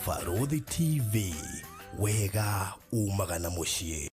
Farodhi TV, wega umagana mushie.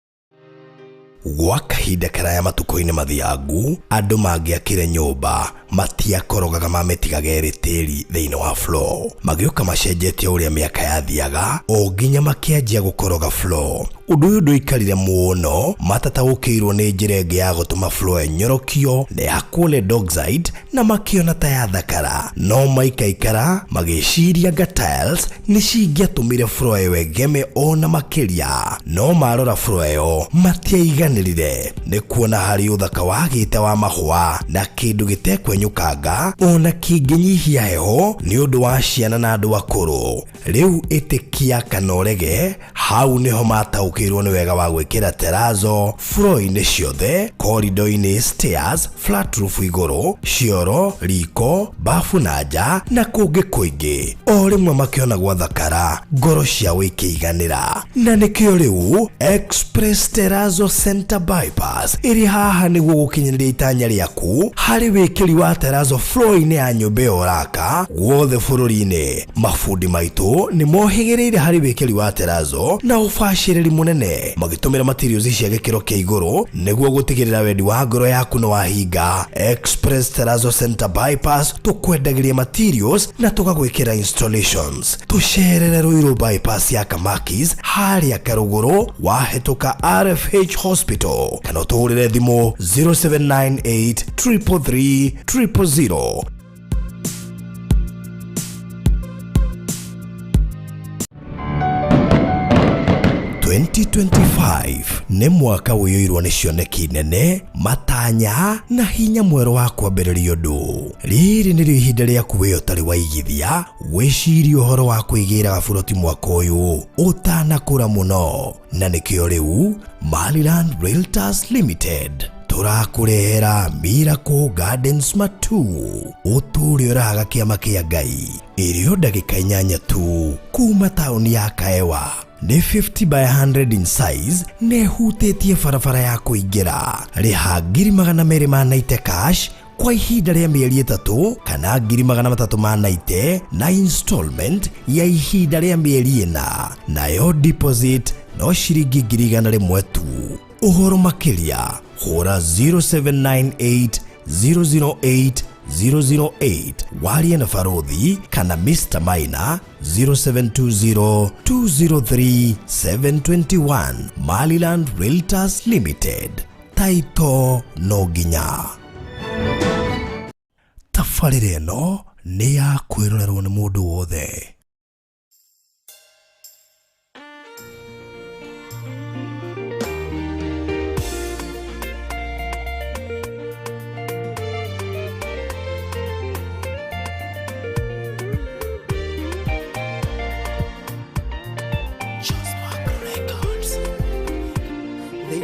Gwa kahinda karaya matuko-ini mathiangu andu mangiakire nyumba matiakorogaga mametigaga eritiri thiini wa floor, magioka macenjetie uria miaka yathiaga o nginya makianjia gukoroga floor. Undu uyu nduikarire muno, matataukirwo ni njira ingi ya gutuma floor enyorokio na yakule dockside na makiona ta yathakara, no maikaikara magiciria tiles ni cingiatumire floor iyo egeme ona makiria, no marora floor iyo matiaiganirire ni kuona hari uthaka wagite wa mahua na kindu gitekwenyukanga ona kinginyihia heho ni undu wa ciana na andu akuru. Riu itikia kana urege hau niho mataukirwo ni wega wa gwikira terrazzo floor-ini ciothe, corridor-ini, stairs, flat roof iguru, cioro, riko, bafu na nja na kungi kuingi. O rimwe makiona gwathakara ngoro ciao ikiiganira, na nikio riu Express Terrazzo Center Bypass iri haha niguo gukinyiriria itanya riaku hari wikiri wa terrazzo floor-ini ya nyumba oraka guothe bururi-ini. Mafundi maitu ni mohigiriire hari wikiri wa terrazzo na ufashiriri munene, magitumira materials cia gikiro kia iguru niguo gutigirira wendi wa ngoro yaku no wahinga. Express Terrazzo Center Bypass tukwendagiria materials na tugagwikira installations. Tucerere Ruiru bypass ya Kamakis haria Karuguru wahituka RFH Hospital, kana utuhurire thimu 0798 333 000. 2025 ni mwaka wiyirwo ni cioneki nene, matanya na hinya mwero wa kwambiriria undu. Riri ni ihinda riaku we utari waigithia wicirie uhoro wa kwigira gaburoti mwaka uyu utanakura muno, na nikio riu Maliland Realtors Limited turakurehera Miracle Gardens Matu, uturi uraga kiama kia Ngai, irio ndagika 8 tu kuma tauni ya Kaewa. Ni 50 by 100 in size, ne hutitie farafara ya kuingira. Riha 2,290 cash kwa ihinda ria mieri 3 kana 390 na installment ya ihinda ria mieri 4, nayo deposit no ciringi 100 tu. Uhoro makiria hura 0798 008 008 waria na Farodhi kana Mr. Maina 0720 203 721. Maliland Realtors Limited, taito no ginya. Tafarire no ni ya kwirorerwo ni mundu wothe.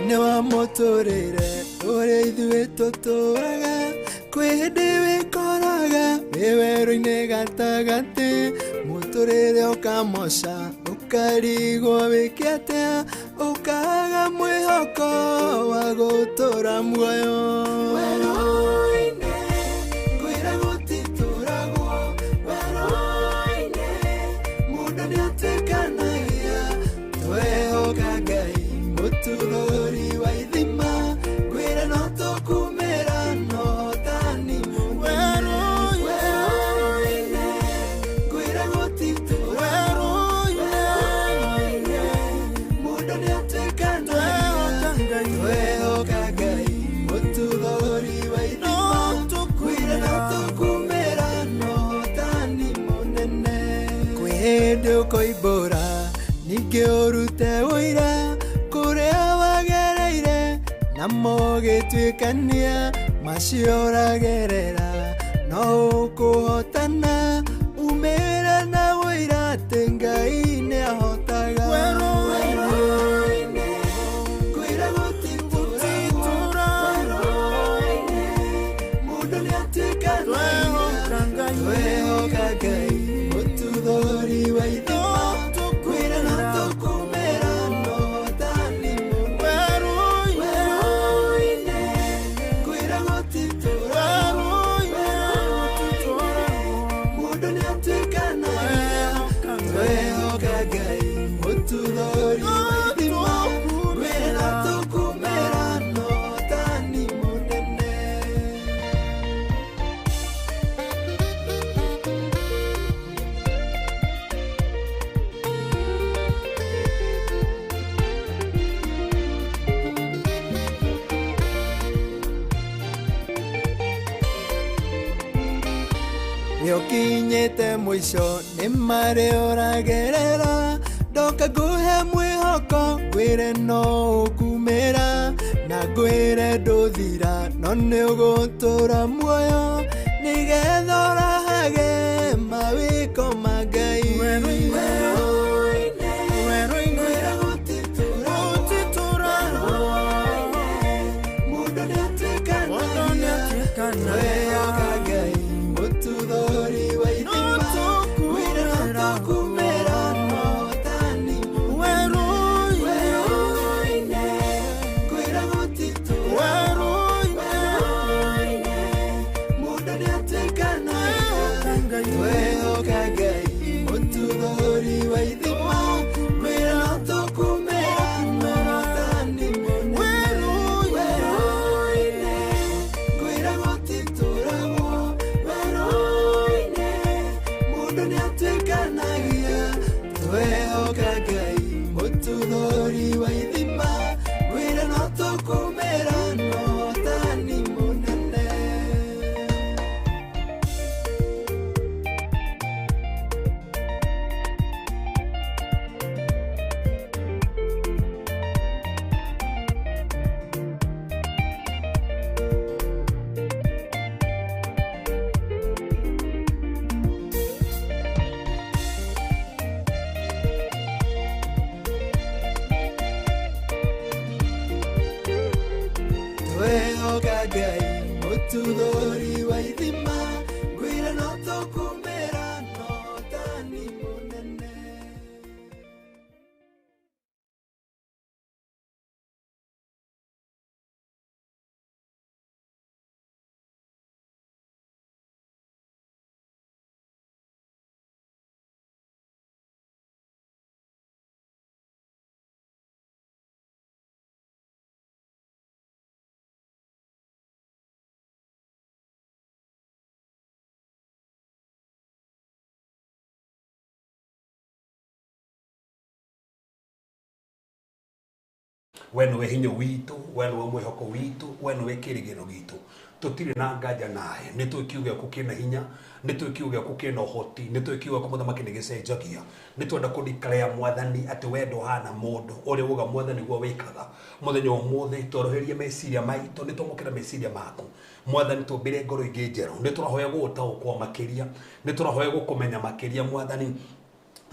Newa motorere ore idue toturaga kwede we koraga bewero inegatagate motorere okamosa ukarigo bekiate ukaga mwihoko wagotora muoyo weroine kwira gutiturago weroine muda niatekanaia tweo kagai mutulori wa idhima kwira no tokumera no tani weroine kwira gutitura weroine muda niatekana tweo kagai mutulori wa idhima kwira no tokumera no tani munene kwende ukoibora nigeorute oira kurea wagereire namo gitwikania macioragerera no kuhotana umera na oira tengai ne ahotaga weroine kwira gutitura weroine mudo ni atikana weho kagai mutudori wa idhima kwira na tokumera no tani weroine kwira gutitura weroine Niokinyete mwisho ni mare oragerera Doka guhe mwihoko gwire no ukumera Na gwire nduthira no ni ugutura muoyo Nigetha urahage mawiko magai Mutudori wa ithima gwira no tukumera no tani munene weno we hinyo witu weno we mwihoko witu weno we kirigiro gitu tutire na ngaja naye nitwikiuge kukina hinya nitwikiuge kukina hoti nitwikiuge kumuthamaki nigicenjagia nitwenda kudikarea mwathani ati wendo hana mundu uri uga mwathani gwo wikaga muthenya umuthi toroherie meciria maitu nitumukira meciria maku mwathani tumbire ngoro ingi njeru niturahoya gutaukwa makiria niturahoya gukumenya makiria mwathani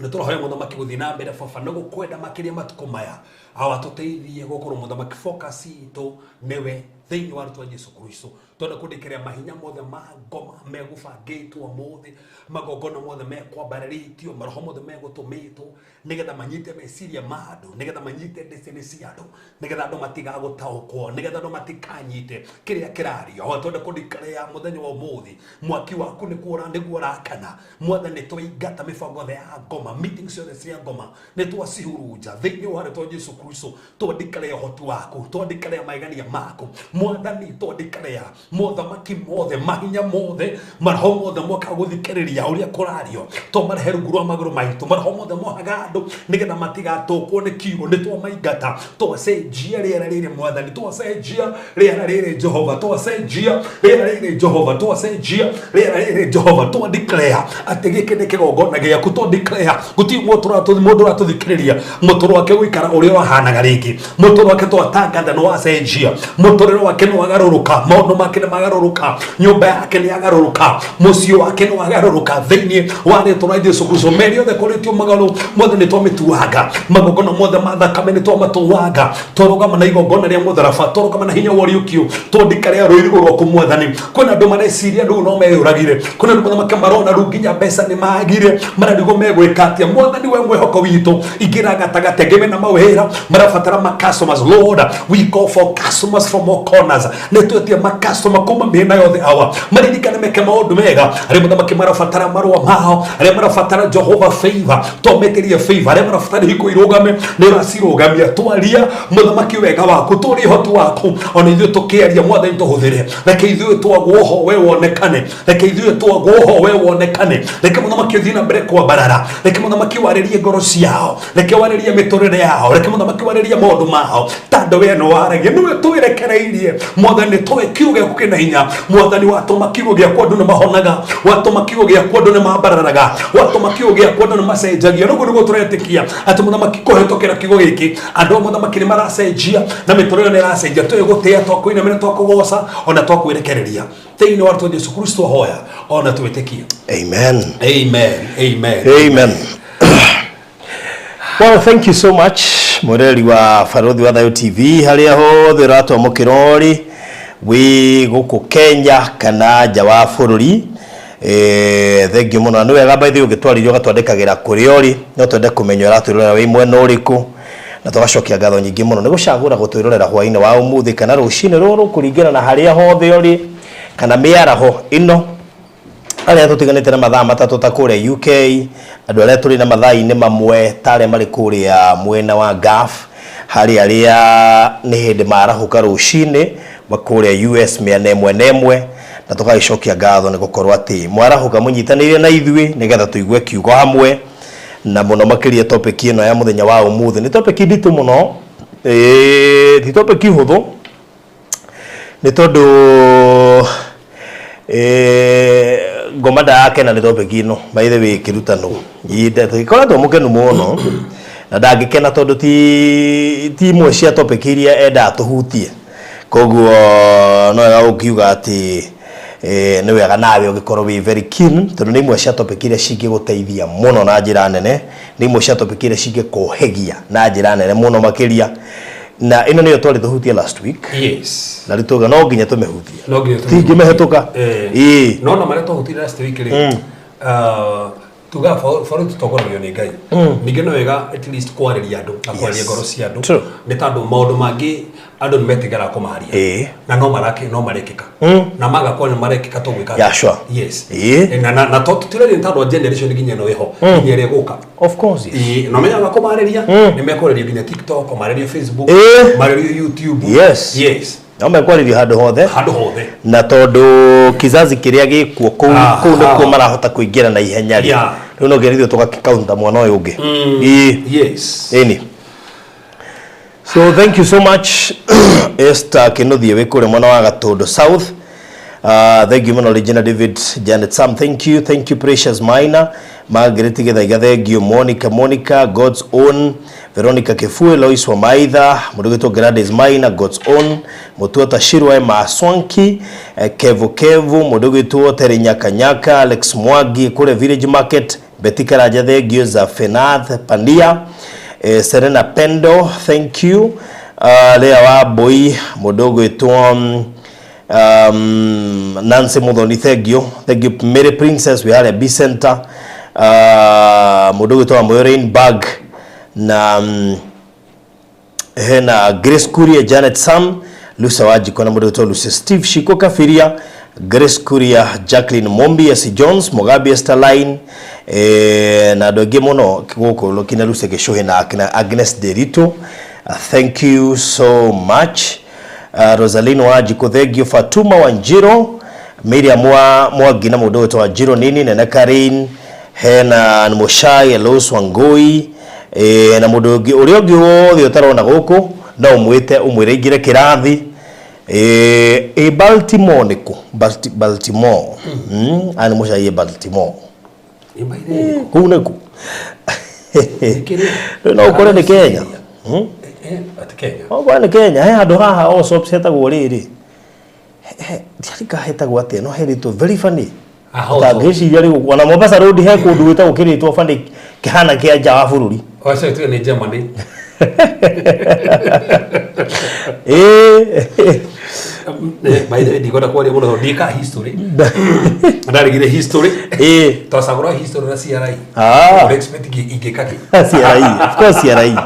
niturahoya muthamaki guthii na mbere baba no gukwenda makiria matuko maya awatuteithie gukorwo muthamaki focus itu niwe thiini wa rutwa Jesu Kristo twenda kudikerea mahinya mothe ma ngoma megubangitwo mothe magongona mothe mekwambarĩtio maroho mothe megutumitwo nigetha manyite meciria ma andu nigetha manyite destiny cia andu nigetha andu matigagutaukwo nigetha andu matikanyite kiria kirario twenda kudikerea muthenya wa umuthi mwaki waku niguo rakana mwathani twaingata mibango ya ngoma meetings ciothe cia ngoma nitwacihurunja thiini wa rutwa Jesu Kristo twandikerea hoti waku twandikerea maigania maku mwathani twandikerea mothamaki mothe mahinya mothe maroho mothe moka guthikiriria uria kurario twarehe rungu rwa maguru maitu maroho mothe mohaga andu nigetha matigatukwo ni kiugo nitwamaingata twacenjia riera riri mwathani twacenjia riera riri Jehova twacenjia riera riri Jehova twacenjia riera riri Jehova twandikerea ati giki ni kigongona giaku twandikerea guti mundu ratuthikiriria mutoro wake guikara uria wahanaga ringi mutoro wake twatangatha no wacenjia mutorero wake no wagaruruka maundu make ni magaruruka nyumba yake ni agaruruka mucio wake ni wagaruruka thiini wa rĩtwa Jesu Kristo meri othe koretio magaru mothe ni twamituanga magongona mothe mathakame ni twamatuanga twarugama na igongona ria mutharaba twarugama na hinya wa riukio twandikarea rũirigo rwa kumwathani kwina andu mareciria andu no meyuragire kwina andu mothe marona runginya mbeca ni magire maradigo megwikatia mwathani we mwihoko witu igira gatagate ngime na mawira marabatara ma customers Lord we go for customers from all corners netwetie ma customer kuma mena yothe awa maririkane meke maundu mega ari muthamaki marabatara marua mao ari marabatara Jehova favor tometerie favor ari marabatara hiko irugame ni racirugamia twaria muthamaki wega waku turi hotu waku ona ithuĩ tukiaria mwathani tuhuthire reke ithuĩ twagwoho we wonekane reke ithuĩ twagwoho we wonekane reke muthamaki uthina mbere kwa barara reke muthamaki waririe ngoro ciao reke waririe miturire yao reke muthamaki waririe maundu mao tando we no waragia niwe twirekereirie mwathani twe kiuge kukena hinya mwathani watuma kiugo giaku andu ni mahonaga watuma kiugo giaku andu ni mabararaga watuma kiugo giaku andu ni macenjagia nugo nugo turetikia ati muthamaki kuhetokera kiugo giki andu muthamaki ni maracenjia na mitorero ni racenjia tuigutia twakuina mena twakugoca ona twakwirekereria thiini wa Kristo Yesu Kristo hoya ona twitikia. Amen. Amen. Amen. Amen. Well, thank you so much mureri wa Farodhi wa Thayo TV haria hothe ratwa mukirori wi guku Kenya kana nja wa bururi. Thank you muno. Ni wega by the way ugitwaririo gatwandikagira kuriori no twende kumenyo ratwirora wi mwena uriku na tugacokia ngatho nyingi muno ni gucagura gutwirorera hwaini wa umuthi kana rucini ruru kuringana na haria hothe uri kana miaraho ino aria tutiganite na mathaa matatu ta kuria UK andu aria turi na mathaa-ini mamwe tare mari kuria mwena wa Gulf hari aria ni hindi marahuka rucini bakuria US miana imwe na imwe na tugacokia ngatho ni gukorwo ati mwarahuka munyitanire na ithui nigetha tuigue kiugo hamwe na muno makiria topic ino ya muthenya wa umuthi ni topic nditu muno ti topic ihuthu ni tondu ngomanda yake na ni topic ino by the way kirutano yide tukoretwo mukenu muno na ndangikena tondu ti imwe cia topic iria enda tuhutie koguo no wega ukiuga ati ni wega nawe ugikorwo wi very keen tondu ni imwe cia topic iria cingiguteithia muno na njira nene ni imwe cia topic iria cingikuhegia na njira nene muno makiria na ino niyo twari tuhutie last week. Yes. Na rituga no nginya tumehutie. No nginya tingi mehetuka. No no mara tuhutie last week ri. Tuga for tutokorayo ni Ngai. Ninge no wega at least kwariria andu akwaria ngoro cia andu. Ni tandu maundu mangi andu nimetigara kumaria. Na no marekeka. Na maga kwa ni marekeka to gwika. Yeah, sure. Yes. Na tutire ni tandu generation nginya no iho. Nyere guka. Of course. Yes. No menya gakomareria ni mekoreria nginya TikTok, komareria Facebook, mareria YouTube. Yes. Yes. No mekoreria handu hothe. Na tondu kizazi kiria gikuo kuu nikuo marahota kuingira na ihenya ri. Riu no gerithio tugakikaunta mwana uyu ungi. Yes. So thank you so much Esther Kinuthie wikure mwana wa Gatundu South. Thank you muno Regina David, Janet Sam, thank you Precious Minor, Margaret Githaiga, thank you Monica, God's Own, Veronica Kefue, Lois Wamaitha, Mudugito Gladys Minor, God's Own, Mutuata Shirwa Maswanki, Kevu, Mudugito Terinyaka, Alex Mwagi, Kure Village Market, Betika Raja, thank you Zafenath Pandia, Serena Pendo, thank you, Lea Waboi, Mudugito Nancy Mudhoni, thank you Mary Princess, we had a B Center, Mudugito Amorain Bag na hena Grace Kuria, Janet Sam, Lusa Wajiko na Mudugito Lucy Steve Shiko Kafiria, Grace Kuria, Jacqueline Mombi, S. Jones, Mugabe Estaline, na doge mono kigoko lokina Lucy Keshohe na Agnes Derito. Thank you so much. Rosaline Wajiko, thank you. Fatuma Wanjiro, Miriam Mwagina Mudugito Wanjiro nini na Karin, hena Moshai Los Wangoi, na mudogi uriogi wothe utarona guku na umwite umwiregire kirathi Baltimore niku Baltimore ani Moshai Baltimore ku niku no ukore ni Kenya at Kenya kwa ni Kenya andu haha o shops hetagwo riri thiarika hetagwo ate no herito very funny tangiciria ri gukwana Mombasa Road he kundu witagwo kiritwo funny kihana kia nja wa bururi wacha tu ni Germany by the way digota kwa muno dika history ndarigire history to sagura history na CRI expect igekaki CRI of course CRI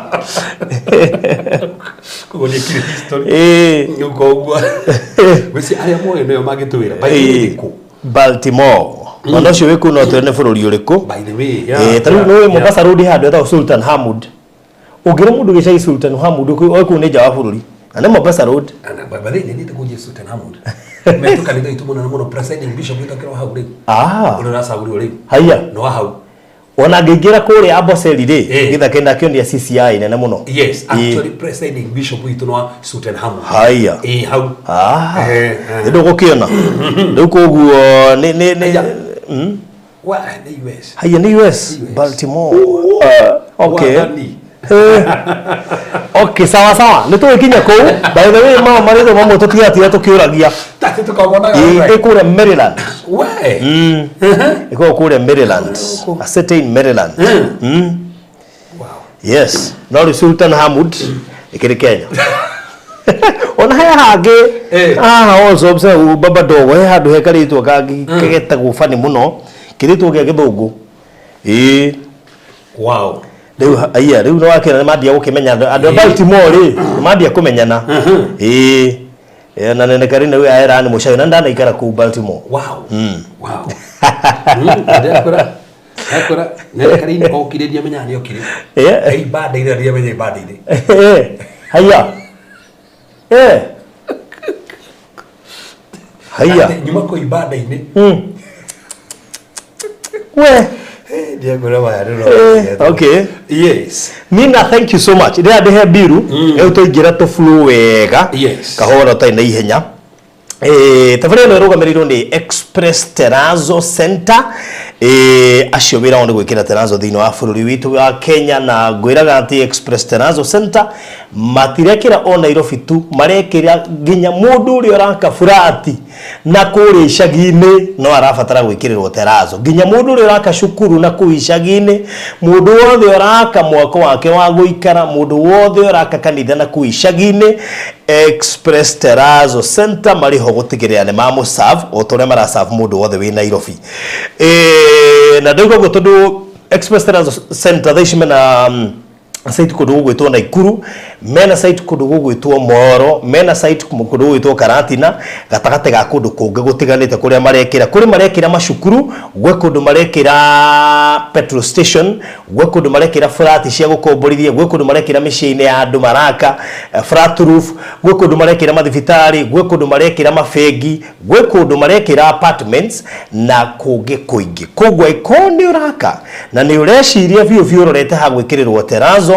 ko ni history nuko gwa wesi aya moyo no magitwira by the way Baltimore Mwana cio wiku no twene bururi uriku by the way tariu no Mombasa Road handu eta Sultan Hamud ugira mundu gicai Sultan Hamud oku ni nja wa bururi na Mombasa Road ana by the way ni tukuje Sultan Hamud metu kanitha itumuna na muno presiding bishop witu akiro hau ri uri rasa uri uri haya no hau ona ngigira kuri Amboseli ri githakenda kiondia CCI nene muno. Yes, actually presiding bishop witu no Sultan Hamu. Haya hau ndo gukiona ndu koguo ni wa the US. Haya ni US Baltimore. Okay. Okay, sawa nituikinya kuu. By the way mama marito mama tutigatia tukiuragia tatu tukabona kule Maryland. We iko kule Maryland, a city in Maryland. Wow. Yes, no Sultan Hamud ikiri Kenya. Ona haya hage also obse baba dogo handu hekaritwo kangi kegeta gufani muno kiritwo gya githungu. Wow. Riu no wakira ni mandia gukimenya andu Baltimore ri mandia kumenyana. Na nene karine we era ni mushayo na ndana ikara ku Baltimore. Wow. Wow. Akora nene karine okiriria menya ni okiri. Ei bada ira ria menya bada ire. Haya. Haya. Nyuma ko ibada ine. We okay. Yes. Nina, thank you so much. Ria de biru eutoigira to flow wega. Yes. Kahora tai na ihenya. Tafadhali no rugamiriro ni Express Terrazzo Center. Acio wira ono gwikira Terrazzo thini wa bururi witu wa Kenya na gwiraga ati Express Terrazzo Center matirekira o Nairobi tu marekira ginya mundu uri oraka furati na kuri ishagine no arafatara gwikirirwo Terrazzo ginya mundu uri oraka shukuru na kuishagine mundu wothe oraka mwako wake wa guikara mundu wothe oraka kanitha na kuishagine Express Terrazzo Center mariho gutigirira ne mamu serve otore mara serve mundu wothe wi Nairobi. Na ndio kwa tondu Express Terrazzo Center thishime na site kudu gwitwo Naikuru, mena site kudu gwitwo Moro, mena site kudu gwitwo Karatina, gatagate ga kundu kungi gutiganite kuria marekira kuri marekira mashukuru, gwe kundu marekira petrol station, gwe kundu marekira flat cia gukomborithia, gwe kundu marekira micine ya andu maraka flat roof, gwe kundu marekira mathibitari, gwe kundu marekira mafegi, gwe kundu marekira apartments na kungi kuingi. Kogwa ikoni uraka na ni ureciria vio rorete ha gwikirirwo Terrazzo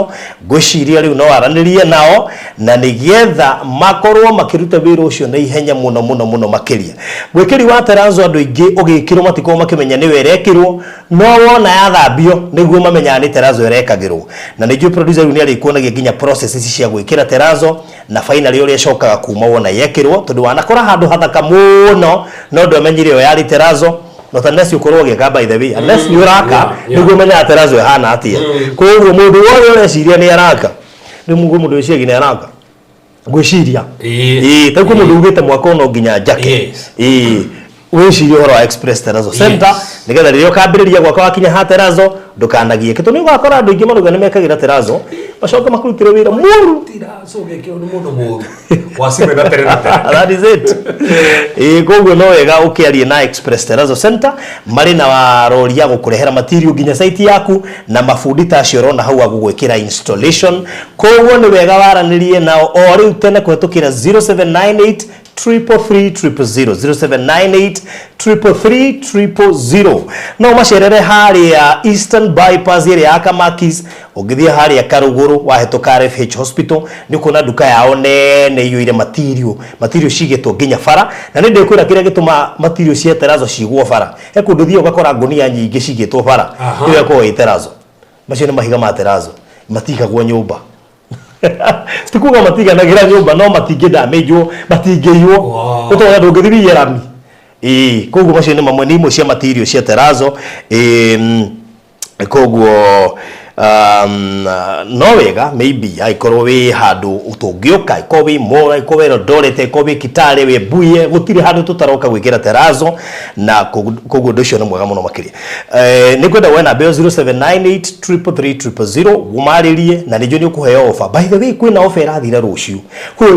gwiciria riu no aranirie nao na nigetha makorwo makiruta wira ucio na ihenya muno makiria. Gwikiri wa Terrazzo andu ingi ugikirwo matiko makimenya ni werekirwo no wona yathambio niguo mamenya ni Terrazzo erekagirwo. Na niju producer ni ari kuonagia ginya processes cia gwikira Terrazzo na finally uri acokaga kuma wona yekirwo tondu wanakora handu hathaka muno no ndo menyire yo yari Terrazzo. Not unless you koroge ka by the way, unless you raka niguo menya Terrazzo hana atia. Kwa hiyo mundu wothe ureciria ni araka ni mundu wiciria ni araka gwiciria tako mundu ugite mwako no nginya jake wiciria horo wa Express Terrazzo Center nigetha ririo kambiriria gwaka wakinya ha Terrazzo ndukanagie kitu ni gwakora andu ingi maruga ni mekagira Terrazzo macoka makurutire wira muru Terrazzo gekiro ni mundu muru wasime na terena. That is it. Koguo no wega ukiarie na Express Terrazzo Center mari na warori ya gukurehera material ginya site yaku na mafundi ta cio rona hau agugwikira installation. Koguo ni wega waranirie nao o riu tene kwetukira 0798 333 0798 no macerere hari ya Eastern Bypass area ya Kamakis ugithia hari ya Karuguru wahetuka RFH Hospital ni kuna duka yao nene iyo ile material cigetwo ginya fara na ni ndikwira kire gituma material cia Terrazzo cigwo fara kundu thio gakora ngunia nyingi cigetwo fara iyo ko Terrazzo macio ni mahiga ma Terrazzo matikagwo nyumba tikuga matiga na gira nyumba no matige damage matigeiwo utoya ndungithiri yerami koguo macio ni mamwe ni imwe cia material cia Terrazzo koguo no wega maybe aikorwo wi handu utungioka ikorwo wi Mora ikorwo wi Eldoret ikorwo wi Kitale wi Buye gutire handu tutaroka gwikira Terrazzo na koguo ndocio no mwega muno makiria ni kwenda wena bell 0798 umaririe na nijo ni ukuheo offer. By the way kwina offer irathira ruciu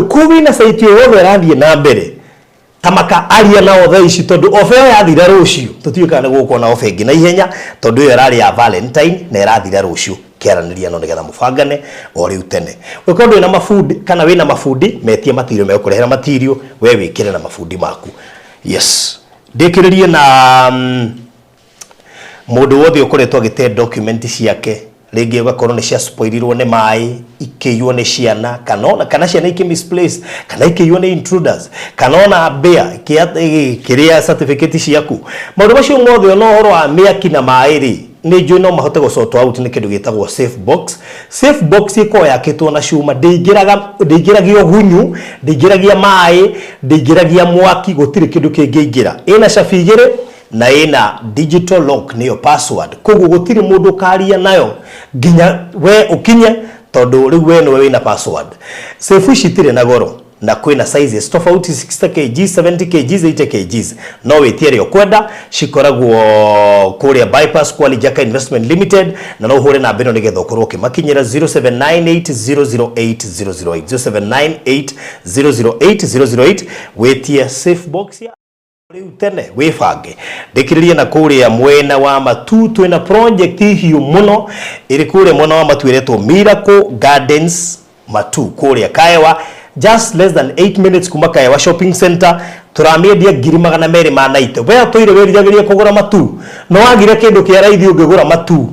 kuwi na site yo irathie na mbere tamaka aria na othe ici tondu offer yathira ruciu tutiuka ni gukona offer ingi na ihenya tondu yo irari ya Valentine na irathira ruciu kiaraniria no nigetha mufangane o riu tene wekondo ina mafundi kana wina mafundi metie material me kurehera material we wikire na mafundi maku. Yes ndikiririe na mundu wothe ukoretwo agite document ciake rĩngĩ ũgakorwo nĩ cia spoilirwo nĩ maĩ ikĩiywo nĩ ciana kana ciana iki misplaced kana ikĩiywo nĩ intruders kana ona mbĩa kĩrĩa certificate ciaku maũndũ macio mothe no ũhoro wa mĩaki na maĩ rĩ nĩ njũĩ no mahote gũcotwo out nĩ kĩndũ gĩtagwo safe box ĩkoragwo yakĩtwo na cuma ndĩingĩragia ũgunyu ndĩingĩragia maĩ ndĩingĩragia mwaki gũtirĩ kĩndũ kĩngĩingĩra ĩna cabi igĩrĩ na ina digital lock niyo password koguo gutiri mundu karia nayo ginya we ukinye tondu riu we no we na password safe citire na goro na kwina sizes tofauti 60 kg 70 kg 80 kg no wetiere okwenda cikoragwo kuria bypass quality jaka investment limited na no hore na beno nigetha ukorwo kimakinyira 0798008008 0798008008 wetie safe box ya riu tene wifange ndikiririe na kuria mwena wa Matu twina project hiyo muno iri kuria mwena wa Matu iretwo Miracle Gardens Matu kuria Kaewa just less than 8 minutes kuma Kaewa shopping center turamiendia 200 manaite we toire werijagiria kugura Matu no wagire kindu kia raithi ungigura Matu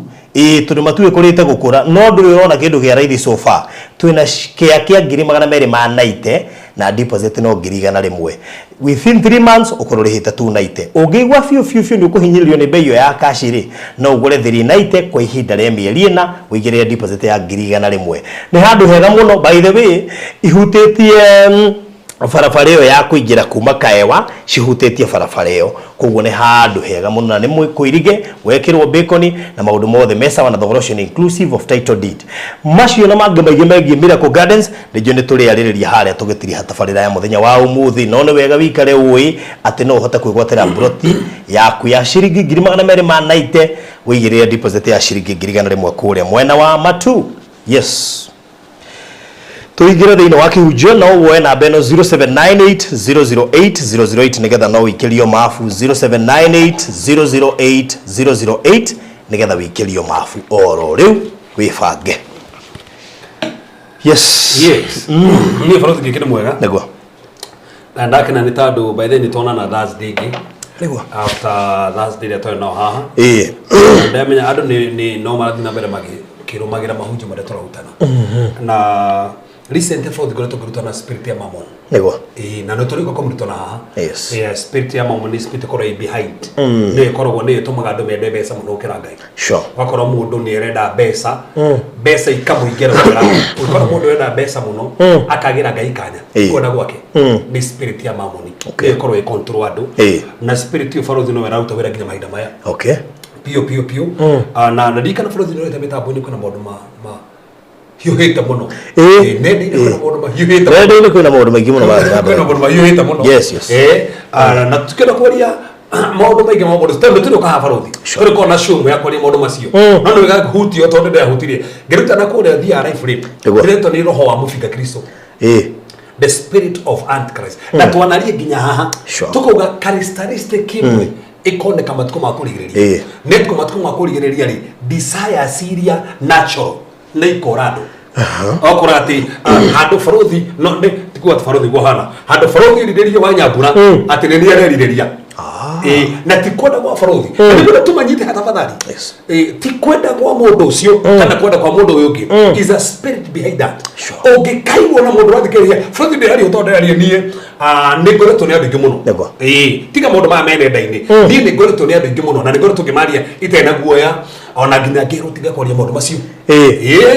turi Matu ikurite gukura no nduri urona kindu kia raithi so far twina kia 200 manaite na deposit no 100 within 3 months ukororehita 290 ungigwa fiu ni ukuhinyiririo ni bei ya cash ri no ugure 390 kwa ihinda rĩa mĩeri ĩna uigire deposit ya 100 ni handu hega muno by the way ihutĩtie barabara ĩyo ya kuingira kuma Kaewa cihutĩtie barabara ĩyo koguo ni handu hega muno na ni mwikuirige wekirwo bacon na maundu mothe mesa na thogora ũcio inclusive of title deed macio na mangĩ maingĩ megiĩ Miracle Gardens nĩnjũ nĩ tũrĩarĩrĩria harĩa tũgĩtiri hatabarĩra ya mũthenya wa ũmũthĩ no nĩ wega wikare ũĩ atĩ no ũhote kwĩgwatĩra broti yaku ya ciringi 290 wĩigĩrĩre deposit ya ciringi 100 kũrĩa mwena wa Matu yes tuigire thĩinĩ wa kĩhunjio no woe namba ĩno 0798008008 nigetha no wĩkĩrio mafu 0798008008 nigetha wĩkĩrio mafu oro rĩu wĩbange yes ni baro tũgĩkĩre mwega nĩguo na ndakena nĩ tondũ by the way nĩ tuonana Thursday ĩngĩ nĩguo after Thursday ĩrĩa twarĩ nao haha ndamenya andũ nĩ no marathiĩ na mbere makĩrũmagĩra mahunjio marĩa tũrarutana na recent effort gore tũkĩrutana spirit ya mammon nĩguo na no tũrĩko kũmũrutana haha yes spirit ya mammon ni spirit korwo behind nĩ koragwo nĩ ĩtũmaga andũ mende mbeca mũno gũkĩra Ngai sure wakorwo mũndũ nĩ arenda mbeca mbeca ikamũingĩra gũkĩra ũkorwo mũndũ arenda mbeca mũno akagĩra Ngai kanya kwenda gwake ni spirit ya mammon nĩ korwo control andũ na spirit of Farothi no weraruta wĩra nginya mahinda maya okay pio na ndikana Farothi no ĩtamĩtambo-inĩ kuna maũndũ ma hiuhita muno nende kuna maũndũ ma hiuhita nende kuna maũndũ maingĩ mũno kuna maũndũ ma hiuhita muno yes na tukenda kuria maũndũ maingĩ ma maũndũ tondũ tũrĩ kaha Farothi tũrĩ kona show ya kuria maũndũ macio no nĩ wega hutio tondũ ndahutirie ngeruta na kuria thia life rate ngeruta ni roho wa mũbinga Kristo the spirit of Antichrist na twanarie nginya haha tukuga characteristic imwe ikone kama tuko makũrigĩrĩria nĩ tuko makũrigĩrĩria ri desire Syria natural na ikorado okora ati handu Farothi no nĩ tikwa Farothi gohana handu Farothi rirĩria wa Nyambura ati nĩ rĩarĩrĩria na tikwenda kwa Farothi nĩ tumanyite hata fadhali tikwenda kwa mũndũ ũcio kana kwenda kwa mũndũ ũyũ ũngĩ is a spirit behind that ũngĩkaigwo na mũndũ wathikĩrĩria Farothi ndĩrari ũtondererie niĩ nĩ ngoretwo nĩ andũ aingĩ mũno tiga mũndũ maya me nenda-inĩ niĩ nĩ ngoretwo nĩ andũ aingĩ mũno na nĩ ngoretwo ngĩmaria itarĩ na guoya ona nginya ngero tiga kwaria maũndũ macio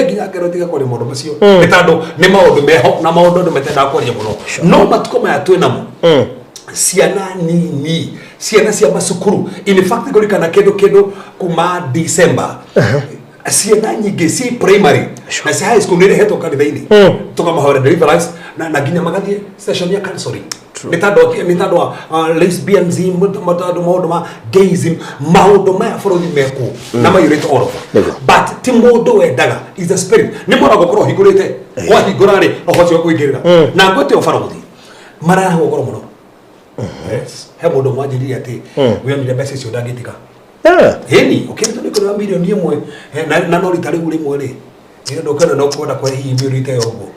nginya ngero tiga kwaria maũndũ macio nĩ tondũ nĩ maũndũ meho na maũndũ nĩ metendaga kwaria mũno no matukũ maya twĩ namo ciana nini ciana cia macukuru in fact ngorikana kĩndũ kuma December ciana nyingĩ ci primary na ci high school nĩ rehetwo kanitha-inĩ tũkamahora deliverance na nginya magathiĩ session ya counseling nĩ tondũ lesbianism maũndũ ma gayism maũndũ maya Farothi mekwo na mayũrĩte all over but ti mũndũ wendaga is a spirit nĩ mũndũ gũkorwo hingũrĩte wahingũra rĩ ũhoti wa kũingĩrĩra na ngwĩte Farothi marahwo goro mũno he mũndũ mwanjĩrire atĩ wĩonire mbeca icio ndangĩtika heni ũkĩrĩtwo nĩ kũrĩa milioni ĩmwe na no rita rĩu rĩmwe rĩ ndũkana no kwenda kwa hihi mĩrĩte ũguo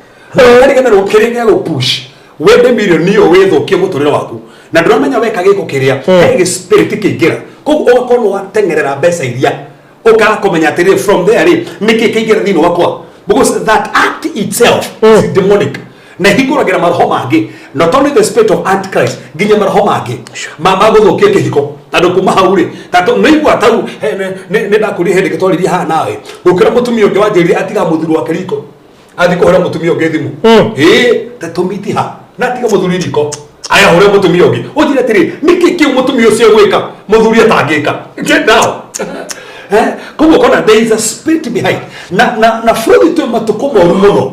karigana rũkĩrĩga gũpush wende milioni ĩyo wĩthũkie mũtũrĩre waku na ndũramenya weka gĩko kĩrĩa he spirit kĩingĩra ko ugakorwo watengerera mbeca iria ukakomenya atiri from there niki kigira thino wakwa because that act itself is demonic na hikuragira maroho mangi not only the spirit of antichrist ginya maroho mangi mama guthukia kihiko tando kuma hauri tato nĩigua tau nĩ ndakũria hĩndĩ gĩtwarĩria haha nawe gũkĩra mũtumia ũngĩ wanjĩrire atiga mũthuri wake riko athi kũhũra mũtumia ũngĩ thimũ tatũmiti ha na atiga mũthuri riko aya hũre mũtumia ũngĩ ũnjĩre atĩrĩ nĩkĩ kĩu mũtumia ũcio gwĩka mũthuri atangĩka get down koguo kona there is a spirit behind na bũrũri twĩ matukũ moru mũno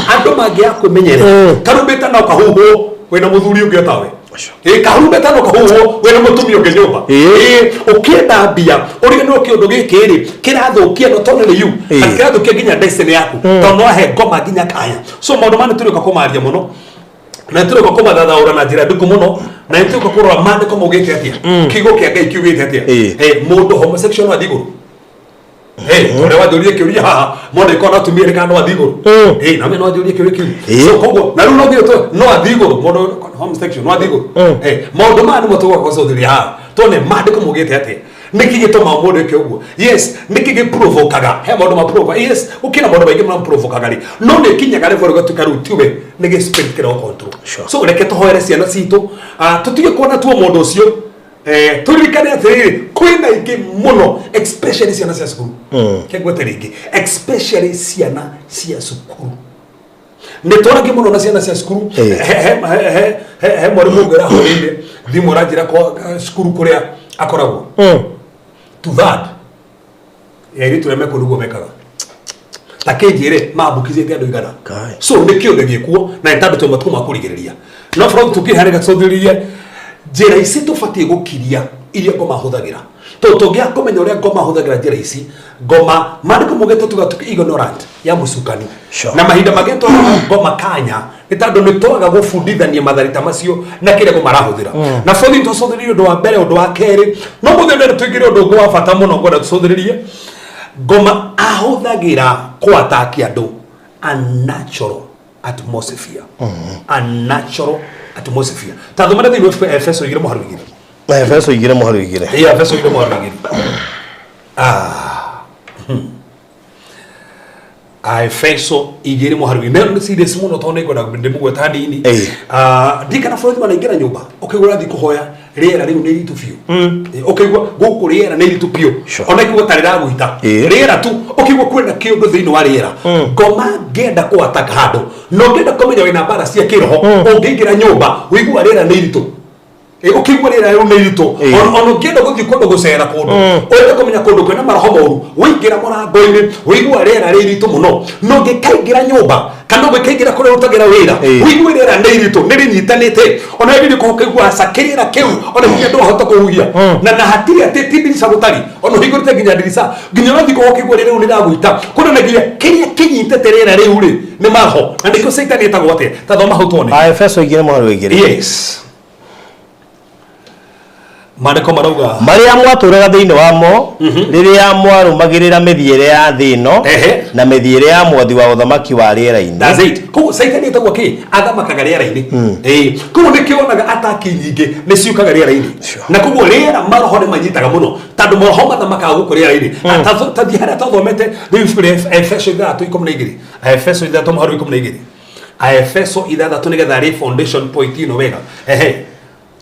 andũ mangĩaga kwĩmenyerera karumbeta no kahuhwo wĩna mũthuri ũngĩ otawe karumbeta no kahuhwo wĩna mũtumia ũngĩ nyũmba ũkĩenda mbia ũriganĩrwo kĩũndũ gĩkĩ rĩ kĩrathũkia not only you but kĩrathũkia nginya destiny yaku tondũ no ahe ngoma nginya kanya so maũndũ maya nĩtũrĩũka kũmaria mũno na nĩtũrĩũka kũmathathaũra na njĩra ndũku mũno na nĩtũrĩũka kũrora maandĩko maugĩte atĩa kiugo kĩa Ngai kiugĩte atĩa mũndũ homosexual wa thigũrũ ũrĩa wanjũrire kĩũria haha mwandĩko no atumia rĩka no athigũrũ na mimi no anjũrire kĩũria kĩu so koguo na rĩu no nginya no athigũrũ mũndũ homosexual no athigũrũ maũndũ maya nĩmo tũgũgũcothĩria haha tone maandĩko maugĩte atĩa nĩkĩ gĩtũma mũndũ eke ũguo yes nĩkĩ gĩprovokaga he maũndũ maprovoka yes ũkĩna maũndũ maingĩ maprovokaga rĩ no nĩkinyaga level gũtuĩka rĩu tiwe nĩ gĩ spirit kĩra control so reke tũhoere ciana citũ tũtige kuona tuo mũndũ ũcio turirikane atĩrĩrĩ kwĩna ingĩ mũno especially ciana cia cukuru kĩgwete rĩngĩ especially ciana cia cukuru nĩ tũragi mũno na ciana cia cukuru he mwarimũ ũngĩ ũrahũrĩire thimũ ũranjĩra cukuru kũrĩa akoragwo two-third ya airĩtu arĩa mekũu nĩguo mekaga ta kĩnjĩre mambukithĩte andũ igana so nĩ kĩũndũ gĩkuo na nĩ tandũ twĩ matukũ ma kũrigĩrĩria no bũrũri tũkĩharĩga tũthĩrĩrie njĩra ici tũbatiĩ gũkiria iria ngoma hũthagĩra tondũ tũngĩaga kũmenya ũrĩa ngoma hũthagĩra njĩra ici ngoma maandĩko maugĩte tuga ignorant ya mũcukani na mahinda mangĩ twaga ngoma kanya nĩ tondũ nĩ twaga gũbundithania matharita macio na kĩrĩa ngoma marahũthĩra na bũrũri tũcũthĩrĩrie ũndũ wa mbere ũndũ wa kerĩ no mũthenya tũingĩre ũndũ ũngĩ wa bata mũno ngwenda tũcũthĩrĩrie ngoma ahũthagĩra kũatakia andũ unnatural atmosphere unnatural atmosphere tadho mara thĩinĩ wa Efeso 2:2 Efeso 2:2 Efeso 2:2 Efeso 2:2 nĩ serious mũno tondũ nĩ ngwenda ndĩmũgweta hanini ndikana bũrũri manaingĩra nyũmba ũkĩgũra thiĩ kũhoya rĩera rĩu nĩ iritu biũ ũkĩigua gũkũ rĩera nĩ iritu biũ ona ikuo tarĩ ragũita rĩera tu ũkĩigua kwĩna kĩũndũ thĩinĩ wa rĩera ngoma ngenda kũataka handũ no ngenda kũmenya wĩna mbara cia kĩroho ũngĩingĩra nyũmba ũigua rĩera nĩ iritu ukigwa rĩera rĩu nĩ iritu ona ngenda gũthiĩ kũndũ gũcera kũndũ ũrenda kũmenya kũndũ kwĩna maroho moru wĩingĩra mũrango-inĩ ũigua rĩera rĩ iritu mũno no ngĩkaingĩra nyũmba kana ũgĩkaingĩra kũrĩa ũrutagĩra wĩra ũigua rĩera nĩ iritu nĩ rĩnyitanĩte ona hĩndĩ kũhũkĩgua sakĩrĩra kĩu ona nginya ndũhota kũhuhia na hatirĩ atĩ ti ndirica gũtarĩ ona ũhingũrĩte nginya ndirica nginya ũrathiĩ kũhũkĩgua rĩera rĩu nĩ ragũita kuonanagia kĩrĩa kĩnyitĩte rĩera rĩu rĩ nĩ maroho na nĩkĩo Saitani etagwo atĩa ta thoma hau tuone Efeso 2:2 yes maandĩko marauga marĩa mwatũũraga thĩinĩ wamo rĩrĩa mwarũmagĩrĩra mĩthiĩre ya thĩ ĩno na mĩthiĩre ya mwathi wa ũthamaki wa rĩera-inĩ that's it koguo Saitani etagwo kĩ athamakaga rĩera-inĩ koguo nĩkĩonaga ataki nyingĩ nĩ ciũkaga rĩera-inĩ na koguo rĩera maroho nĩ manyitaga mũno tondũ maroho mathamakaga gũkũ rĩera-inĩ tathiĩ harĩa twathomete Efeso 3:12 Efeso 3:12 Efeso 3 nĩgetha rĩ foundation point ĩno wega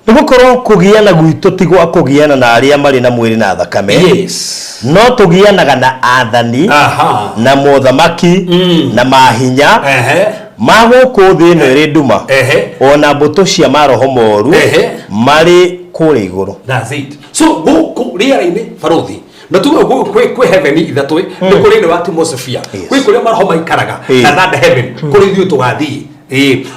nĩgũkorwo kũgiana gwitũ ti gwa kũgiana na arĩa marĩ na mwĩrĩ na thakame no tũgianaga na athani na mothamaki na mahinya ma gũkũ thĩ ĩno ĩrĩ nduma ona mbũtũ cia maroho moru marĩ kũrĩa igũrũ that's it so gũkũ rĩera-inĩ barothi na tuga kwĩ heaven ithatũ nĩ kũrĩ wa atmosphere kwĩ kũrĩa maroho maikaraga na that heaven kũrĩ ithuĩ tũgathiĩ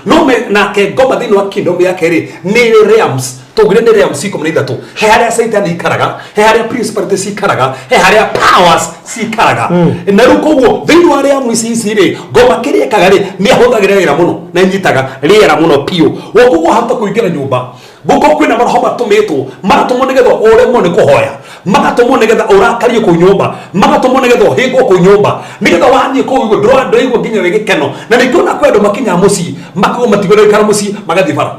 no me nake ngoma thĩinĩ wa kingdom yake rĩ nĩ realms tũgire nĩ realms ikũmi na ithatũ he harĩa Saitani ikaraga he harĩa principalities ikaraga he harĩa powers cikaraga na rĩu koguo thĩinĩ wa realms ici rĩ ngoma kĩrĩa ĩkaga rĩ nĩ ahũthagĩra wĩra mũno na nyitaga rĩera mũno piũ woguo hata kũingĩra nyũmba gũkũ kwĩna maroho matũmĩtwo magatũmwo nĩgetha ũremwo nĩ kũhoya magatũmwo nĩgetha ũrakario kũu nyũmba magatũmwo nĩgetha ũhĩngwo kũu nyũmba nĩgetha wathiĩ kũu igũrũ ndũraigua nginya wĩ gĩkeno na nĩkĩona kwendwo makinya mũciĩ makao matigore kana muci magathi bara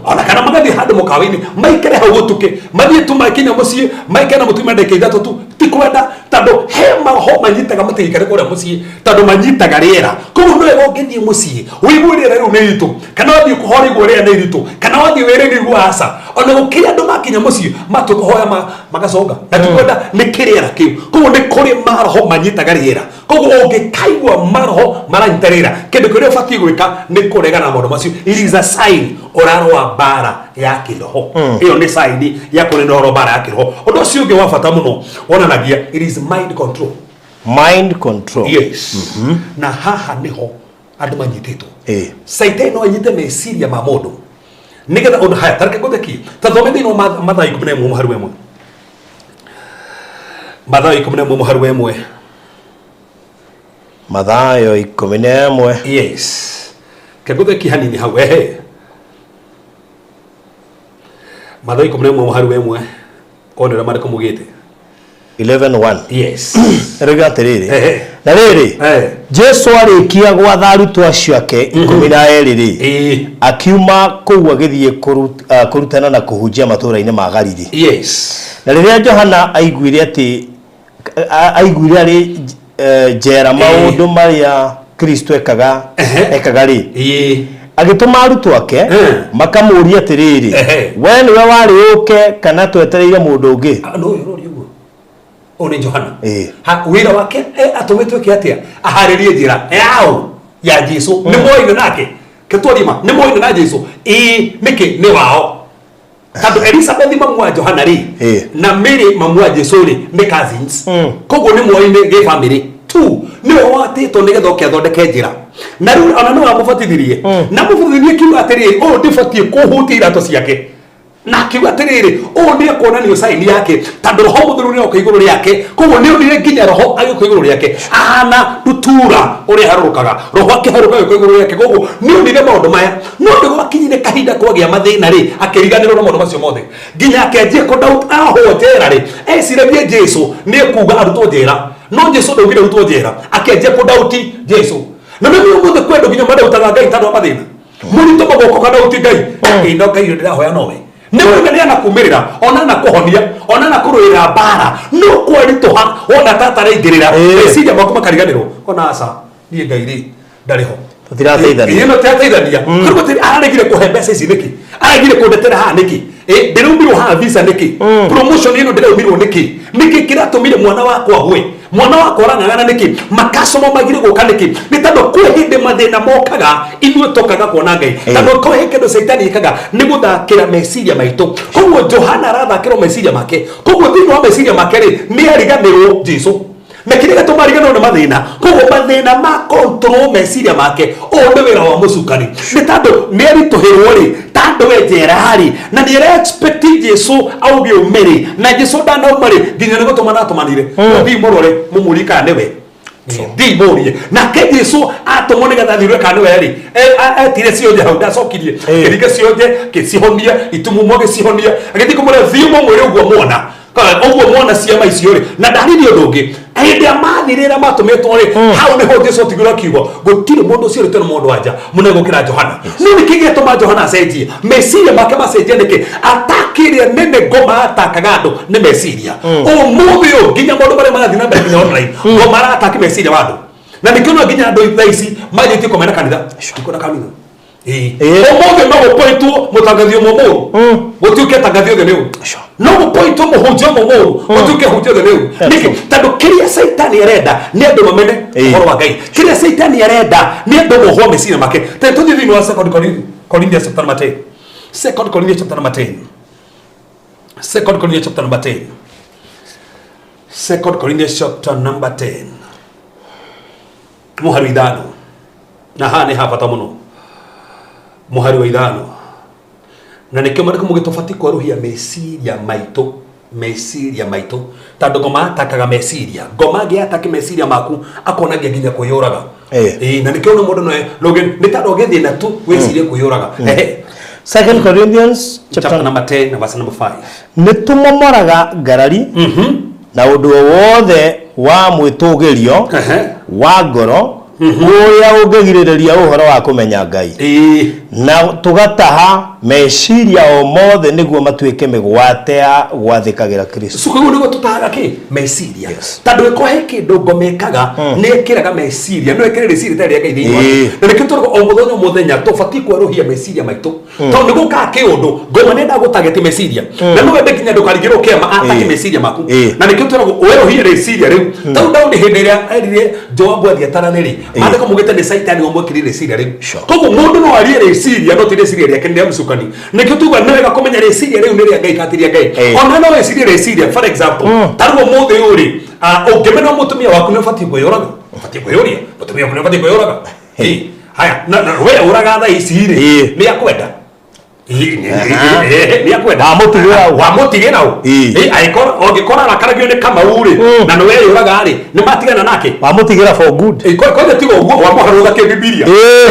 ona kana magathi handu mukawa-ini maikare hau gutuke mathie tu makinya muci maikare mutumia ndeke ithatu tu ti kwenda tando he maho manyitaga mutigikare kuria muci tando manyitaga riera koguo no wega ungithie muci wigue riera riu ni ritu kana wathie kuhora igua riera ni ritu kana wathie were-ini igua aca ona gukiri andu makinya muci matukuhoya magaconga na ti kwenda ni kiriera kiu koguo ni kuri maroho manyitaga riera koguo ungikaigua maroho maranyita riera kindu kiria ubatie gwika ni kuregana maundu macio. It is a sign urarwa bara ya kiroho iyo ni sign ya kurinoro bara ya kiroho. Undu ucio ungi wa bata muno wonanagia it is mind control. Mind control. Yes. Na haha niho andu manyititwo. Saitani no anyite meciria ma mundu nigetha undu haya tareke gutheki tathome thini Mathayo 11 muhari wemwe. Mathayo 11 muhari wemwe. Mathayo 11. Yes. Kegutheki hanini hau ehe. Mathayo 11 muhari wemwe. Onera mariko mugite. 11:1. Yes. Rega atiriri. Na riri. Jesu arikia gwatha arutwo acio ake 12 akiuma kuu agithie kurutana na kuhunjia matura-ini ma Galili. Yes. Na riria Johana aiguire ati ari jera maundu maria Kristo ekaga ri agituma arutwo ake makamuria atiriri we niwe wari uke kana twetereire mundu ungi no yori uguo one Johana ha wira wake atumetwe kiatia aharirie njira yao ya Jesu ni moine nake ketwarima ni moine na Jesu niki ni wao tando Elizabeth mamwa Johana ri na Mary mamwa Jesu ri ni cousins koguo ni moine ge family tu niwe watito nigetha ukiathondeke njira na riu ona no amubatithirie na mubatithirie kiuga atiriri ndibatie kuhutia irato ciake na kiuga atiriri ni kuonanio sign yake tando roho mutheru ni oka iguru riake koguo ni onire nginya roho agioka iguru riake ahana rutura uri harurukaga roho akiharuka iguru riake koguo ni onire maundu maya no ndigo akinyire kahinda kwagia mathina ri akiriganirwo na maundu macio mothe nginya akenjie ko doubt ahojera ri eciragie Jesu ni kuuga arutwo njera no Jesu ndogire arutwo njera akenjie ko doubt Jesu na ndio muthe kwendo nginya madautaga Ngai tando mathina murito magoko kana uti Ngai ino Ngai ndirahoya nowe ni wewe na kumirira ona na kuhonia ona na kuruira bara no kwaritoha ona tata reingirira meciria maku makariganirwo ona aca nie Ngai ri ndariho tutirateithania ino tirateithania kuko tiri araregire kuhe mbeca ici niki araregire kundetera ha niki ndirumirwo ha visa niki promotion ino ndirumirwo niki kiratumire mwana wakwa gwe mwana wakwa rang'ang'ana niki makasomo magire guka niki ni tando kwe hindi mathina mokaga ithuĩ tokaga kuona Ngai tando kwe kĩndũ Saitani ikaga ni guthakĩra meciria maitũ koguo Johana arathakĩrwo meciria make koguo thĩinĩ wa meciria make ri ni ariganĩrwo Jesu na kile gatuma ariganĩrwo nĩ mathina koguo mathina ma control meciria make nĩ wĩra wa mũcukani ni tando ni arituhĩrwo ri tando we jerari na ni expect Jesu auge umeri na Jesu ndanauma ri nginya nĩ gũtũmana atumanire thi mũrore mũmũrika nĩwe thi mũrie na ke Jesu atũmwo nĩ gathathirwe kana nĩwe ri etire cionje hau ndacokirie kĩrike cionje gĩcihonia itumumo gĩcihonia agĩthi kũmũra thi mũmwĩre ũguo muona oguo muona ciama icio ri na ndariri ũndũ ũngĩ hĩndĩ ya mathirĩra matũmĩtwo ri hau nĩho Jesu tigĩrwo kiugo gũtirĩ mũndũ ũcio ũrĩtwo nĩ mũndũ wanja mũno gũkĩra Johana no nĩkĩ gĩtũma Johana acenjie meciria make macenjie nĩkĩ atakĩrĩa nene ngoma atakaga andũ nĩ meciria ũmũthĩ ũyũ nginya maũndũ marĩa marathiĩ na mbere nginya online ngoma arataki meciria wa andũ na nĩkĩona nginya andũ thaa ici manjĩtie komena kanitha ikona kanitha ũmũthĩ no gũpointwo mũtangathio mũmũru gũtuĩke tangathio thĩ nĩ ũũ no gũpointwo mũhunjio mũmũru gũtuĩke hunjio thĩ nĩ ũũ nĩkĩ tondũ kĩrĩa Saitani arenda nĩ andũ mamenye ũhoro wa Ngai kĩrĩa Saitani arenda nĩ andũ mohwo meciria make tondũ tũthiĩ thĩinĩ wa 2 Corinthians chapter number 10 2 Corinthians chapter number 10 2 Corinthians chapter number 10 2 Corinthians chapter number 10 muhari ithano na haha nĩ ha bata mũno muhari wa ithano na nikio mariko mugitobati kwaruhia meciria maitũ tando ngoma atakaga meciria ngoma atake meciria maku akonagia nginya kwiyuraga na nikio no mundu no ni tando gethie na tu wecirie kwiyuraga 2 Corinthians chapter number 10 verse number 5 nitumomoraga ngarari na undu wothe wa mwitugirio wa ngoro uria ungigiriria uhoro wa kumenya Ngai na tugataha meciria o mothe niguo matuike migwate ya gwathikagira Kristo. Suko niguo tutahaga ki meciria tandu ikohe kindu ngomekaga nekiraga meciria no ekirire reciria tari Ngai thiini na nikio turago o muthenya tubati kweruhia meciria maitu tondu niguo ka kiundu ngoma nenda gutageti meciria na no wende kinya ndukarigirwo kiama ataki meciria maku na nikio turago weruhia reciria riu tondu Daudi hindi ria erire Joabu athiataraniri andiko mugite ni Saitani omwekirire reciria riu koguo mundu no arie reciria no tire reciria riake ndia mcukani nikio tuga no wega kumenya reciria riu ni ria Ngai katiria Ngai ona no weciria reciria for example tarugo muthe uri ungimena mutumia waku ne fati kuyuraga fati kuyuria mutumia waku ne fati kuyuraga haya na we uraga tha ici ri ni akwenda ni akwenda wamutigera u aikora ongikora rakaragio ni Kamau ri na no we uraga ri ni matigana nake wamutigera for good kwa tigo uguo wamuharuga ke Biblia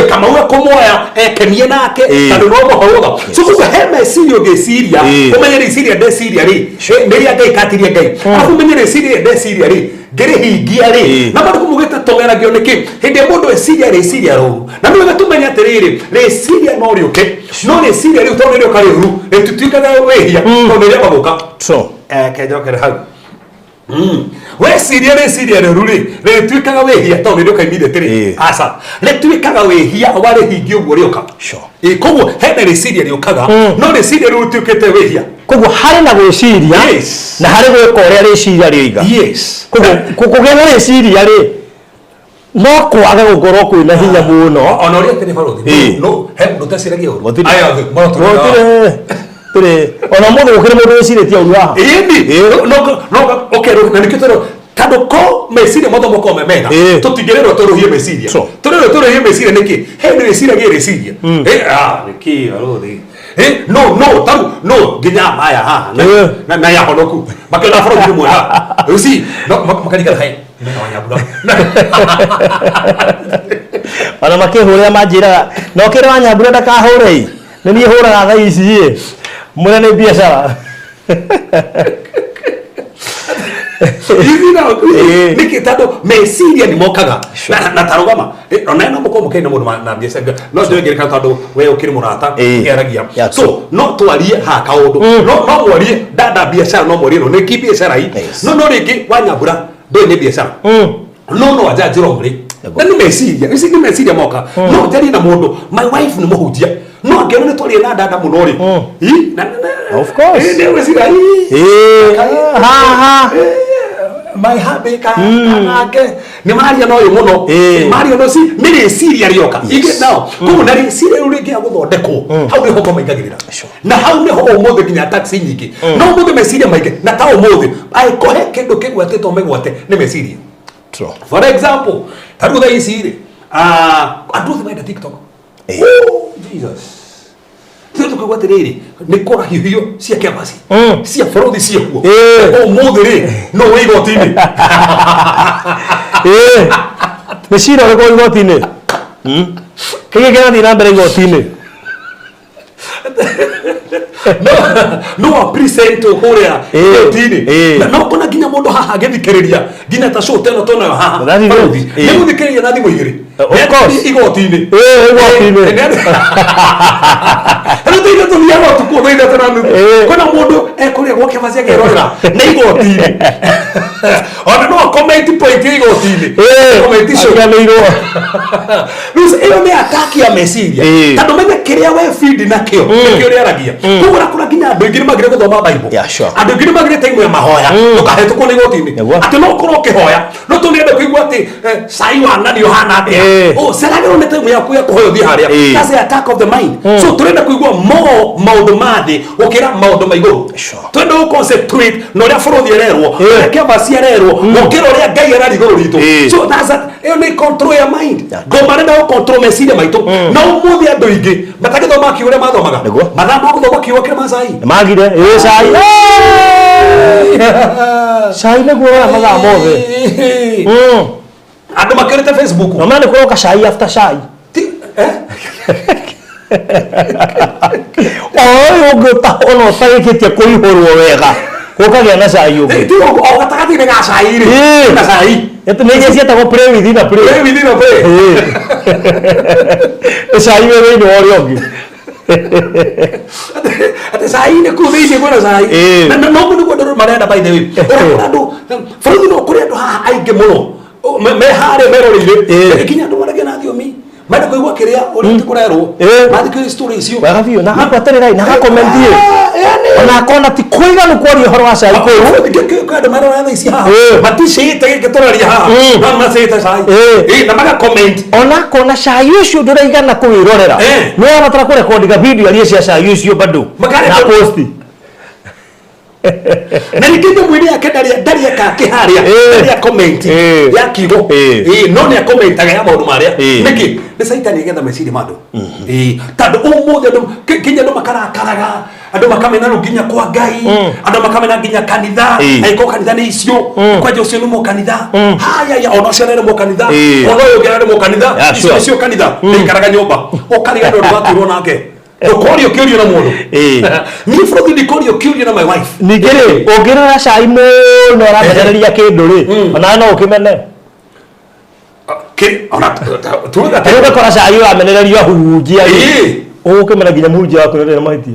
Kamau akomoya ekenie nake tandu no muharuga so kuko heme sirio ge siria umenyere siria de siria ri ni ria Ngai katiria Ngai afu umenyere siria de siria ri ngere hingia ri na bandu kumugita togeragio niki hindi mundu esiria reciria ru na no wega tumenya atiriri reciria no riuke no reciria riu tondu rio kari ru etutikaga wehia tondu ria maguka kenjokere hau weciria reciria ru ri retwikaga wehia tondu rio kaimire tiri asa retwikaga wehia wari hingi uguo rioka koguo hena reciria riukaga no reciria ru rutwikite wehia koguo hari na gwiciria na hari gwika uria reciria rioiga koguo kugena reciria ri no kwaga gukorwo kwina hinya muno ona uria tene baruthi no he mundu taciragia uru aya tire ona mundu ukire mundu wiciritie uru haha no okay na nikitoro tando ko meciria motho moko memega tutigirerwo turuhie meciria turuhie meciria niki he ni reciria ge reciria niki baruthi no taru no ginya maya ha na ya honoku makela faro ndi mwana usi no makanika hai na wanyabura ana makihuria manjira no kire wanyabura ndakahure ni nie huraga tha ici mura ni biashara niki tando meciria ni mokaga na tarugama ona no muko mukaina mundu na biashara no ndio ngirika tando we ukiri murata ngeragia so no twarie ha kaundu no mwarie dada biashara no mwarie no niki biashara hii no ringi wanyabura ndo ni biashara no ajajiro muri na ni meciria isi ni meciria moka no jari na mundu my wife ni muhujia no ngero ni twarie na dada muno ri of course ni meciria my happy kanake ni maria no muno maria no si ni reciria rioka ige now kumu na reciria ringi aguthondekwo hau ni hoko maingagirira na hau ni ho umuthe ginya taxi nyingi no umuthe meciria maingi na ta umuthe ai kohe kindu kigwatitwo megwate ni meciria for example tarutha ici ri andu thimenda TikTok Jesus Tudo que eu atirei, nem cora hiyo, se aqui é base, se a fraude se o modere, não é gotine, mexira com gotine, quem é que não dirá bem gotine? No apresento horea gotine, não quando aqui na modo haha que quereria, gina tá show tendo tona haha, nem o queria nada moire, of course, gotine, gotine. Não tem nada de algo tu coisa tanto. Quando o mundo é coisa que fazia que era nem gotine. Olha não comente point que gotine. Comente isso já leiro. Mas eu me ataque a messiria. Quando me queria o feed naquilo, que eu era guia. Tu ora kuna kinya do ngiri magire gthoma Bible. Ando ngiri magire taimu ya mahoya. Tukahe tukone gotine. Ati no koro kihoya. No tunende kuigua ati sai wa nani Yohana ati. Oh, será que não taimu ya kuya kuhoyo thi haria. That's the attack of the mind. So turenda kuigua mo maundu mathi ukira maundu maiguru twende go concentrate no ria bũrũri ererwo reke basi ererwo ukira uria Ngai arari iguru ritu so that's a ni control your mind ngoma renda go control meciria maitu na umuthi andu ingi matagithoma kiuria mathomaga mathaa ma guthoma kiuria kira macai magire cai cai niguo mathaa mothe andu makirite Facebook no mane kuroka cai after cai oi ugota ono tagikitie kuihurwo wega ukagia na cai ungi ti o gatagati ni ga cai ri na cai Yetu nĩ cietagwo pray within a pray. Pray within a pray. Cai wewe nĩ wori ũngĩ. Ate sai ne ku thĩinĩ kwĩna sai. Na no mũndũ ndoro marenda by the way. Ũrakora andũ bũrũri no kũrĩ andũ haha aingĩ mũno. Me harĩ meroreire. Ikinya andũ maragia na thiomi. Mada kuigua kiria uri tikurerwo. Mathikiri story icio. Wega biũ na hakwaterera na hakomentie. Ona akona ti kuiganu kwaria ũhoro wa cai kũu. Kwenda marora tha ici haha. Matishite gĩkĩ tũraria haha. Na macite cai. Na maga comment. Ona akona cai ũcio ndũraigana kũwĩrorera. Nĩ wabatara kũrekondiga video aria cia cai ũcio bado. Na posti. Na nikindo mwili yake ndari aka kiharia ndari comment ya kigo no ne comment ya maundu maria niki ni saitani getha meciri mando tando umuthi andu kinya ndo makarakaraga andu makamena nginya kwa ngai andu makamena nginya kanitha aiko kanitha ni icio kwaje ucio ni mo kanitha haya ya ono cio ni mo kanitha ono yo gera ni mo kanitha icio kanitha ni karaga nyumba okariga ndo waturwo nake Korio kiurio na mundu. Ni frothi ni korio kiurio na my wife. Nigere ongerera cai muno arabereria kindu ri. Ona no ukimene. Ona tuga tuga kora cai uramenererio ahunjia. Ukimena ginya munjia wako rero mahitia.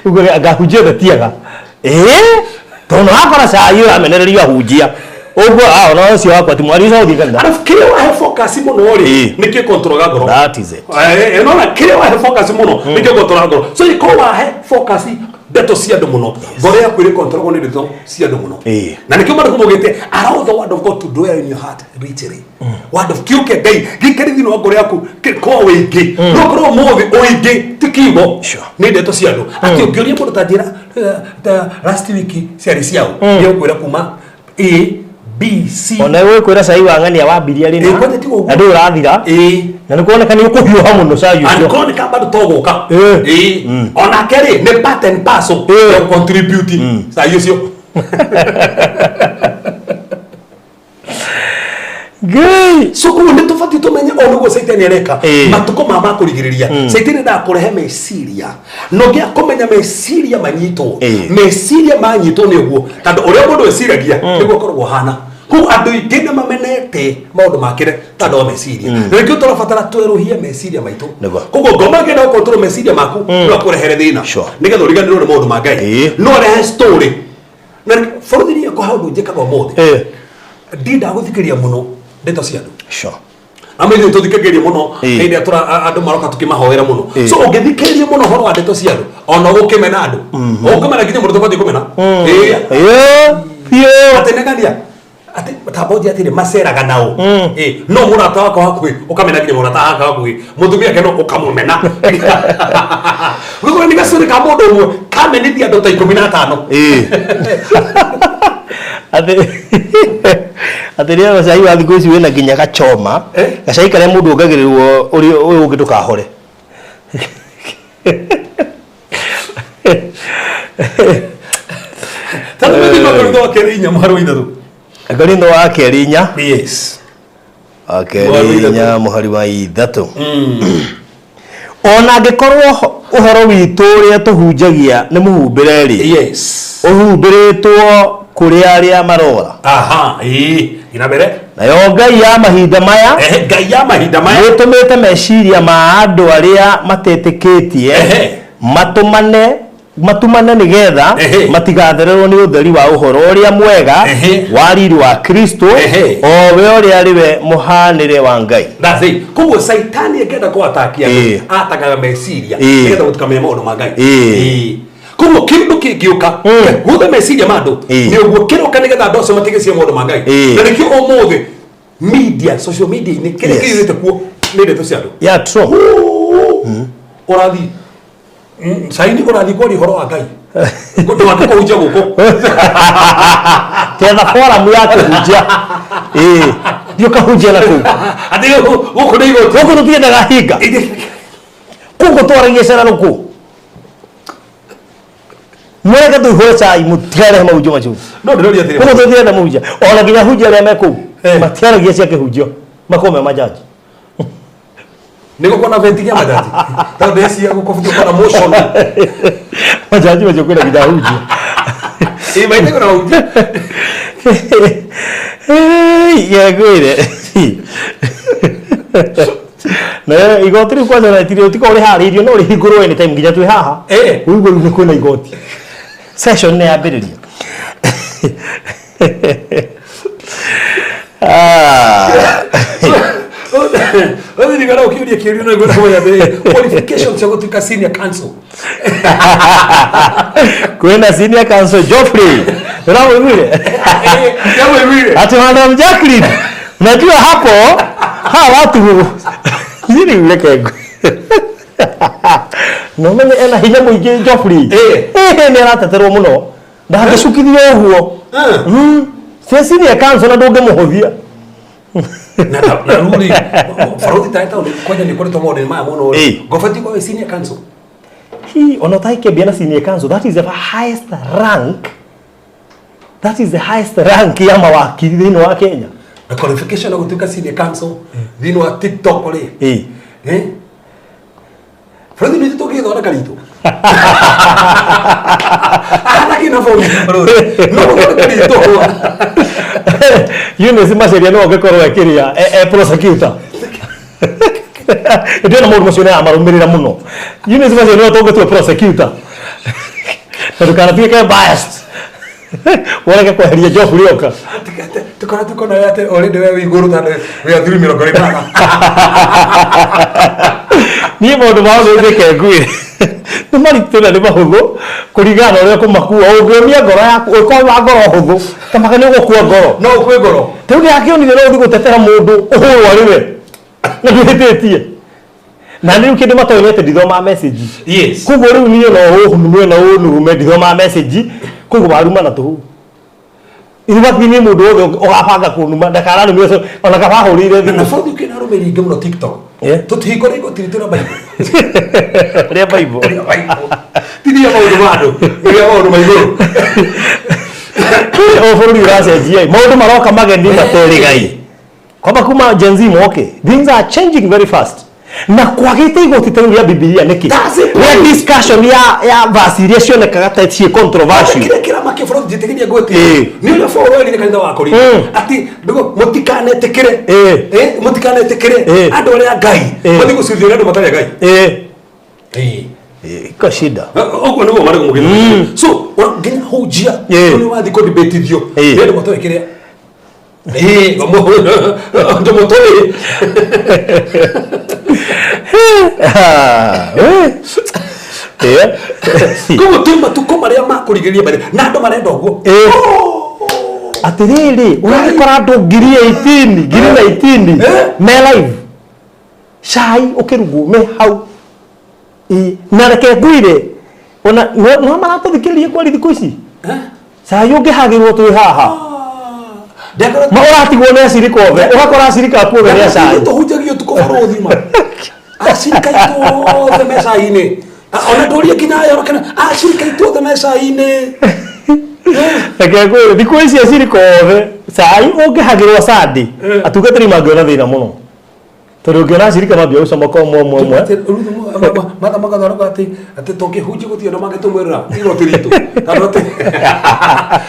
Ugo agahunjia gatiaga. Tono akora cai uramenererio ahunjia. Ogo ona cio wakwa ti mwari ucio uthikana. Alafu kile wa focus muno ri niki control ga ngoro. That is it. No na kile wa focus muno niki control ga ngoro. So iko wa focus deto cia ndu muno. Ngoro ya kwire control go ni deto cia ndu muno. Na niki mara kumugite allow the word of God to dwell in your heart richly. Word of kiuke ngai gikerithi no ngoro yaku kwa wingi. No ngoro muthi uingi tikibo. Ni deto cia ndu. Ati ngioria mundu tajira last week ciari ciao. Yo kwira kuma BC ona wewe kwira cai wa ngania wa biria rina andu urathira na ni kuoneka ni ukuhiuha muno cai ucio ankoni ka bado togoka ona keri ni part and parcel to contribute cai ucio Gay so ko ndi tofati tumenye ono go saitani areka matuko mama kurigiriria saitani da kurehe meciria no gia kumenya meciria manyito meciria manyito ni guo tando uria mundu eciragia niguo korwo hana ku andu ingine mamenete maundu makire tando meciria rĩngĩ tũrabatara tweruhie meciria maitũ koguo ngoma ngenda control meciria maku no kurehere thina nigetha ũriganĩrwo nĩ maundu ma Ngai no rehe story na bũrũri yako haundu njĩkaga ũmũthĩ ndinda gũthikĩria mũno ndeto cia andu amene tuthikagĩria mũno hĩndĩ ĩrĩa andũ maroka tukimahoera mũno so ũngĩthikĩria mũno horo wa ndeto cia andu ona gũkĩmena andũ ũngĩmena nginya mũndũ tũbatiĩ kũmena atenegania ati taboji ati maceraga nao no murata wako hakuhi ukamena nginya murata wako hakuhi mutumia keno ukamumena guko ni gasuri ka mundu umwe kamenithia andũ ta 15 ati ria gacai wa thikũ ici wĩna nginya gachoma gacai karĩa mũndũ ongagĩrĩrwo ũyũ ũngĩ ndũkahore tatu mimi ndo kerinya maro ithatũ Garindo wa Kerinya. Yes. Kerinya muhari wa ithatũ. Ona ngĩkorwo ũhoro witũ ũrĩa tũhunjagia nĩ mũhumbĩre rĩ. Yes. Ũhumbĩrĩtwo kũrĩ arĩa marora. Aha, ina mbere. Nayo Ngai ya mahinda maya. Ngai ya mahinda maya. Nĩtũmĩte meciria ma andũ arĩa matetĩkĩtie matumane nigetha matigathererwo ni utheri wa uhoro uria mwega wa riri wa Kristo o we uria ari we muhanire wa Ngai. That's it. Koguo saitani akenda kuatakia atagaga meciria nigetha gũtukamenya maũndũ ma Ngai. Koguo kindu kĩngĩũka gũtha meciria ma andũ nĩ ũguo kĩroka nigetha andũ acio matigĩcie maũndũ ma Ngai. Na nĩkĩo ũmũthĩ media social media ni kile kile kuo nĩ ndeto cia andũ. Yeah, true. Ũrathi saini ũrathi kwa horo wa Ngai ndu wake kũhunjia gũkũ tetha forum ya kũhunjia ndio kahunjia na kũu ati gũkũ nĩ igoti gũkũ tũtiendaga hinga gũkũ twaragia cera gũkũ mwega tũhũre cai mũtigarehe mahunjio macio no ndĩroria atĩrĩ gũkũ tũtienda mahunjia ona nginya hunjia arĩa me kũu matiaragia cia kĩhunjio makome majaji niko kwa na ventigia majaji tabia si yako kufutia kwa motion majaji wajokwenda kidahuji maite kuna uji Ya gwire. Na igoti ri kwanza na tiri utiko uri haririo no ri hingurwo anytime nginya twi haha. Uigo ri kwina igoti. Session ne yambiriria. Wewe ni gara ukiudia kiurio na ngona moja be qualification cha kutuka senior council. Kwenda senior council Geoffrey. Rawo ngire. Yawe ngire. Ati Madam Jacqueline. Unajua hapo watu yini uleke. No mene ena hinya muingi Geoffrey. Ni arateterwo muno. Ndangicukithio uguo. Senior council na ndunge muhuthia. Na rudi farodi taita kwenye ni koleto mode maya mono gofati kwa senior council he onotaike biana senior council that is the highest rank ya mawakili dhino wa Kenya na qualification ya kutuka senior council dhino wa TikTok ole farodi ni tutoki dora kalito kina fomi farodi no kalito yune sima seria no gekorwo ekiria prosecutor ndio na mundu mocione amarumirira muno yune sima seria no tongetwe prosecutor tukana pika biased wala kwa heria Geoffrey oka tuko na yate already wewe iguru tano we athiri mirongo ritano ni mundu wa ndeke ngui ni maritira ni mahuthu kurigana uria kumakua ungimia ngoro yaku ukowa ngoro huthu kama ni gukua ngoro no ukwe ngoro tiu ni akionire no thigutetera mundu uhurwa riwe na nditetie na ni ukindi matoyete ndithoma message yes kugo riu ni no uhunumwe na unume ndithoma message kugo baruma na tuhu iba bini mundu othe ugabanga kunuma ndakara ni mweso ona kabahurire na fodi kina rumeri ngemu no TikTok tutihikore gotiritura Bible ria Bible tiri ya maundu madu ria maundu maiguru o bururi uracenjia maundu maroka magendi materigai kwamba kuma Gen Z moke things are changing very fast na kwagite igoti tenu ya Biblia niki ya discussion ya verse iria cionekaga ta cie controversial kira makiforo jitegeria gweti ni ule foro ile kanitha wako ri ati ndugo mutikane tekere mutikane tekere andu aria ngai muthi gucithio andu matari ngai ko shida ogo niguo mari mugina so nginya hujia ni wathi ko debatithio ndio matari kire ndo motoi como tumba tukoma ria makurigiria bari na ndo marenda uguo atiriri unakora ndo ngiri 18 me live shai ukirugu me hau na reke nguire ona no maratuthikiria kwari thiku ici sai ungihagirwo twi haha mauratigwo ne sirikove ugakora sirika kuwe ria sai tuhujagio tukoforo thima asirika ito the mesa ine ona doria kinayo rakana asirika ito the mesa ine Akagwe thiku ici sirikove sai ungihagirwo sadi atugatiri mangiona thina muno tondu ngiona sirika mambia ucama kwa mwe mata magathora ati toke huji gutio na mangitumwirira igotiritu tano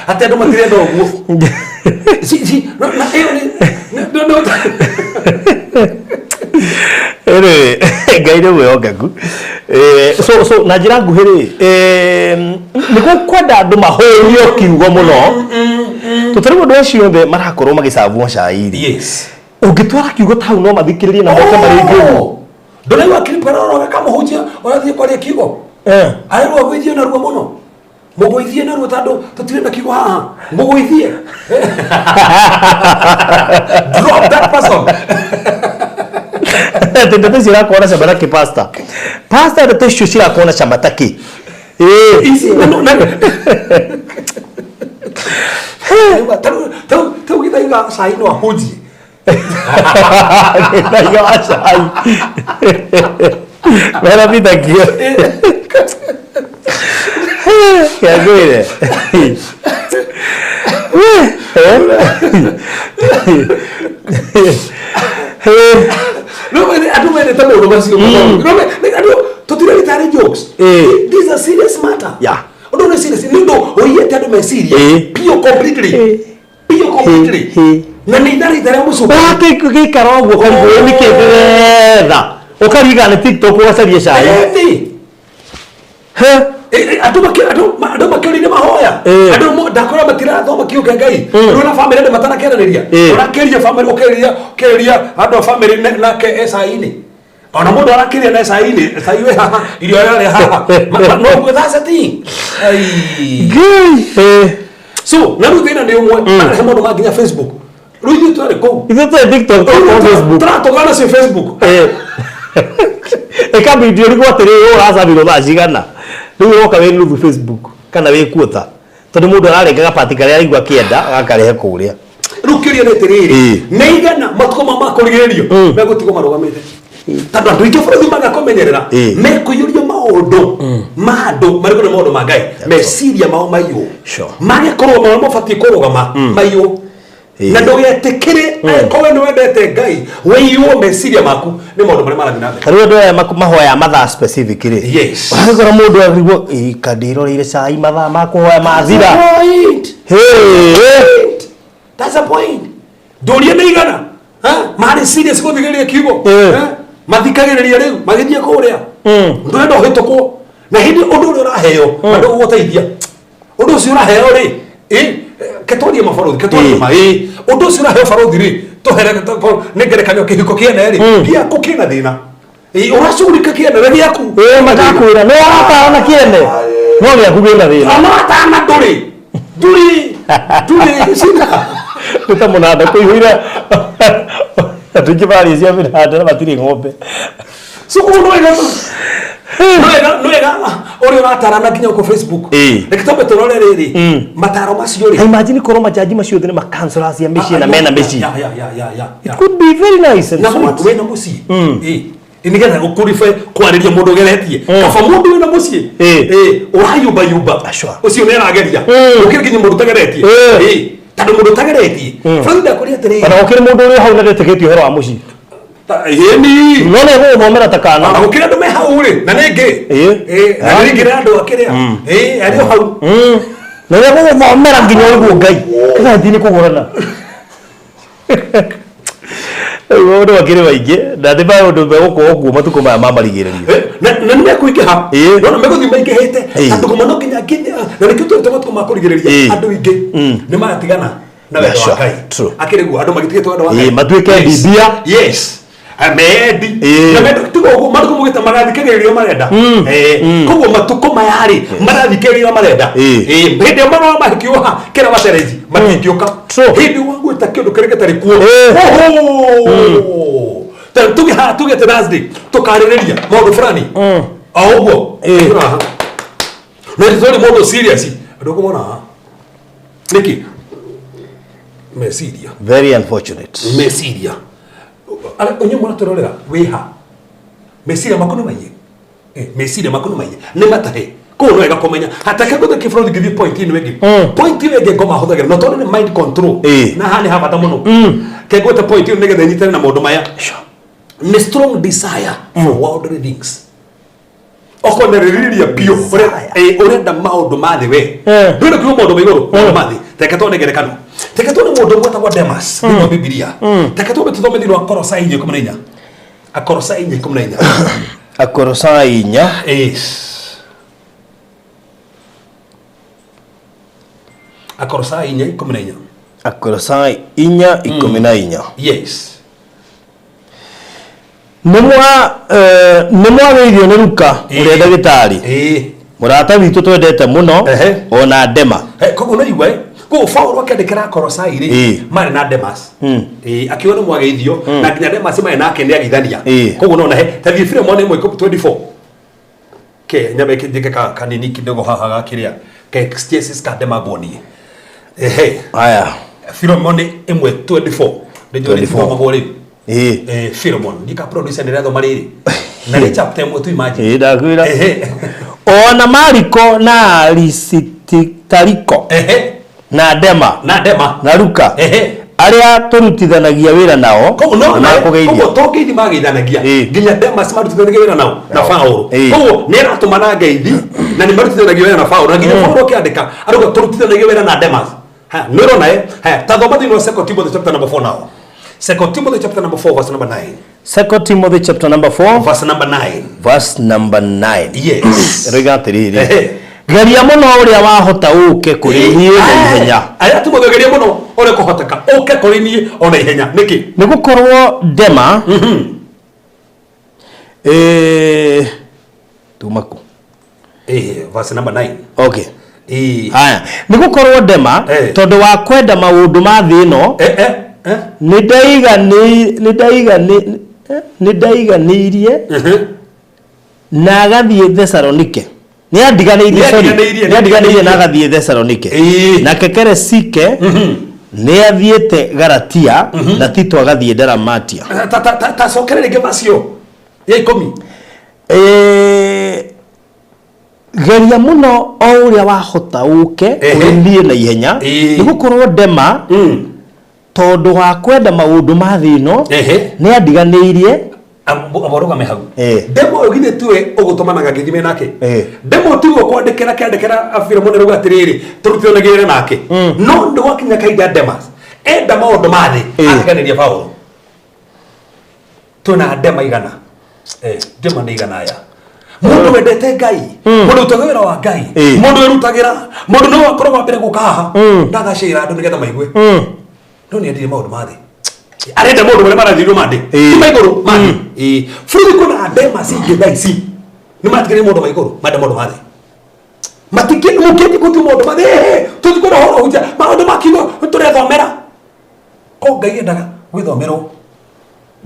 ati andu matirenda uguo si na no gaire we ogagu so na jira nguhiri niko kwenda andu mahurio kiugo muno tutariwo ndo acio be marakorwo magicavu shairi yes ungitwara kiugo tau no mathikiririe na moke maringi ndona wa clip karoro kama hujia orathie kwa kiugo ayo gwithio na ruo muno mugoithie na ruo tando tutirenda kiugo haha mugoithie drop that person tende zira kuona sabara ki pasta de tesho shira kuona chamataki easy no tu githaiga sai no huji githaiga sai mera vida kio ya gwire no me adu me tamo no masio no me adu tutire tare jokes these are serious matter yeah no serious nindo oyete adu me serious pure completely completely na ni ndari ndari musuka wake gikara ogwo kwa ngwe ni kidetha ukariga ni TikTok ugacaria cai andå makä rä mahoya andå ndakora matirathoma kä å ke ngai rona bamä ndä matanakenanä ũrakä ria bamä å ria andå a bamä nake esai-inä ona må ndå arakä ria na esai-inä esai wä haha irio rarä haha no gwä thaceti so na rä u thä na nä å mwe he maå ndå manginya Facebook rä u ithuä twarä kå u tåratågana cio Facebook ĩkambindio nĩ gwatirĩ ũracabirwo thaa cigana rĩu ũroka wĩ nuthu Facebook kana wĩ kuota tondũ mũndũ ararengaga pati karĩa araigua kĩenda agakarehe kũrĩa rĩu kĩũria nĩ atĩrĩrĩ nĩ igana matukũ ma kũrigĩrĩrio megũtigwo marũgamĩte tondũ andũ aingĩ bũrũri magakũmenyerera mekũiyũrio maũndũ ma andũ marĩkũ nĩ maũndũ ma Ngai meciria mao maiyũ magĩkorwo mao mabatiĩ kũrũgama maiyũ na ndũgetikire kowe nĩ wendete Ngai wĩiywo meciria maku nĩ maũndũ marĩa marathiĩ na mbere rĩu andũ aya mahoya mathaa specifically yes ũragora mũndũ arigwo kandiroreire cai mathaa ma kũhoya mathira that's a point ndũrie nĩ igana marĩ serious gũthigĩrĩria kiugo mathikagĩrĩria rĩu magĩthiĩ kũrĩa ndũrenda ũhĩtũkwo na hĩndĩ ũndũ ũrĩa ũraheo andũ gũgũteithia ũndũ ũcio ũraheo rĩ ketoria mabarothi ketoria mai undu ucio uraheo barothi ri tuhere ni ngerekanio kihiko kiene ri gia kukina thina uracurika kiene ri giaku matakwira no aratana kiene no giaku gina thina no atana nduri sina tuta munada kuihira tukibali cia minada matiri ng'ombe suku no ega ori ratarana kinya ku Facebook nikitobe torore riri mataro macio ri imagine koro majaji macio thine ma cancel cia mici na mena mici it could be very nice and sweet wena muci inigetha gukurife kwariria mundu geretie kaba mundu wena muci urayumba yumba ucio ne rageria ukirginya mundu tageretie tando mundu tageretie frenda kuria tere ana ukiri mundu uri hau na ndeteketio hero wa muci yeni none go momera takana ukira ndume hau ri na ningi na ningi randu akiria ari hau na go momera nginya uguo Ngai kana thini kugurana ndo akiri baingi ndathi ba undu be guko guo matuko maya mamarigiririo na nime kuingiha no meguthi maingihite andu kumano nginya nginya na nikio tu matuko makurigiria andu ingi ni matigana na wendo wa Ngai akiriguo andu magitigitwo andu wa Ngai matuike bibia yes amedi na medo tuko matuko mugita magathikagiririo marenda koguo matuko mayari marathikagiririo marenda hinde mano mahikioha kira batereji matingioka hindi wangu takindu kireke tari kuo tuge Thursday tukaririria maundu fulani augo na ndio modo serious ndio kumona niki mesiria very unfortunate mesiria onye mwana tororera weha mesiria makono maye mesiria makono maye ne matahe ko no ega komenya hataka ko the from the point in wegi point wegi ngoma hodagira no tone mind control na hani haba ta muno ke go the point in nega ni tena na modo maya ne strong desire for worldly things okone ririria pio urenda maundu mathe we ndure kuo maundu maiguru maundu mathe tekatone gerekano tekatone mundu gwetagwa Demas ni Biblia tekatone tuthome thini wa Kolosai 4:14 Kolosai 4:14 Kolosai 4 Kolosai 4:14 Kolosai 4:14 yes nimwa video ni Luka uri ndagitari murata witu twendete muno ona Dema koguo no igwe ko Paulo akandikira Kolosai ri mari na Demas akiona mwageithio na nginya Demas mari nake ni agithania koguo no na he tathi Philemon 1:24 ke nyabe kijike kanini kidogo haha gakiria ke extensions ka Dema boni aya Philemon 1:24 ndio ni magori Philemon nika producer ndio mariri na ni chapter mwe tu imagine ndakwira ona Mariko na Arisitariko na Dema na Luka aria turutithanagia wira nao na kugeithia koguo togeithia mageithanagia nginya Demas marutithanagia wira nao na Paulo koguo ni ratumana ngeithi na ni marutithanagia wira na Paulo na nginya Paulo kiandika aruga turutithanagia wira na Demas Ha nero nae. Ha tathoma thini wa 2 Timothy chapter number 4 now. 2 Timothy chapter number 4 verse number 9. 2 Timothy chapter number 4 verse number 9. Verse number 9. Yes. Rigatiriri. Geria muno uria wahota uke kuri nie na ihenya. Aya tumugeria muno ore kuhoteka uke kuri nie ona ihenya. Niki? Nigukorwo Dema. Tumaku. Verse number 9. Okay. Haya. Nigukorwo Dema tondu wa kwenda maundu ma thi no. Nidaiganirie na agathie Thessalonike. Ni adiganirie na agathie Thessalonike. Na Kekeresike ni athiete Galatia na Tito agathie Dalmatia. Ta sokerere gebasio ya 10. Geria muno o uria wahota uke unie na ihenya nigukorwo Dema tondu wa kwenda maundu ma thino ni adiganirie amoroga me hau Demo ugine tuwe ugutumanaga ngithime nake Demo tigo kwandikira afira munero gatiriri turutionagire nake no ndo wakinya kaida Demas enda maundu ma thi akiganiria Paulo tuna Dema igana Dema ni igana ya mundu wendete Ngai mundu utagwira wa Ngai mundu werutagira mundu no akorwo mbere gukaha ndagacira andu nigetha maigwe no ni ndire maundu ma thi arenda mundu wale mara thiro mande maiguru mande furi kuna Dema singe daisi ni matigire mundu maiguru mande mundu ma thi matikini mukendi kutu mundu ma thi tutikora horo huja maundu makigo turethomera ko Ngai endaga gwithomero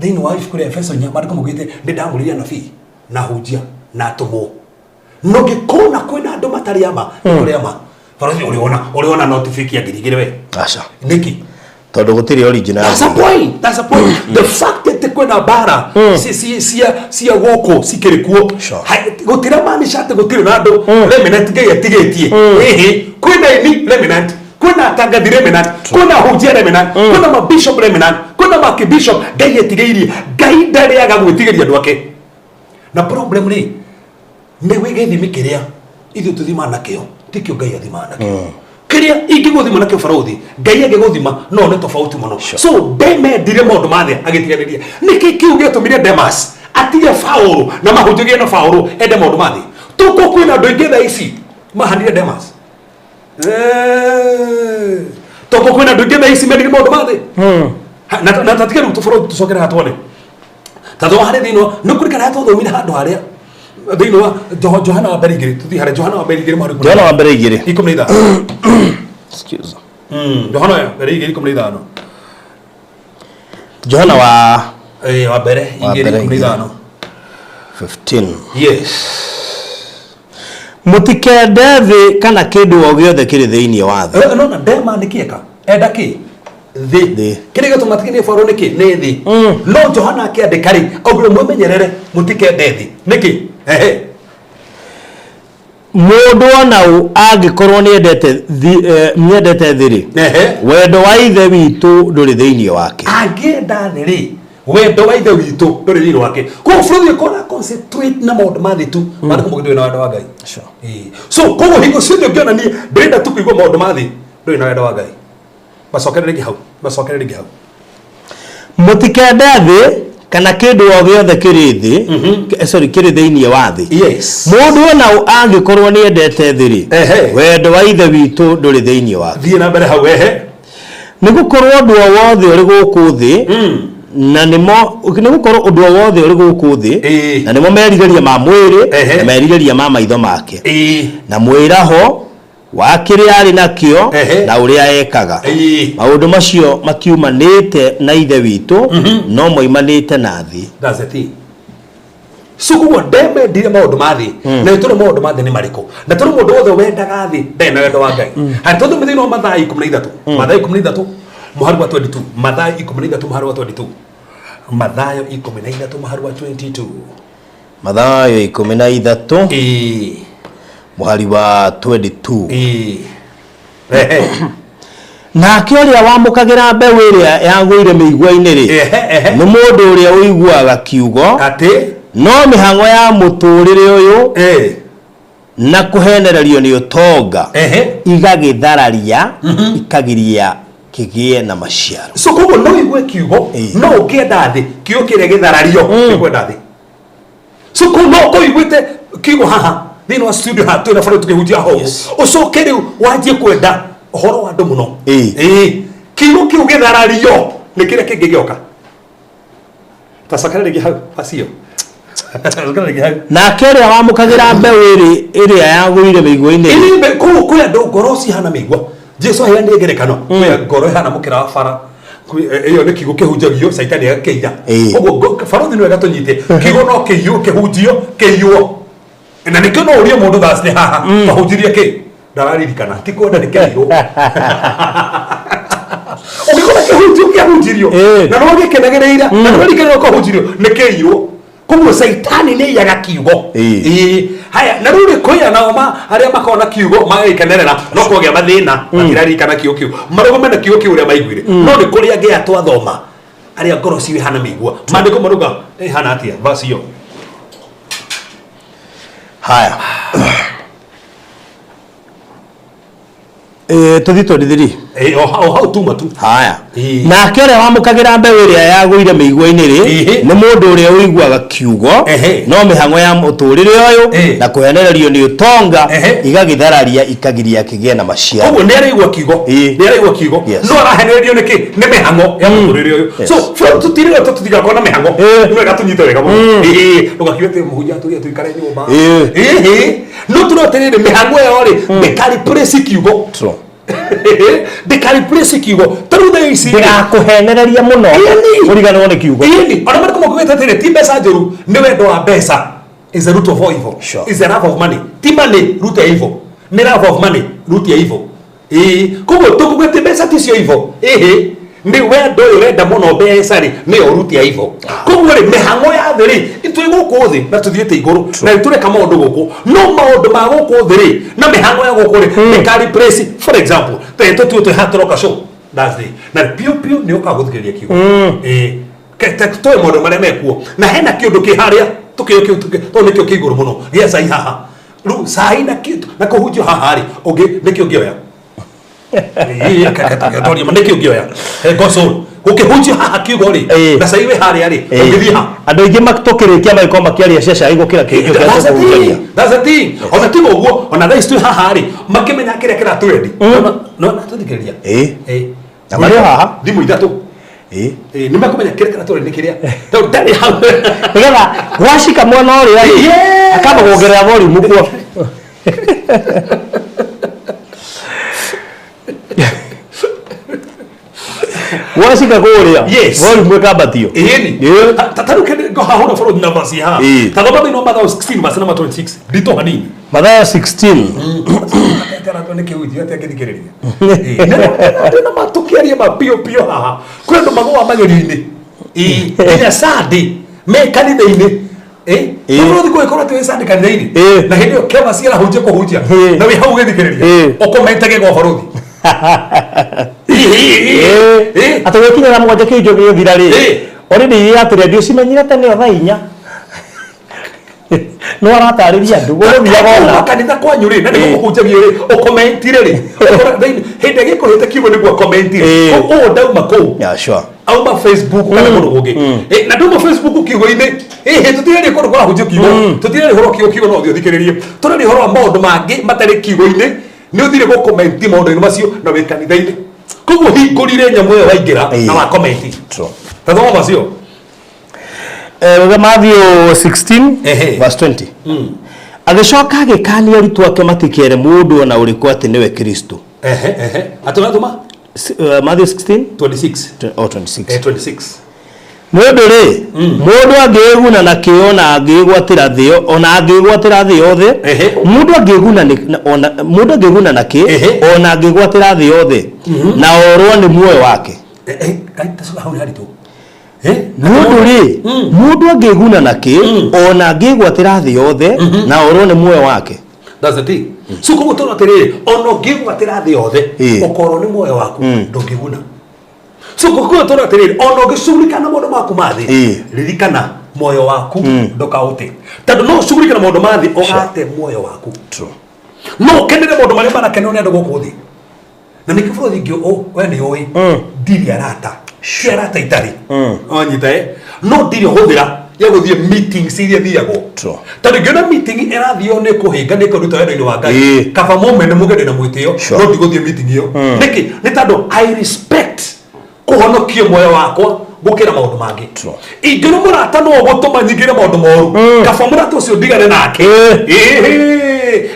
thini wa ifuku ria Efeso nya mariko mugite ndamuriria nabii na hujia na tumo no gikona kwena andu matari ama kuriama farazi uliona notification girigire we asha niki tondu gutiri original. That's a point. The fact that kwena bara si goko sikirikuo gutira maanisha ati gutiri na andu remnant Ngai atigetie kwena ini remnant kwena tangathi remnant kwena hujia remnant kwena ma bishop remnant kwena ma bishop Ngai atigeirie Ngai ndari agagwitigeria andu ake na problem ni wigethimi kiria ithu tuthima nakio tikio Ngai athima nakio kiria ingiguthima nakio Farothi Ngai agiguthima no ne tofauti muno so Dema ndire maundu mathe agitiganiria niki kiu gitumire Demas atige Paulo na mahunjagie na Paulo ende maundu mathe tuko kwina andu ingi tha ici mahandire Demas tuko kwina andu ingi tha ici mendire maundu mathe na tatige ru Farothi tucokera hatwone tatho hare thino nukurikana hatho thomire handu haria thino wa Johana wa Berigiri tuthi hare Johana wa Berigiri maru Johana wa Berigiri 15 excuse Johana wa Berigiri 15 Johana wa Berigiri 15 yes mutikende thi kana kindu o giothe kiri thiini wa thi no na Dema nikieka enda ki thi kiri gatumatikini Faro niki ni thi no Johana akiandika ri ogwe mwemenyerere mutikende thi niki mundu onau angikorwo ni endete miendete thiri wendo wa ithe witu nduri thiini wake angienda thiri wendo wa ithe witu nduri thiini wake ko Frothi kona concentrate na maundu ma thi tu mara kumugidwe na wendo wa Ngai so kogo hingo sindio ngiona ni ndenda tu kuigwa maundu ma thi nduri na wendo wa Ngai bacokerere hau mutikende thi kana kindu o giothe kiri thi kiri thiini wa thi yes mundu onau angikorwo ni endete thiri wendo wa ithe witu nduri thiini wake thie na mbere hau nigukorwo undu o wothe uri guku thi na nigukorwo undu o wothe uri guku thi na nimo merigeria ma mwiri na merigeria ma maitho make na mwiraho wa kiria ari nakio na uria ekaga maundu macio matiumanite na ithe witu no moimanite na thi that's the thing so kugo Dema ndire maundu ma thi na ituru maundu ma thi ni mariko na turu mundu wothe wendaga thi ndena wendo wa Ngai hari tondu mithino wa Mathayo 13 Mathayo 13 muharu wa 22 Mathayo 13 muharu wa 22 Mathayo 13 muharu wa 22 Mathayo 13 muhari wa 22 na kioria wamukagira mbeu iria yagwire miigwa-ini ri ni mundu uria uiguaga kiugo ati no mihango ya muturire uyu na kuhenererio ni utonga igagithararia ikagiria kigie na maciaro. So koguo no igwe kiugo no ukienda thi kiugo kire githarario ni kwenda thi. So koguo no ko igwite kiugo haha thini wa studio ha tu na faro tukihujia ho ucoke riu wanjie kwenda uhoro wa andu muno kiugo kiu githarario ni kire kingigioka tasakarege hau pasio na kere wamukagira mbeu iri yagwire miguini iri ku andu ngoro cihana migwa Jesu aya ni ngerekano ku ngoro ihana mukira wa bara iyo ni kiugo kihunjagio saitani akeija koguo faro thini wega tunyite kiugo no kiyu kihunjio kiyuo na nikio no urie mundu thasne haha mahunjirie ki ndararirikana ti kwenda nikiriro ukikora kihunjio kihunjirio na no gikenagereira na no gikenagereira kuhunjirio nikiriro koguo saitani ni yaga kiugo haya na ruri koya na ma aria makona kiugo magikenerera no kogea mathina matirarikana kiugo kiu marugo mena kiugo kiu uria maiguire no ni kuria ngia twathoma aria ngoro ciwi hana migua mandiko maruga hana atia verse yo haya tuthito dithiri hau tuma tu haya na kere wamukagira mbeu iria yagwire miguini ri ni mundu uria uiguaga kiugo no mihango ya muturire uyu na kuhenererio ni utonga igagithararia ikagiria kigie na maciaro. Koguo ni araigua kiugo ni araigua kiugo no arahenererio niki ni mihango ya muturire uyu so from tutirire tutigakona mihango ni wega tunyite wega muno ugakiwete muhunja turia tuikare nyumba no turoterere mihango ya ori bekari press kiugo dekari place kiugo tarude isi kuhenereria muno urigano ni kiugo ona mariko mokugeta tere ti mbeca njuru ni wendo wa mbeca is a root of evil is a love of money ti money root of evil ni love of money root of evil koguo tukugete mbeca ti cio evil ni wendo urenda muno mbeca ri ni root of evil koguo ri mihango ya thiri itwi guku thi na tuthiete iguru na itureka maundu guku no maundu ma guku thi na mihango ya guku ri dekari place for example teto tu hatoroka show that's it na pio ni ukaguthikiria kiugo kete toe maundu maria mekuo na hena kiundu kiharia tukio to nikio kiguru muno gia sai haha ru sai na kitu na kuhujio haha ri oge nikio gioya kakatoria manekio gioya goso ukihujio haha kiugo ri na sai we haria ri ogithia andu ingi matokirikia maiko makiaria ciaca igukira kiugo that's the thing ona tigo guo ona thai stu haha ri makimenya kira twendi no na tuthikiriria na mario haha thimu ithatu ni makumenya kira twendi kiria to ndari ha nigetha gwacika mwana uri akamba kuongerera volume kuo wasika kuria volume kabatio tataruke go hahora for the numbers ya tagomba no Mathayo 16 verse number 26 dito hanini Mathayo 16 tara to neke uthi ate ngithikiriria na matukiaria mapio haha kwendo magwa mageri-ini ina sadi me kanitha-ini no thiko ikora te sadi kanitha-ini na hindio kema ciara hunje kuhunjia na we hau ngithikiriria ukomentage go borothi atawekire na mmoja kijo gyo thirari already ya radio simenyira tene otha no aratariria ndu go thiagona kanitha kwanyu ri na ni kuhunjagio ri ukomentire ri hinde gikuhite kiugo niguo commentire o ndauma ko ya sure auma Facebook kana mundu ungi na nduma Facebook kiugo-ini tutirari kundu kwa hunjio kiugo tutirari horo kiugo no thikiririe turari horo wa maundu mangi matari kiugo-ini ni uthire go comment maundu-ini macio na we kanitha-ini koguo hingurire nyamu yo waingira na wa comment true tathoma macio Matthew 16 verse 20 agicoka agikania aritwo ake matikiere mundu ona uriku ati niwe Kristo atunatuma Matthew 16 26 or 26 26 mundu ri mundu angiguna na kiona angigwatira thio ona angigwatira thio yothe mundu angiguna na ki ona angigwatira thio yothe na orwo ni muoyo wake tasoka hauri haritu mundu angiguna na ki ona angigwatira thio yothe na orwo ni muoyo wake. That's the thing. So koguo toro atiriri ono ngigwatira thi yothe ukoro ni muoyo waku ndungiguna. So koguo toro atiriri ono ngicurikana maundu maku mathi ririkana moyo waku ndokaute tando no shughulika na maundu mathi ogate moyo waku True. no kenere maundu maria marakenera nendo guku thi na nikifuro thingio we ni oi ndiri arata ti arata itari onyita no ndiri huthira ya guthie meetings iria thiago tando ngiona meeting irathio ni kuhinga ni kuruta wendo-ini wa Ngai kaba moment mugende na mwitio no ndiguthie meeting iyo niki ni tando I respect kuhonokio moyo wakwa gukira maundu mangi ingiro murata no gutuma nyingire maundu moru kaba murata ucio ndigane nake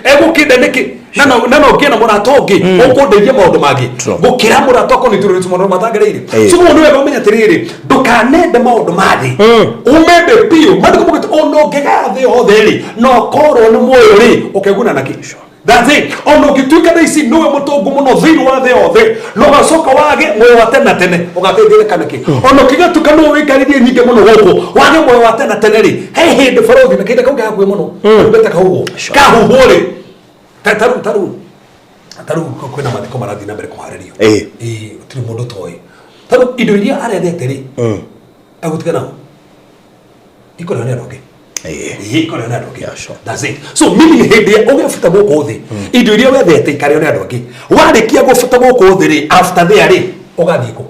egukinde niki nano kina murata ungi ukundeithia maundu mangi gukira murata ko nitururitu maundu matagirire so mundu wega umenya tiriri ndukanende maundu mathi umende pio mandu kumugite ono ngigathe otheri no korwo ni muoyo ri ukeguna naki that's it ono gituika na isi nowe mutongo muno thiru wa the othe no gacoka wage moyo wa tena tene ugateithire kanaki ono kigatuka no wikaririe nyinge muno goko wage moyo wa tena tene ri he hindi farothi na kinde kauga hakuwe muno ubeta kahugo kahuhore taru kwina mathiko marathi na mbere kuharirio tiri mundu toy taru indo iria arethete ri agutikana ikora ni aroge ikora ni aroge that's it so mimi hindi ugefuta goko thi indo iria wethete ikare ni aroge warikia gufuta goko thi ri after there ri ugathiko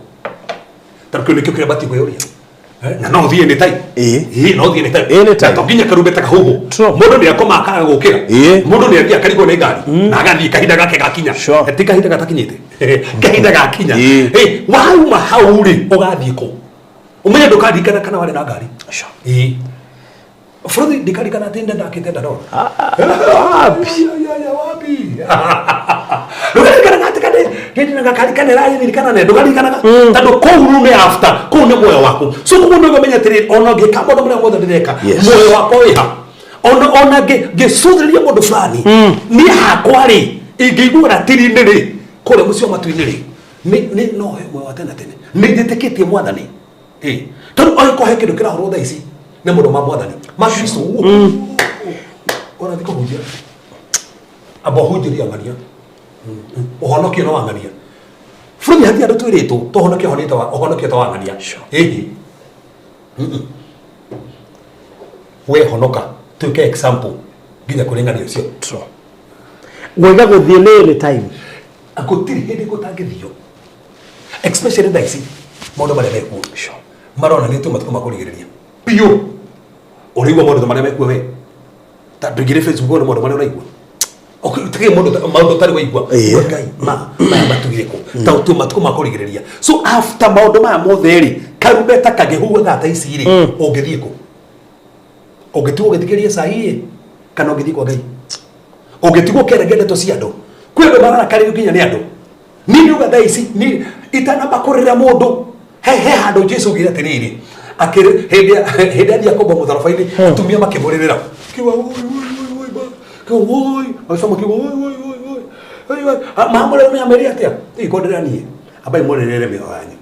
taru kyo nikyo kire bati kweyoria na no thie ni tai no thie ni tai to ginya karubeta kahugo mundu ni akoma akaga gukira mundu ni athia karigwo ni ngari na agathie kahinda gake gakinya eti kahinda gatakinyite kahinda gakinya wauma hauri ugathiko umenye ndukadikana kana wale na ngari Frodi dikarikana tenda ndakitenda ndo wapi ndukarikana ngatikane ndi ngakarikane rali nilikana ne ndukarikana tando kouru me after ko ne moyo wako so kumundu ngomenya tiri ono ge kamo ndo mwana ndireka moyo wako iha ona ge sudriya mundu fulani ni hakwari ingigura tiri ndiri kore musio matuini ri ni no moyo watena tene ni deteketie mwathani tando oiko hekindo kira horodha ici ne mundu mamwathani makristo ona thiko hujia abo hujiria ngania ohonokio no wangania frumi hatia ndo twirito tohonokio honita wa ohonokio to wangania we honoka tuke example ginya kurengania cio gwega guthie ni time akutiri hindi gutangithio especially daisi mondo mare meku marona ni tu matuko makurigiriria pio urigwa mondo mare meku we ta ndugire Facebook no mondo mare uraigwa okay tege mondo tari waigwa ngai ma matugireko ta tu matuko makurigiriria so after mondo ma motheri karubeta kagehuwa thata iciri ungithieko ungituo githikerie sahihi kana ungithi kwa ngai ungituo keregende to ciando kwendo marara kari ginya ni andu nini uga daisi ni itana bakorera mundu he handu Jesu gira tiriri akire hede dia kobo mutharafaini atumia makimurerera kiwa oi asoma kiwa oi mamure me ameria tia ikondera nie abai murerere me wanyu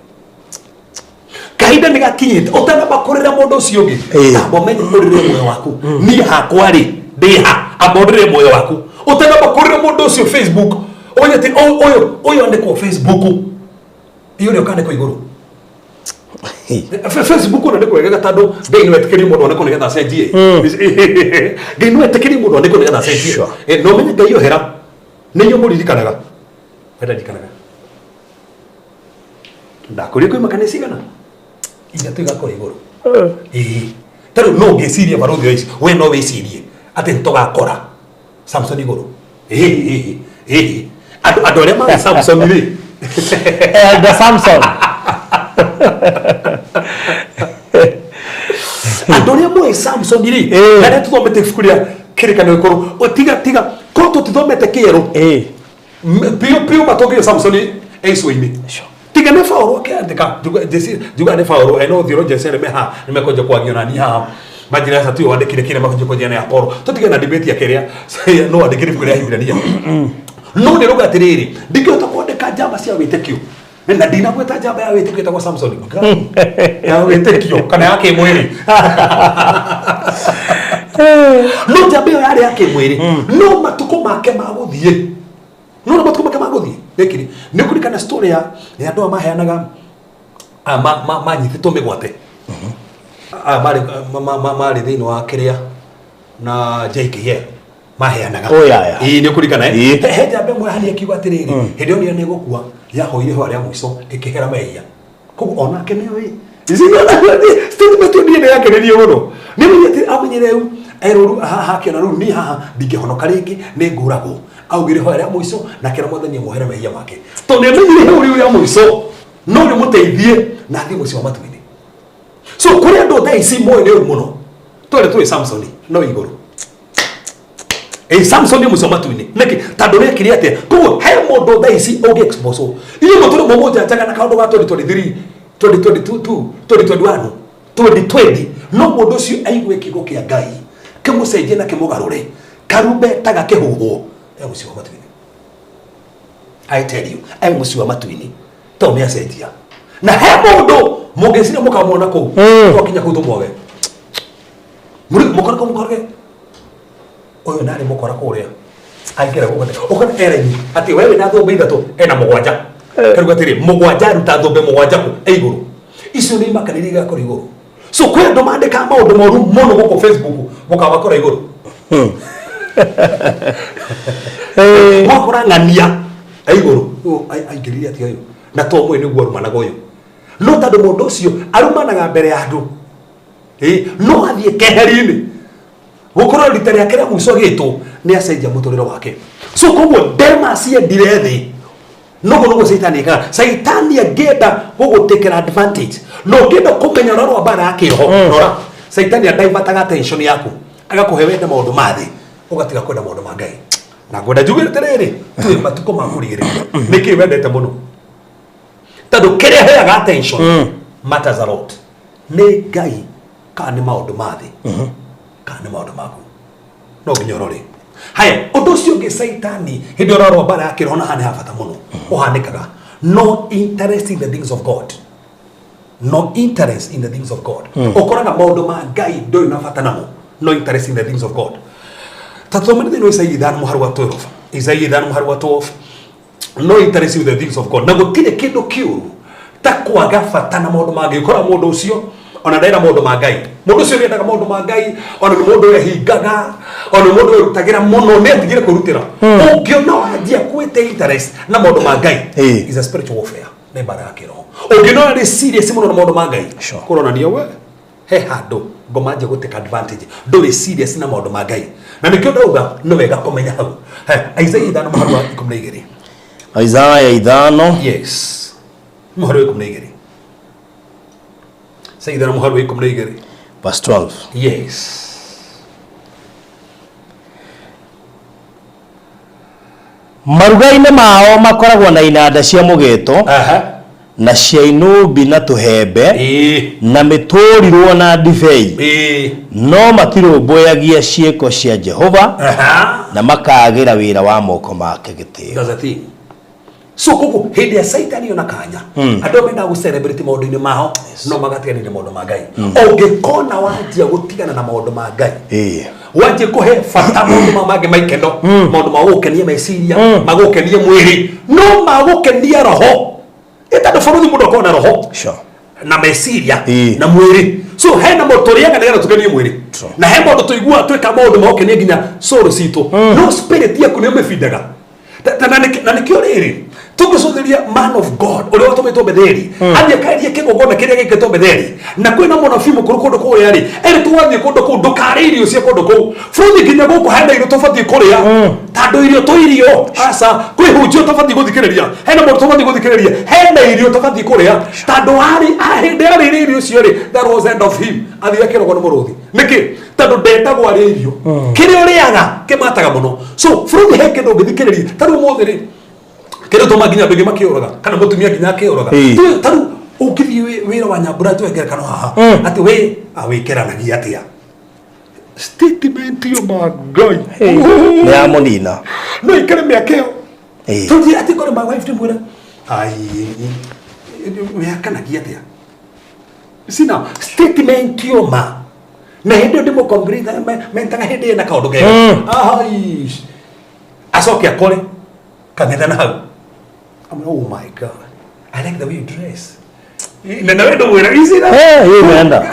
kaida ni gakinyite utana bakorera mundu ucio ngi abo menye murerere moyo waku ni hakwari ndiha amurerere moyo waku utana bakorera mundu ucio Facebook oye ti oyo ande ko Facebook iyo ndio kane ko iguru Facebook ona ndiko wega tando ngai no etekeri mundu ona ko ngetha acenjie ngai no etekeri mundu ona ko ngetha acenjie no menye ngai yo hera niyo muririkanaga wenda dikanaga ndakuri ko makanisi gana ina tuiga ko iguru taro no ngeciria baruthi oici we no wicirie ati ntogakora Samson iguru adore ma Samson ri the Samson adore mo Samson ri na tuthomete fukuria kirikano ikuru tiga ko tuthomete kieru pio matogio Samson eiswini tiga ne faoro ke andika juga ne faoro eno thiro jesere meha nimekoja kwa giona ni ha majira sa tu wandikire kire makoja kwa jana ya poro tutiga na debate ya keria no andikire fukuria hibirania no ni roga tiriri ndikyo takwandika jamba cia witekio na dina gweta jamba ya witekio ta kwa Samson ya witekio kana yake mwiri no jamba yale yake mwiri no matuko make maguthie no matuko make maguthie nekiri ni kurikana story ya ndo maheanaga ma nyithito migwate mari thini wa kiria na JKL maheanaga ni kurikana he jambe mwe hani akiuga atiriri hindi oni ne gukua yahoire ho aria mwiso ikihera mehia kuko ona kenewe izinga statement ni yake ni yono ni mnyeti amenyereu eruru ha kiona ru ni ha ndingihonoka ringi ni ngurago augire ho aria mwiso na kira mothe ni muhere mehia make to ne menyire ho uri ya mwiso no ni muteithie na thi mucio matuini so kuri ndo dai si moyo ni muno tole Samson no iguru Samson ni mucio matuini niki tando ne kiri ate ko he mondo dai si oge expose iyo motoro momoja ataka na kaundo wa 2023 2022 2021 2020 no mondo cio aigwe kigo kia Ngai kimucenjie na kimugarure karube taga kihuho mucio matuini I tell you mucio matuini to me acenjia na he mondo mugecire mukamwona ko twakinya ku tumwoge muri mukora ko mukorge oyo nari mukora kuria aingira gukate ukona ereni ati wewe na thombe ithatu ena mugwanja karuga tiri mugwanja ruta thombe mugwanja ku eiguru icio ni makaniri ga kora iguru so kwe ndo mandika maundu moru muno guko Facebook mukaba kora iguru makora ngania eiguru aingiriri ati ayo na to mwe ni gwaru managa uyu no tando mundu ucio arumanaga mbere ya andu no athie keheri-ini gukorwo rita riake ria mwico gitu ni acenjia muturiro wake so koguo Demas endire thi no Saitani ikaga Saitani angenda gugutekera advantage no ngenda kumenya rorwa bara yake ho rora Saitani adivataga attention yaku agakuhe wende maundu mathi ugatiga kwenda maundu ma Ngai na ngwenda njugire tiriri tuwe matuko ma kurigiriria niki wendete muno tando kiria heaga attention matters a lot ni Ngai kana ni maundu mathi kana ni maundu maku no ginyorori haya undu ucio ngi Saitani hindi ororwa bara yake rona hane habata muno uhanikaga no interest in the things of God no interest in the things of God ukoraga maundu ma Ngai ndo inafata namo no interest in the things of God tatomani no Isaia 5:12 Isaia 5:12 no interest in the things of God na gutire kindu kiuru takwaga fata na maundu magi ukora mundu ucio ona ndaira maundu ma Ngai mundu ucio yendaga maundu ma Ngai ona mundu ehingaga ona mundu erutagira muno ne atigire kurutira ungiona wajia kwete interest na maundu ma Ngai is a spiritual warfare ne baraka roho ungiona ni serious muno na maundu ma Ngai kurona ndio we he hando ngomaje guteka advantage nduri serious na maundu ma Ngai na nikio ndauga no wega kumenya hau Isaia 5:12 Isaiah 5 yes muharo ikumnegeri Saida na muharo ikumnegeri verse 12 yes marugai-ini mao makoragwo na inanda cia mugeto na cia inubi na tuhembe na miturirwo na ndibei no matirũmbũyagia ciĩko cia Jehova na makagira wĩra wa moko make gĩtĩo so kuko hindi ya Saitani ona kanya andu menda gu celebrate maundu-ini mao no magatiganire maundu ma Ngai ungikona wanjia gutigana na maundu ma Ngai wanjia kuhe fata maundu ma mage maikendo maundu ma gukenia meciria magukenia mwiri no magukenia roho ita furuthi mundu akona roho na meciria na mwiri so hena motoriaga nigera tukenie mwiri na he maundu tuigua twika maundu ma gukenia nginya soul situ no spirit yaku ni mefindaga na nikio riri tugucuthiria man of God uri watumitwo Betheli athie kairie kigogona kiria gikitwo Betheli na kwina monafimu kuru kundu kuria ri eri tuwathie kundu kuu ndukari irio cia kundu kuu futhi nginya guku hena irio tubathie kuria tando irio tuirio asa kwihunjio tubathie guthikiriria hena mundu tubathie guthikiriria hena irio tubathie kuria tando ari ahinde ari irio cio ri that was end of him athie kirogo ni muruthi niki tando ndetagwo ari irio kiria uriaga kimataga muno so futhi he kindu ngithikiriria tando muthiri kero to maginya bege makioroga kana mutumia ginya akioroga taru ukithie wira wa nyambura twekera kana haha ati we awikeranagia atia statement yo magai ni amonina no ikere miakeo tuthi ati kore my wife timwira ai wiakanagia atia sina statement yo ma na hendo ndimo kongrega mentaga hende na kaundu gega ai asoke akore kanethana hau. I mean, oh my God, I like the way you dress. na wewe ndio unaisira hiyo imeenda.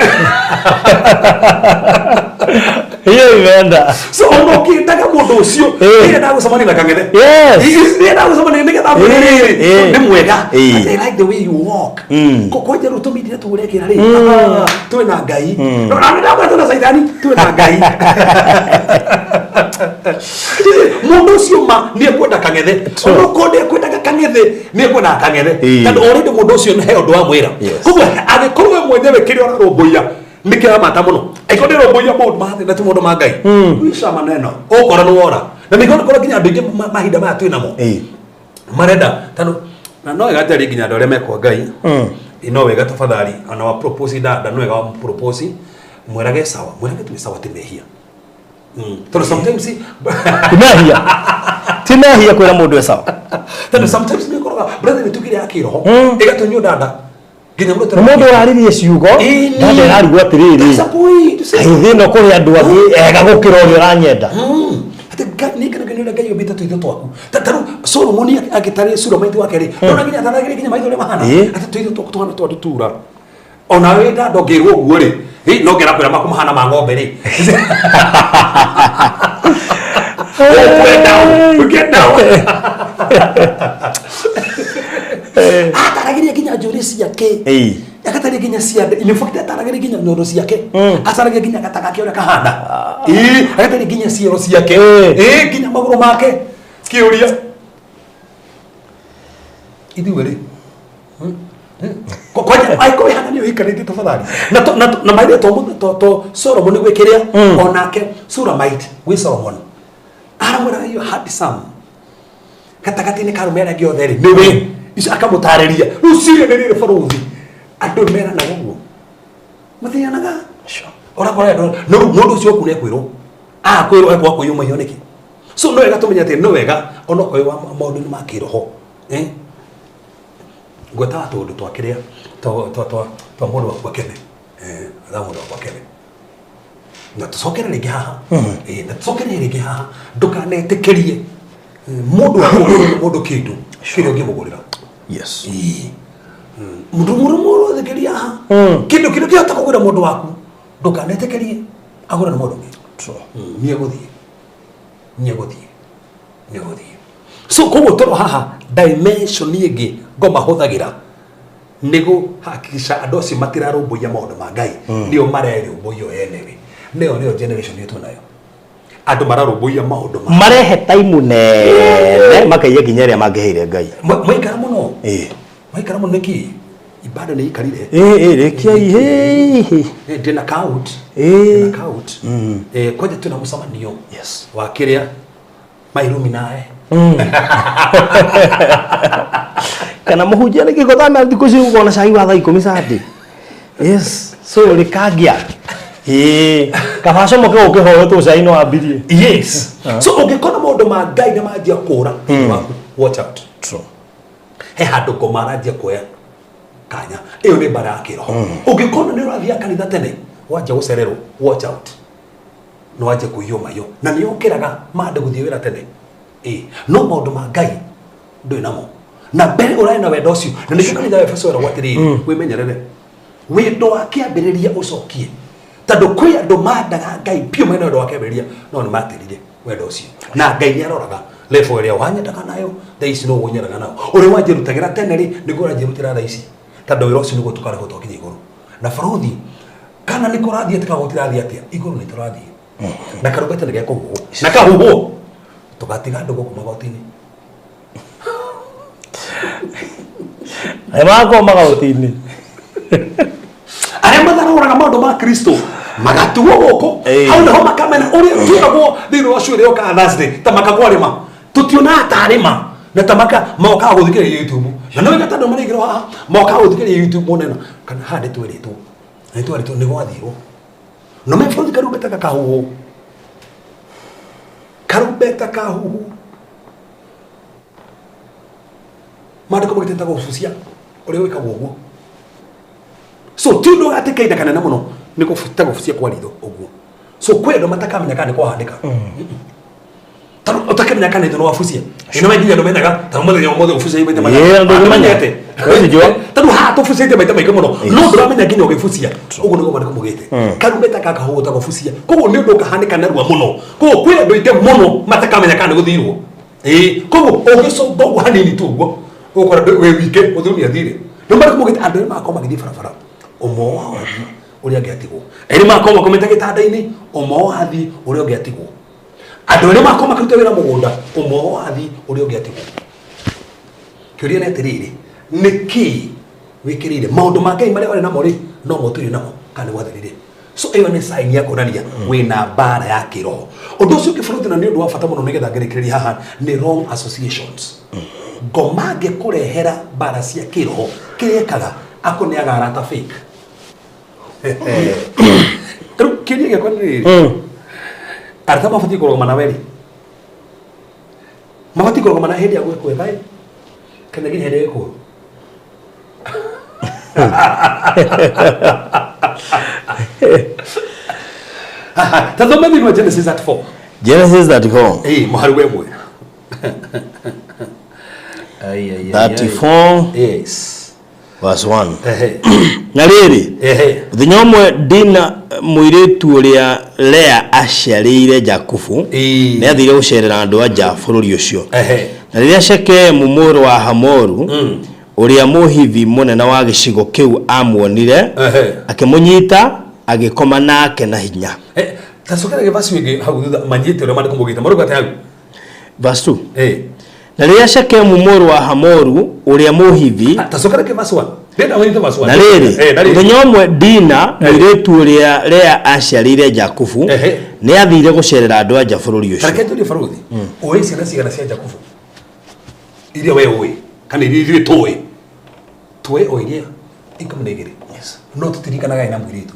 Hiyo imeenda. So ukitaka mundu ucio ile ndago samani na kangene. Yes. Ile ndago samani ni getha ni mwega. I like the way you walk. Ko nje rutumithire tugurekira ri. Tuwe na ngai. No na ndago tuna saidani tuwe na ngai. Mundu ucio ma ni ekwenda kangethe. Ono konde ekwenda kangethe ni ekwenda kangethe. Tando already mundu ucio ni heo ndo wa mwira. Koguo agikorwo mwenyewe kiri ora romboia nikira mata muno aikodero romboia mundu mathe na tumundu mangai wisha maneno okora no ora na nikona kora kinya ndinge mahinda ma twina mo marenda tano na no igatari kinya ndore meko ngai ino wega tafadhali ana wa propose dada no wega wa propose mwerage sawa mwerage tu sawa timehia tano sometimes timehia kwera mundu sawa tano sometimes ni kora brother ni tukire akiroho igatonyo dada mundu araririe ciugo ndande arigwo atiriri kaithino kuri andu angi ega gukira uri uranyenda ni kana kana ngai obita tuitho twaku tataru Solomon agitari sura maitho wake ri ona nginya tanagire kinya maitho le mahana ati tuitho twaku tuhana twa tura ona wenda ndongirwo guo ri no ngera kwira makumahana ma ngombe ri get down ataragiria kinya njuri ciake akataria kinya ciande in fact ataragiria kinya nyondo ciake ataragiria kinya kataka kiora kahanda akataria kinya ciero ciake kinya maguru make kiuria ithiwere kwaje aiko hana niyo ikarite tafadhali na maide to Solomon ni gwekiria onake sura might we Solomon aramura hiyo happy sam katakati ni karumera giothe ri niwe ico akamutariria rucire nirire faruthi andu mera na guo muthianaga ora kora no mundu ucio ku ne kwiro kwiro ekwa kuyuma yoneki so no wega tumenya ati no wega ono koi wa maundu ni makiroho ngota tundu twakiria to mundu wa kene tha mundu wa kene na tusokere ringi haha na tusokere ringi haha ndukanetikirie mundu kindu kiro ngimugurira yes mundu thekeria haha kindu kiota kugura mundu waku ndukanetekerie agura na mundu nieguthie so koguo toro haha dimension ingi ngoma huthagira nigu hakikisha andu acio matirarumbuia maundu ma ngai nio marerumbuio enewe nio generation yetu nayo andu mararumbuia maundu marehe time nene makaiya kinya ria mangeheire ngai maikara muno maikara muno niki ibada ni ikarire rekia ndina count kwaje tuna musamanio yes wakiria mairumi nae kana muhunjia ni gigothana thiku cio gukona cai wa thaa 10 sati yes so rikagia kabaco moke ukihoyo tu cai no ambirie yes so ungikona maundu ma ngai na manjia kura watch out true he handu komaranjia kuoya kanya iyo ni bara akiroho ungikona ni rathia kanitha tene wanja gucererwo watch out no wanje kuiyoma yo na ni ukiraga mande guthie wira tene no maundu ma ngai ndui namo na mbere urai na wendo ucio na nikio kanitha Efeso era gwatiriri wimenyerere wendo wakiambiriria ucokie tando kwi andu mandaga ngai pio mena wendo wakiambiriria no ni matirire wendo ucio na ngai ni aroraga level ria wanyendaga nayo thaa ici no gunyeraga nayo uri wanjirutagira tene ri niguo ranjirutira thaa ici tando wira ucio niguo tukare gutokinya iguru na faruthi kana ni kurathie tika gutirathie atia iguru ni turathie na karubete nige kuhuo na kahuho tugatiga ndugu kuma gotini Emako magotini are matharuraga maundu ma Kristo magatuo goko hau naho makamena uri tuagwo thiro wa cure yoka Thursday tamakagwarima tutiona atarima na tamaka moka guthikira YouTube na no gatando marigiro haha moka guthikira YouTube monena kana hande tweritwo na tweritwo ni gwathirwo no mefuthi karubeta kahuho mande ko magitenda gufucia uri wikagwo guo so tundo atikaida kana namuno niko futa gufucia kwa ritho uguo so kwendo matakamenya kana kwa handika tano utakamenya kana ndo wafucia ino mengi ndo menaga tano mothe gufucia ibete manya ndo menyete wewe njoo tadu ha to fucite maita maika muno no turamenya nginya ugifucia uguo nigo mariko mugite karumeta kaka huta gufucia koguo ni undu kahanika narua muno koguo kwi andu ite muno matakamenya kana guthirwo koguo ugicoka uguo hanini tu uguo ukora we wike uthuni athire no mariko mugite andu makoma githi barabara umo wao uria ngiatigwo eri makoma kometa gitanda-ini umo wathi uria ngiatigwo andu eri makoma kuruta wira mugunda umo wathi uria ngiatigwo kiuria ni atiriri niki wikirire maundu ma Ngai maria wari namo ri no moturi namo kana watharire so iyo ni sign ya kuonania wina bara ya kiroho undu ucio kifuruti na ni undu wa bata muno nigetha ngerekereria haha ni wrong associations ngomage kurehera bara cia kiroho kirekaga akuniaga arata fake kiria gya kwani arata mabati kurogoma na weri mabati kurogoma na hindi ya gwekwe kana nginya hindi yeko Tazama Biblia Genesis 34. Genesis 34. Mahali wewe. 34. Yes. Verse 1. Na riri. Muthenya umwe Dina muiritu uria Lea aciarĩire Jakubu nĩ athire gũcerera andũ anja bũrũri ũcio. Na rĩrĩa Shekemu mũrũ wa Hamoru uria Muhivi munene wa gĩcigo kĩu amuonire akĩmũnyita agĩkoma nake na hinya. Tasokera ke verse wege hau manyite uria mariko mugita maruga hau. Verse 2. Na rĩrĩa Shekemu mũrũ wa Hamoru uria Muhivi tasokera ke verse 1. Ndenda wanyite verse 1. Na rĩrĩ muthenya ũmwe Dina mũirĩtu ũrĩa Lea aciarĩire Jakubu nĩ athire gũcerera andũ anja bũrũri ũcio. Tareke tuli faruthi. Oe ciana cigana cia Jakubu. Iria we oe kana iria toe. Toe oiria ikamunegere. Yes. No tutirikanaga ina mwiritu.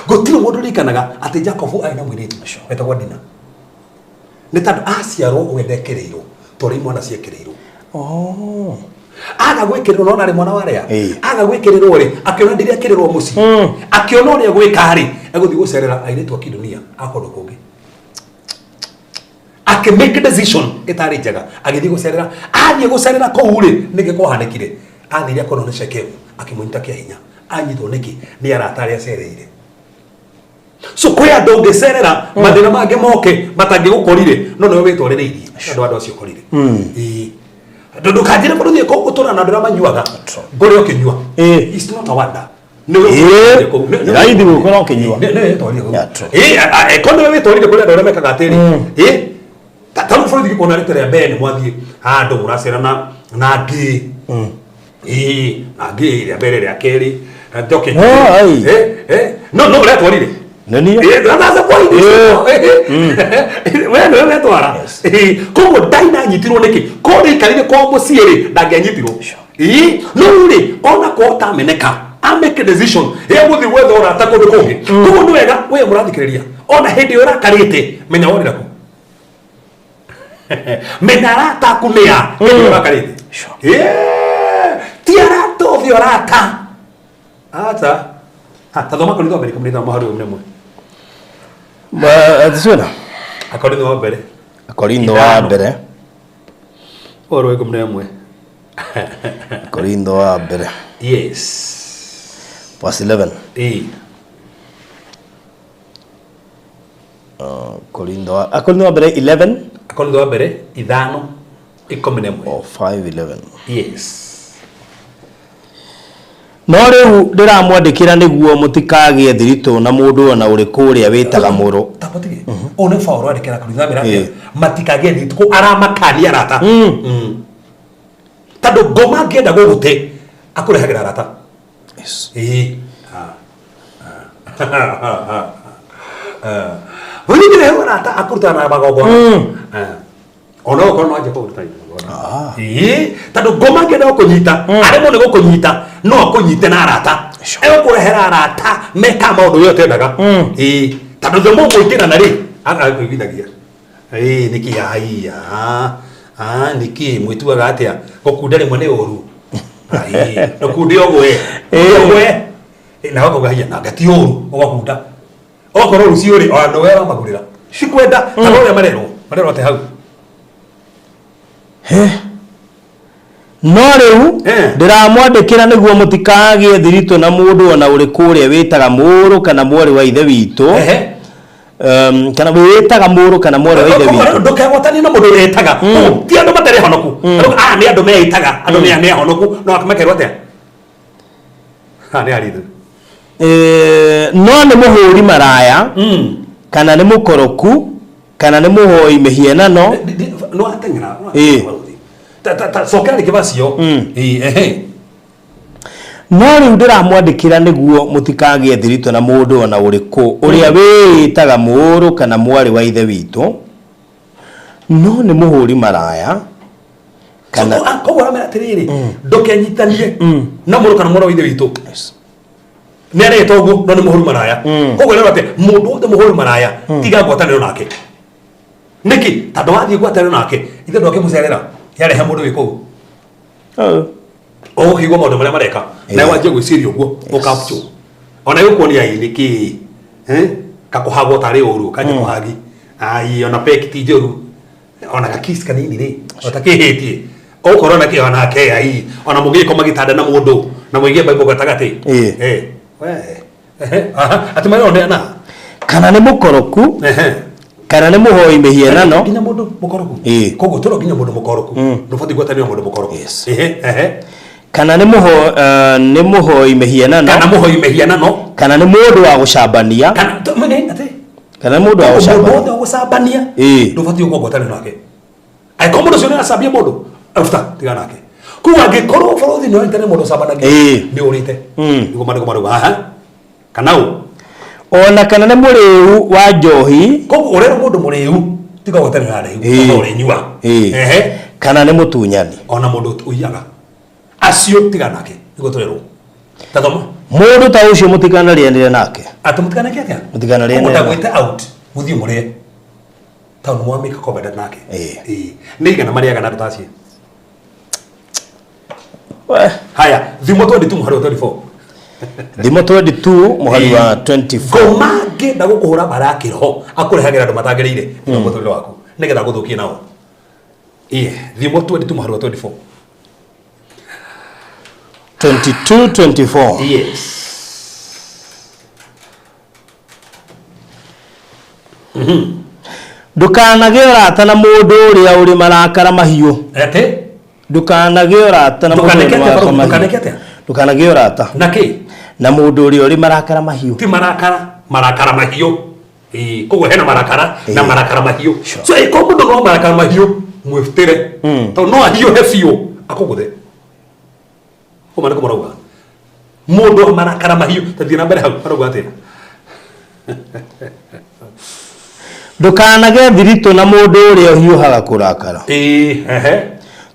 Gotiro mundu rikanaga ati Jacob aina mwiritu. Etagwa Dina. Ni tandu aciarwo wendekereirwo tori mwana ciekereirwo. Aga gwekererwo no nari mwana waria. Aga gwekererwo ri akiona ndiri akererwo muci. Akiona uria gwika ri eguthi gucerera airetu akidunia akondo kungi. Ake make decision itari njega agithi gucerera athie gucerera kou ri nige kwahanekire athire akono ni Shekemu akimunyita kia hinya anyitwo niki ni aratari acereire so kwe andu ngecerera mathina mange moke matangi gukorire no no witwarireirie andu acio korire ndu kanjire muruthie ko gutura na ndura manyuaga ngore okinyua it's not a wonder raithi gukora okinyua kondo witwarire kuri andu mekaga atiri tataru furuthi kona ritere mbere mwathie handu muracera na ngi na ngi ya mbere ya keri ndoke no retwarire nani ndaza point wewe retwara kogo daina nyitirwo niki kodi ikarire kwa muciiri ndangianyitirwo no ri ona ko tameneka make decision guthi wetha urata kundu kungi kogo ni wega we murathikiriria ona hindi urakarite menya wonira ku menarata kunia ndio bakarite tiarato viorata ata thoma ko ndo Amerika mrita mahari umwe atisona Korintho wa mbere oro iko mremwe Korintho wa mbere yes verse 11 Korintho wa mbere 11 Korintho wa mbere ithano ikome nemwe 5:11 yes no riu ndiramwandikira niguo mutikagie thirito na mundu ona uriku uria witaga muru tapotike one Paulo andikira Korintho mbere matikagie thirito ko aramakani arata tando goma ngenda gugute akurehagira arata yes Wini dire arata akuruta na bagogo ono ko no aje ko utai tando goma ngenda kunyita aremo ne gukunyita no kunyite na arata ewe kurehera arata meka maundu yote ndaga tando themo gwikira na ri aga kwigithagia niki niki mwituaga atia gukunda rimwe ni uru nukundi ogwe na wako gahia na gati uru ogakunda okoro ruci uri no wera magurira sikwenda tano ya marero ate hau no riu ndiramwandikira niguo mutikagie thirito na mundu ona uri kuria witaga muru kana mwari wa ithe witu kana witaga muru kana mwari wa ithe witu ndukegwatani na mundu witaga ti andu matari honoku ni andu meitaga andu me honoku no akamekerwa atia ni arithu no ni muhuri maraya kana ni mukoroku kana ni muhoi mihienano no atengera sokera kibasio no riu ndiramwandikira niguo mutikagie thirito na mundu ona uriku uria witaga muru kana mwari wa ithe witu no ni muhuri maraya kana kogora mera tiriri ndukenyitanie na muru kana mwari wa ithe witu nere togu no ni muhuri maraya kogora ate mundu wothe muhuri maraya tiga gwataniro nake niki tando wathie gwataniro nake ithe ndoke mucerera yarehe mundu wiko kigwa maundu maria mareka na wanjie gwiciria uguo ukapcho ona yukuonia niki kakuhagwo tari uru kanje kuhagi ai ona pekiti njoru ona kakis kanini ri otakihitie okorwo na kiona nake ai ona mugiko magitanda na mundu na muigie bible gatagati ati mara ona kana ni mukoroku kana ni muhoi mihienano kinya mundu mukoroku kogo toro kinya mundu mukoroku ndufati gwatani mundu mukoroku kana ni muhoi mihienano kana ni mundu wa gucambania kana mundu wa gucambania ndufati gwatani nake ai komo ndo sio sabia mundu afuta tiga nake kuwa ngikoro borothi no intene mundu cambanagia ni urite niguo marugo kana ona kana ni muriu wa njohi kogo urero mundu muriu tiga gwatani nake uri nyua kana ni mutunyani ona mundu uyaga acio tiga nake niguo turero tathoma mundu ta ucio mutikana rienire nake mutikana atia mutikana rienire mutagwite out muthie murie tano mwamika komenda nake ni igana mariaga na tutacie haya thimo 22 muhari wa 24 thimo 22 muhari wa 24 gomange ndagukuhura barakiro akurehagira andu matagirire no muturire waku nigetha guthukie nao thimo 22 muhari wa 24 22-24 yes ndukanage urata na mundu uria uri marakara mahiu ate ndukanage urata na mundu ndukanage urata naki na mundu uria uri marakara mahiu ti marakara mahiu kogo hena marakara na marakara mahiu so ko mundu no marakara mahiu mweftere to no ahiu hefio akoguthe Kuma nako marauga mundu marakara mahiu tathina mbere hau marauga atia ndukanage thirito na mundu uria hiuhaga kurakara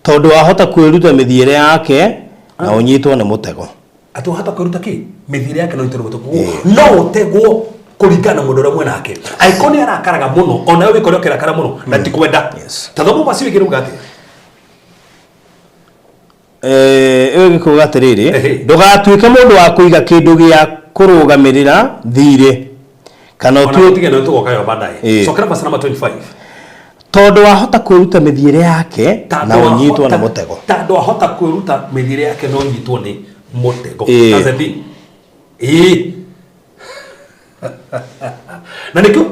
tondu ahota kwiruta mithiire yake na unyitwo ni mutego atu hata kwiruta ki mithiire yake no itoro mutego no utegwo kuringana mundu uria mwenake aikoni arakaraga muno ona wewe koryo kirakara muno na tikwenda tathoma basi wikiruga atia gikuga atiriri ndugatuike mundu wa kuiga kindu gia kurugamirira thire kana utige no tugokayo baadaye sokera basi namba 25 tondu wahota kwiruta mithiire yake na unyitwo na mutego tondu wahota kwiruta mithiire yake no unyitwo ni mutego tazethi na nikyo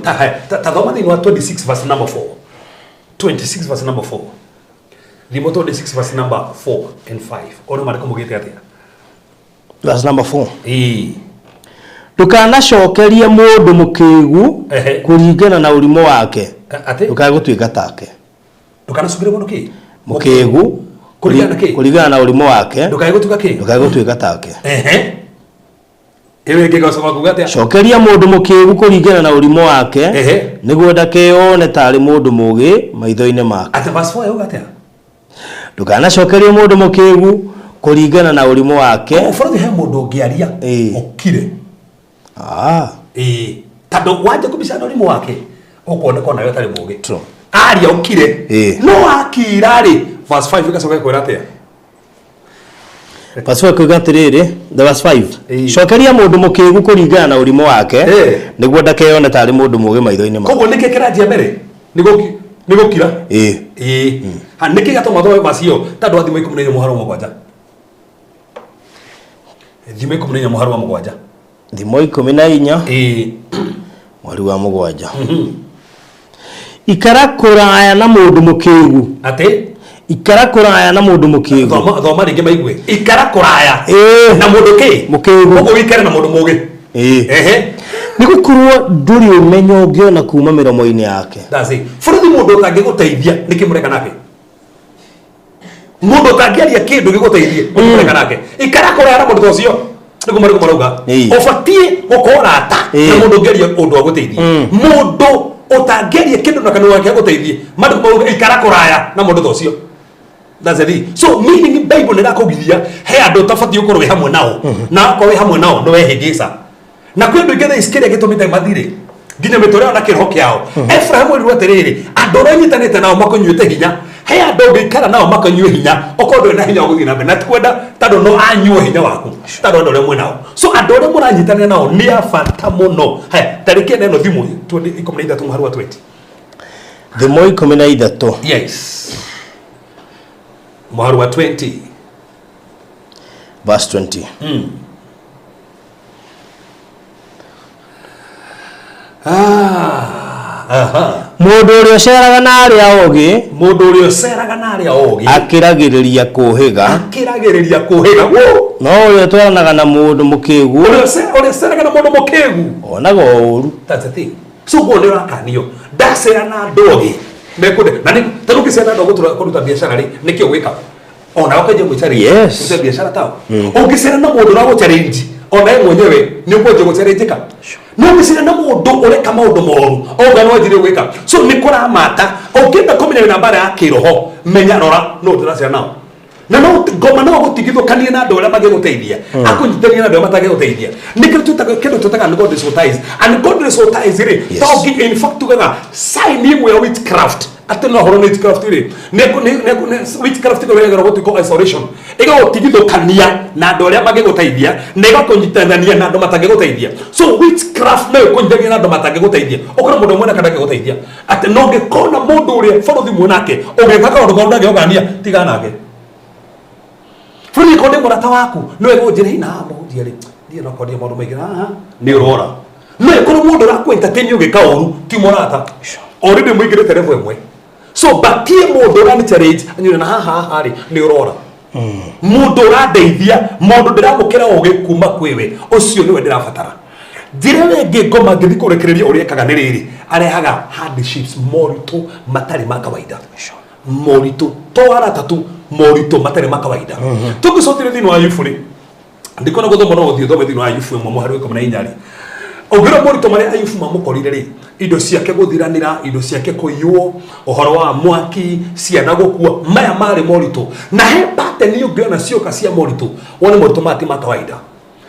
tathoma ni 26 verse number 4 26 verse number 4 Thimo 26 verse number 4 and 5 ono mariko mugite atia verse number 4 ndukanacokerie mundu mukigu kuringana na urimo wake ndukagutwika take ndukanacokerie mundu ki mukigu kuringana na urimo wake ndukagutwika take ewe ngigacoka kuga atia cokeria mundu mukigu kuringana na urimo wake niguo ndakeyone tari mundu mugi maitho-ini make ati verse 4 yuga atia ndukanacokerie mundu mukigu kuringana na urimo wake uforothi he mundu ngiaria okire tando wanje kubishana urimo wake ukuone kona yo tari mugi aria okire no akira ri verse 5 igacoka kwira atia verse 5 kuga atiriri the verse 5 cokeria mundu mukigu kuringana na urimo wake niguo ndakeyone tari mundu mugi maitho-ini make koguo niki kiranjia mbere nigukira niki gatuma thome macio tondu athimo 14 muharo mugwanja thimo 14 muharo mugwanja thimo 14 mweri wa mugwanja ikara kuraya na mundu mukigu ati ikara kuraya na mundu mukigu thoma ringi maigwe ikara kuraya na mundu mukigu ugo ikara na mundu mugi nigukurwo nduri umenyo ngiona kuma miromo-ini yake that's it furuthi mundu utangiguteithia nikimureka nake mundu utangiaria kindu giguteithie nikimureka nake ikara kuraya na mundu ucio nigo mariko marauga ubatie gukora ata na mundu ngeria undu wa guteithia mundu utangeria kindu na kanwa yake guteithie mariko marauga ikara kuraya na mundu ucio that's it so meaning bible nenda kugithia he andu tabatie ukorwe hamwe nao na kwa we hamwe nao no wehingisa na kwendo igene iskiria gitumite mathire nginya mitore na kiroho kiao Ephraim ri waterere andu ranyitanite nao makonyuite hinya he andu ngikara nao makonyue hinya okondo na hinya guthina na tikwenda tando no anyue hinya waku tando ndo remwe nao so andu re muranyitanire nao ni afata muno he tariki neno thimu 13 muharu wa 20 thimo 13 yes muharu wa 20 verse 20 mundu uri oceraga na aria ogi mundu uri oceraga na aria ogi akiragiriria kuhiga wo no uyu twaranaga na mundu mukigu uri oceraga na mundu mukigu onaga uru that's the thing so go le rakanio ndacera na ndogi mekude na ni taruki cera ndogo turuta biashara ri nikio gwika ona ukaje mwichari yes biashara tao ukicera na mundu na go challenge ona yeye mwenyewe ni ukoje gucerejeka no bisira na mundu ureka maundu moru ogano ajire gwika so ni kora mata ogenda komenya na bara ya kiroho menya rora no turacira nao na no ngoma no gutigithukania na andu aria magiguteithia akunyitania na andu matagiguteithia nikio tutaga ni God dissortize and God dissortize ri talking in fact together sign imwe ya witchcraft atena horo witchcraft ri ne witchcraft ko wega robot ko isolation ega gutigithukania na andu aria magiguteithia nega kunyitania na andu matagiguteithia so witchcraft no kunyitania na andu matagiguteithia okora mundu mwana kada giguteithia ati no ngikona mundu uria borothi mwanake ugekaka undu ngorunda giogania tiga nake Furi konde murata waku no ego njire ina muhunjia ri ndie no konde mundu maingira ni urora no ego mundu raku entertain ugika uru ti murata already muigirite level imwe so batie mundu ra ni challenge anyure na haha ri ni urora mundu ra ndeithia mundu ndiramukira ugi kuma kwiwe ucio niwe ndirabatara njire wenge ngoma ngithi kurekereria uria kaga ni riri arehaga hardships moritu matari ma kawaida moritu to aratatu morito matare makawaida tugisotire thino ayufuri ndikona gothoma no thio thome thino ayufu mo muhari weko na inyari ogira morito mari ayufu mamukorire ri indo ciake guthiranira indo ciake kuyuo ohoro wa mwaki ciana gukua maya mari morito na he pattern yongiona cioka cia morito wone morito mati makawaida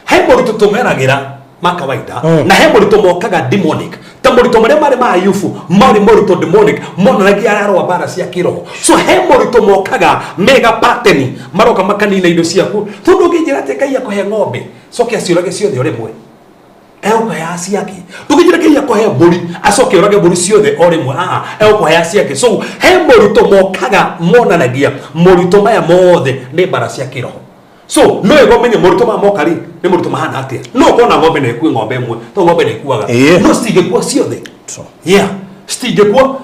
he morito tumeragira makawaida na he morito mokaga demonic ta morito mari mari ma ayufu mari morito demonic monanagia ararwa bara cia kiroho so he morito mokaga mega pattern maroka makanina indo ciaku tundu nginjira te kai yakohe ng'ombe soke aciurage ciothe ore mwe euka ya ciake tugijira kai yakohe mburi acoke urage mburi ciothe ore mwe euka ya ciake so he morito mokaga monanagia morito maya mothe ni bara cia kiroho so no ego menye morito ma mokari ni morito mahana atia no kona ng'ombe ne ku ng'ombe mwe to ng'ombe ne kuaga no stige kwa ciothe so yeah stige kwa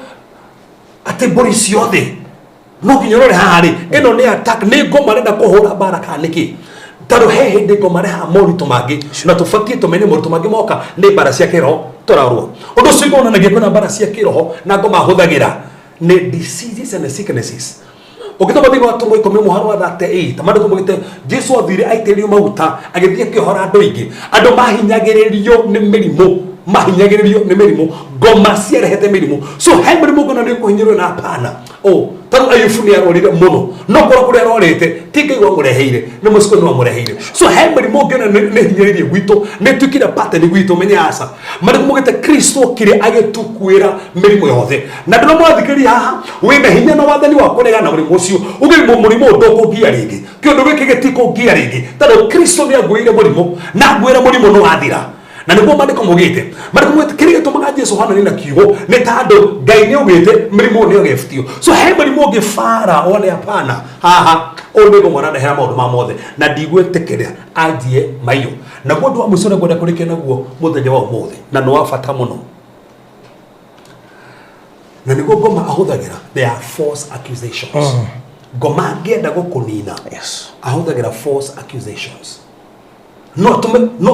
ate mburi ciothe no kinyorore hari eno ni attack ni ngoma renda kuhura baraka niki taro he hindi ngoma reha morito magi na tufatie tumenye morito magi moka ni bara cia kiroho torarwo undu cigo na ngi kuna bara cia kiroho na ngoma huthagira ni diseases and sicknesses ukitoma thini watu mo ikome muharo wa 38 mandu kumugite Jesu athire aiterio maguta agithie kihora andu ingi andu mahinyagiririo ni mirimu ngoma ciarehete mirimu so he mirimu ngona ni kuhinyirwo na pana taru ayufu ni arorire muno no kora kuri arorite tigaiwa mureheire ni musiko no mureheire so he mirimu ngona ni hinyiririe gwito ni tukira pattern gwito menya asa mari kumugite Kristo kire agetukwira mirimu yothe na ndio mwathikiri haha wina hinya na wathani wa kurega na murimu ucio ugi murimu ndoko gia ringi kiondu giki gitiko gia ringi tado Kristo ni agwire murimu na agwira murimu no athira na niguo mandiko mugite kiri gitumaga Jesu hana ni na kiugo ni tando Ngai ni ugite mrimo ni ogeftio so he mrimo gifara one hapana haha ondigo mwana ndehera maundu ma mothe na ndigwetekeria anjie maiyo na gwo wa musore gwenda kurike naguo muthenya wa mothe na no afata muno na niguo Ngoma ahuthagira there are false accusations Ngoma ngenda gukunina Yes. ahuthagira false accusations no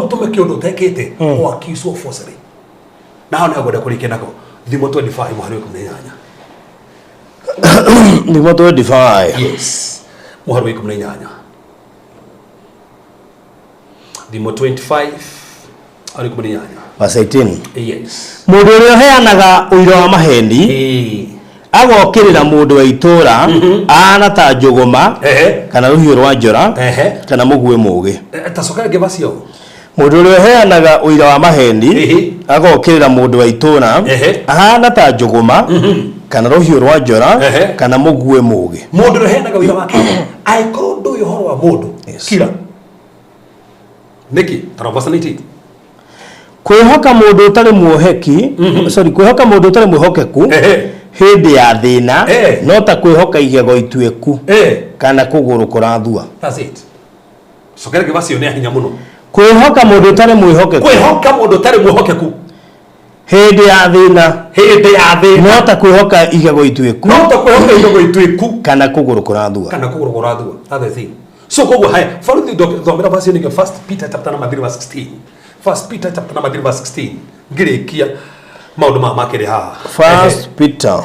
tume kiondo tekete o accuse of falsery na hana gwenda kurike nako thimo 25 muhari kumenyanya Thimo 25 yes muhari kumenyanya thimo 25 ari kumenyanya verse 18 yes mundu uria heanaga uira wa mahendi agokirira mundu wa itura ana ta njuguma kana ruhiu rwa njora kana mugue mugi tasoka gebasio mundu uria heanaga uira wa mahendi agokirira mundu wa itura ana ta njuguma kana ruhiu rwa njora kana mugue mugi mundu uria heanaga uira wake aikoro ndu horo wa mundu kira niki tarabasaniti kwihoka mundu utari muoheki kwihoka mundu utari muhokeku hindi ya thina no ta kwihoka igego itweku kana kuguru kurathua that's it sokera gebasio ne hinya muno kwihoka mundu utari muhokeku hindi ya thina no ta kwihoka igego itweku kana kuguru kurathua that's the thing so kogo haya faruthi dhomera basi ni first Peter chapter number 3 verse 16 first Peter chapter number 3 verse 16 ngirekia maundu ma makere ha first Peter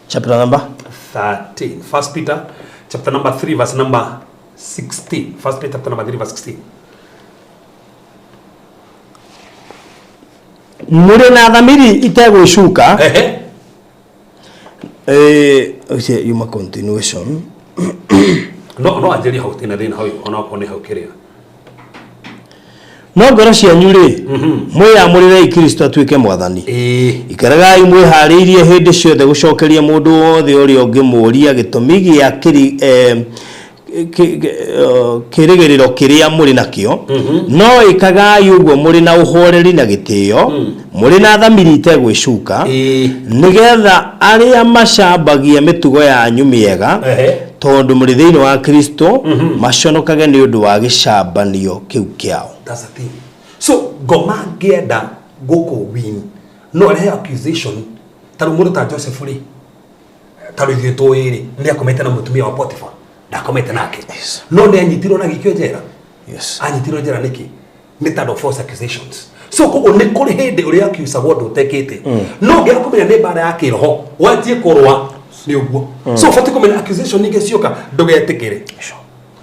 chapter number 13 first Peter chapter number 3 verse number 16 first Peter chapter number 3 verse 16 muri na thamiri itegwishuka yuma continuation no ajeri hautina thina hau ona kone hau kiria no ngoro cianyu ri mwiyamurire Kristo atuike mwathani ikaragai mwihariirie hindi ciothe gucokeria mundu wothe uria ungimuria gitumi gia kirigiriro kiria muri nakio no ikagai uguo muri na uhoreri na gitio muri na thamiri itegwishuka nigetha aria macambagia mitugo yanyu miega tondu muri thiini wa Kristo maconokage ni undu wa gicambanio kiu kiao. That's the thing. So Ngoma ngenda goko win no rehe accusation taru mundu ta Joseph ri taru thito iri ni akomete na mutumia wa Potiphar ndakomete nake no ne anyitirwo na gikyo jera anyitirwo jera niki ni tado false accusations so kogo ni kuri hindi uri accuse wodo tekete no ngira kumenya ni bara yake roho watie korwa ni uguo so fati kumenya accusation nige cionka ndugetikire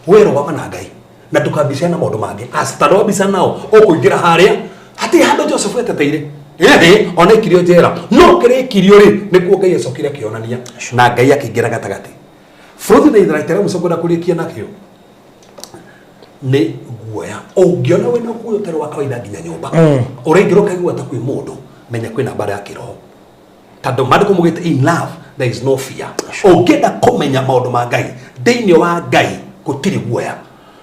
wero wa Ngai na tukabishana maundu mangi astaro bisana nao okuingira haria hati hando Joseph eteteire ona ikirio jera no kire ikirio ri nikuo Ngai acokire kionania na Ngai akiingira gatagati futhi na Israeli mucogo na kurikia nakio ni guoya ungiona wena kuyo tero wa kawaida nginya nyumba uraingiro kaigua ta kwi mundu menya kwina bara ya kiroho tando mandiko mugite in love there is no fear ungenda kumenya maundu ma Ngai thiini wa Ngai gutiri guoya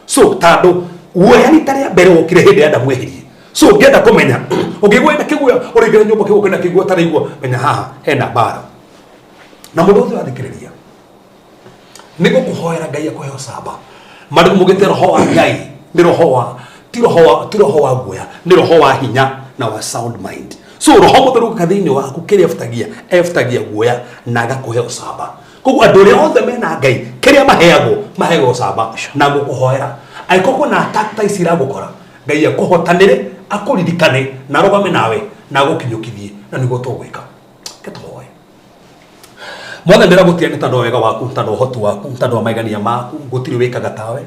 so tando guoya ni taria mbere ukire hindi ya Adamu ehirie so ungenda kumenya ungigwa na kiguoya uraingira nyumba kiguo kana kiguo taraigua menya haha hena bara na mundu uthu athikiriria nigo kuhoera Ngai akoheo saba mandiko mugite roho wa Ngai ni roho wa ti roho wa guoya ni roho wa hinya na wa sound mind so roho mutheru kathini waku kiria eftagia guoya na agakuheo saba koguo andu ria othe mena Ngai kiria mahego saba na gukuhoera aikoko na tactics ira gukora Ngai akuhotanire akuririkane na rogame nawe na gukinyukithie na nigo tugwika ketuhoe mwana ndira gutiani tando wega waku tando hotu waku tando maigania maku gutiri wikaga tawe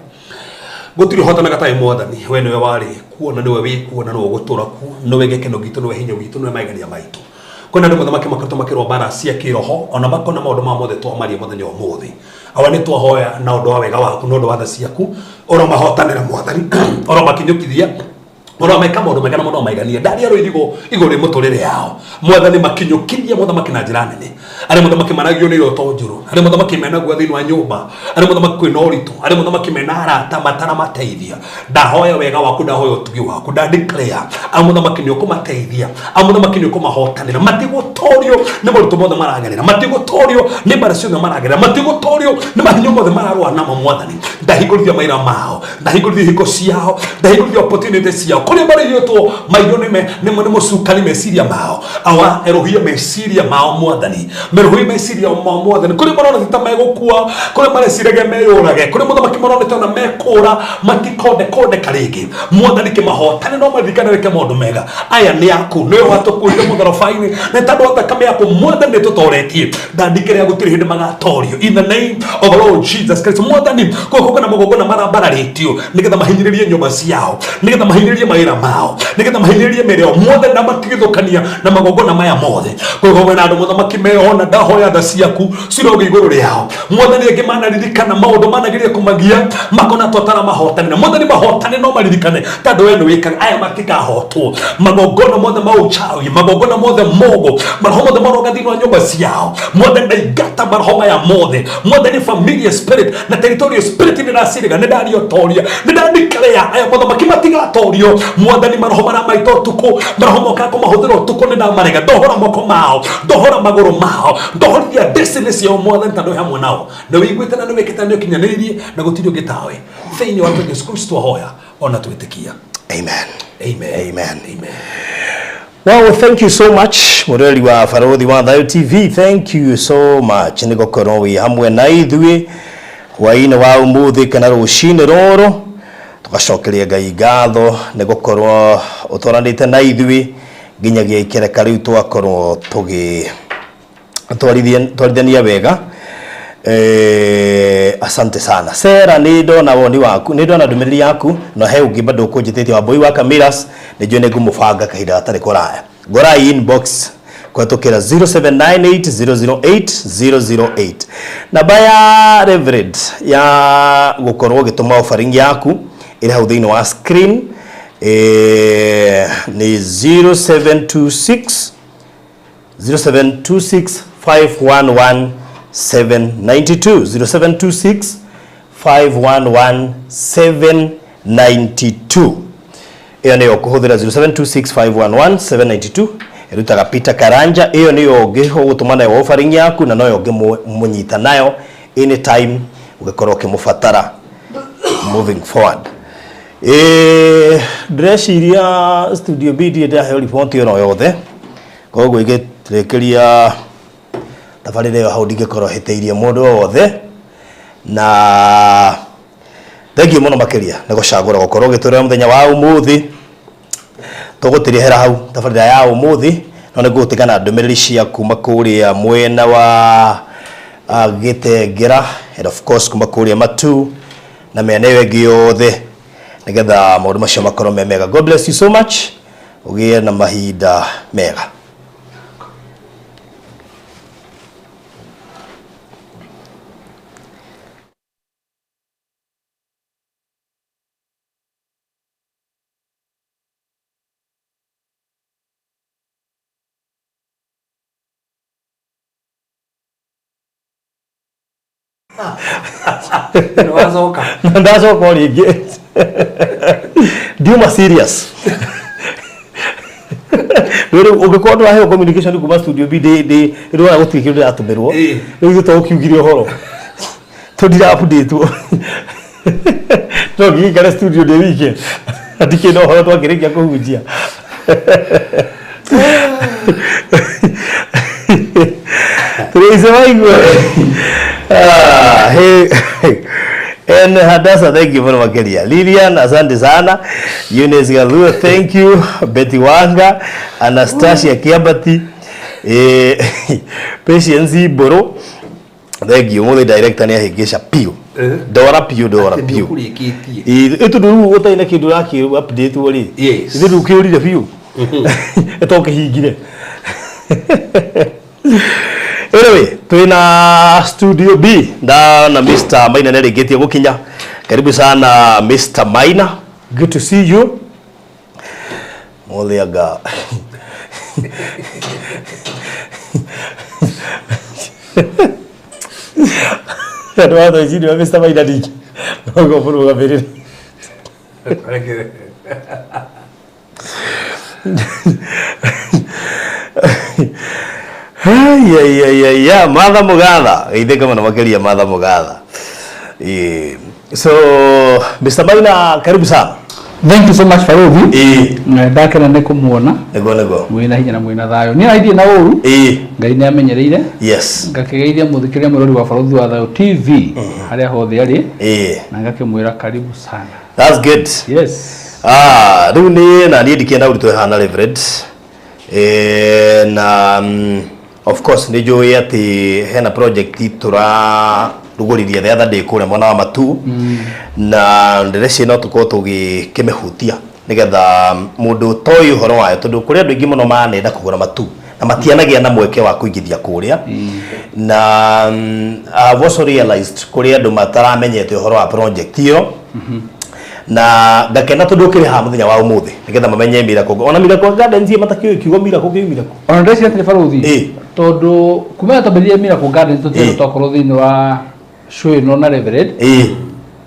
gutiri hotana gatae mwathani we niwe wari kuona niwe wikuona no gutura ku niwe gekeno gitu niwe hinya witu niwe maigania maitu kona ndugu thamaki makato makiro bara cia kiroho ona makona maundu ma mothe twamaria muthenya umuthi awa ni twahoya na undu wa wega waku no ndu wa tha ciaku ora mahotanira mwathani ora makinyukithia Ora meka maundu mega na muno maigania ndari aro igore muturire yao mwathani makinyukiria muthamaki na njira nene ari muthamaki maragio ni iroto njuru ari muthamaki mena gwa thini wa nyumba ari muthamaki kwina uritu ari muthamaki mena arata matara mateithia ndahoya wega waku ndahoya utugi waku nda declare amuthamaki ni ukumateithia amuthamaki ni ukumahotanira matigotorio ni murutu mothe maragerera matigotorio ni barasio maragerera matigotorio ni mahinyo mothe mararwa na mwathani ndahingurithia maira mao ndahingurithia hiko ciao ndahingurithia opportunities ciao kuri bari yoto mairo ni musukani mesiria mao awa erohia mesiria mao mwathani merohia mesiria mao mwathani kuri marona titamegukua kuri maresirege meyurage kuri muthamaki marona tona mekura matikonde karigi mwathani kimahotane no mathikana reke maundu mega aya ni yaku ni watukuire mutharafaini ne tando atakame yako mwathani tutoretie ndandikire gutiri hindi magatorio in the name of the Lord Jesus Christ mwathani koko na magogona marabararitio nigetha mahinyiririe nyumba ciao nigetha mahinyiririe maira mao nigetha mahinyiririe mereo mwathani na matigithukania na magogona maya mothe koko na andu muthamaki mehona ndahoya tha ciaku ciroge iguru riao mwathani ege manaririkana maundu managirie kumagia makona twatara mahotani na mwathani mahotani no maririkane tando we ni wikaga aya matikahotwo magogona mothe mauchawi magogona mothe mogo maroho mothe maroga thini wa nyumba ciao mwathani ndaigata maroho maya mothe mwathani familiar spirit na territorial spirit ni nasiriga ni ndariotoria ni ndandikarea aya muthamaki matigatorio mwathani maroho maramaito tuko maroho moka kumahũthĩra tuko ni ndamarega ndohora moko mao ndohora maguru mao ndohorithia destiny ciao mwathani tando hamwe nao na wiguite na wikite na kinyanĩrĩrie na gũtirĩ ũngĩ tawe thĩinĩ wa Yesu Kristo hoya ona twĩtĩkia Amen. Amen. Amen. Amen. Well, thank you so much mureri wa Farothi wa Thayo TV. Thank you so much ni gukorwo wi hamwe na ithui hwaini wa umuthi kana rucini roro tugacokeria Ngai ngatho ni gukorwo utwaranite na ithui nginyagia ikereka riu twakorwo twarithania wega. Asante sana Sera ni ndona woni waku ni ndona ndumiriri yaku no he ungi bado kunjitetie wa boy wa Kamiras ni jone ngumufanga kahinda gatari kuraya ngorai inbox kwatukira 0798008008 namba ya Reverend ya gukorwo gituma offering yaku iri hau thiini wa screen ni 0726 511 792 0726 511 792 iyo niyo kuhuthira 0726 511 792 irutaga Peter Karanja iyo niyo ngiho gutuma nayo offering yaku na noyo ngimunyita nayo anytime ugikorwo kimufatara moving forward. Dressiria studio BD ndahe report yo yothe koguo igitirekeria tabarire yo hau ndingikorwo hiteirie mundu wothe na thank you muno makiria ni gucagura gukorwo giturira muthenya wa umuthi tugutirihera hau tabarire ya umuthi no ni gutigana ndumiriri cia kuma kuria mwena wa Gitengera and of course kuma kuria Matu na mene wengi yothe nigetha maundu macio makorwo me mega. God bless you so much ugie na mahinda mega. Wazoka ndacoka ringi ndiuma serious rero ugikorwo ndwahe communication kuma studio B ndi rora gutwikira ndi atumirwo rero gito ukiugire horo tondira update to gikara studio de weekend atike no horo twakirikia kuhunjia Teresa Waigo. Hey. And Hadasa, thank you very much. Lilian, asante sana. Eunice Galua, thank you. Betty Wanga, Anastasia Kiabati, Patience Boro, thank you. Mole director ni Higesha Pio. Dora Pio. Ito dulu ota ina kidu laki update wali. Yes. Ito dulu kiuri da Pio. Ito kahigire. Anyway, tuina studio B na Mr. Maina nere getia gukinya. Karibu sana Mr. Maina. Good to see you. Muliaga. Eduardo Egidio Mr. Maidadiki. Go for the very. Yeah, Mother Mugatha. I think I'm going to kill Mother Mugatha. So, Mr. Maina, karibu sana. Thank you so much Faruthi. Ndake na nekumuona. Nego. Mwina hinya na mwina thayo. Ni idea na uru. Ngai ni amenyereire. Yes. Ngakigeithia muthikiria murori wa Faruthi wa Thayo TV. Haria hothe ari. Na ngakimwira karibu sana. That's good. Yes. Riu ni na ni ndikienda uritwe hana Reverend. Na of course ni joy ati hena project tura rugurithia the other day kure mwana wa Matu na ndireci no tuko tugikimehutia nigetha mundu toy horo wayo tondu kuri andu ingi muno manenda kugura matu na matianagia na mweke wa kuigithia kuria na I've also realized kuri andu mataramenyete horo wa project hiyo na ngakena tondu kiri ha muthenya wa umuthi nigetha mamenye Miracle ona Miracle Gardens ye matakio ikiugo Miracle ona ndeci ati Faruthi tondu kumenya tambirie Miracle Gardens tutiro tokoro thini wa show ino na Reverend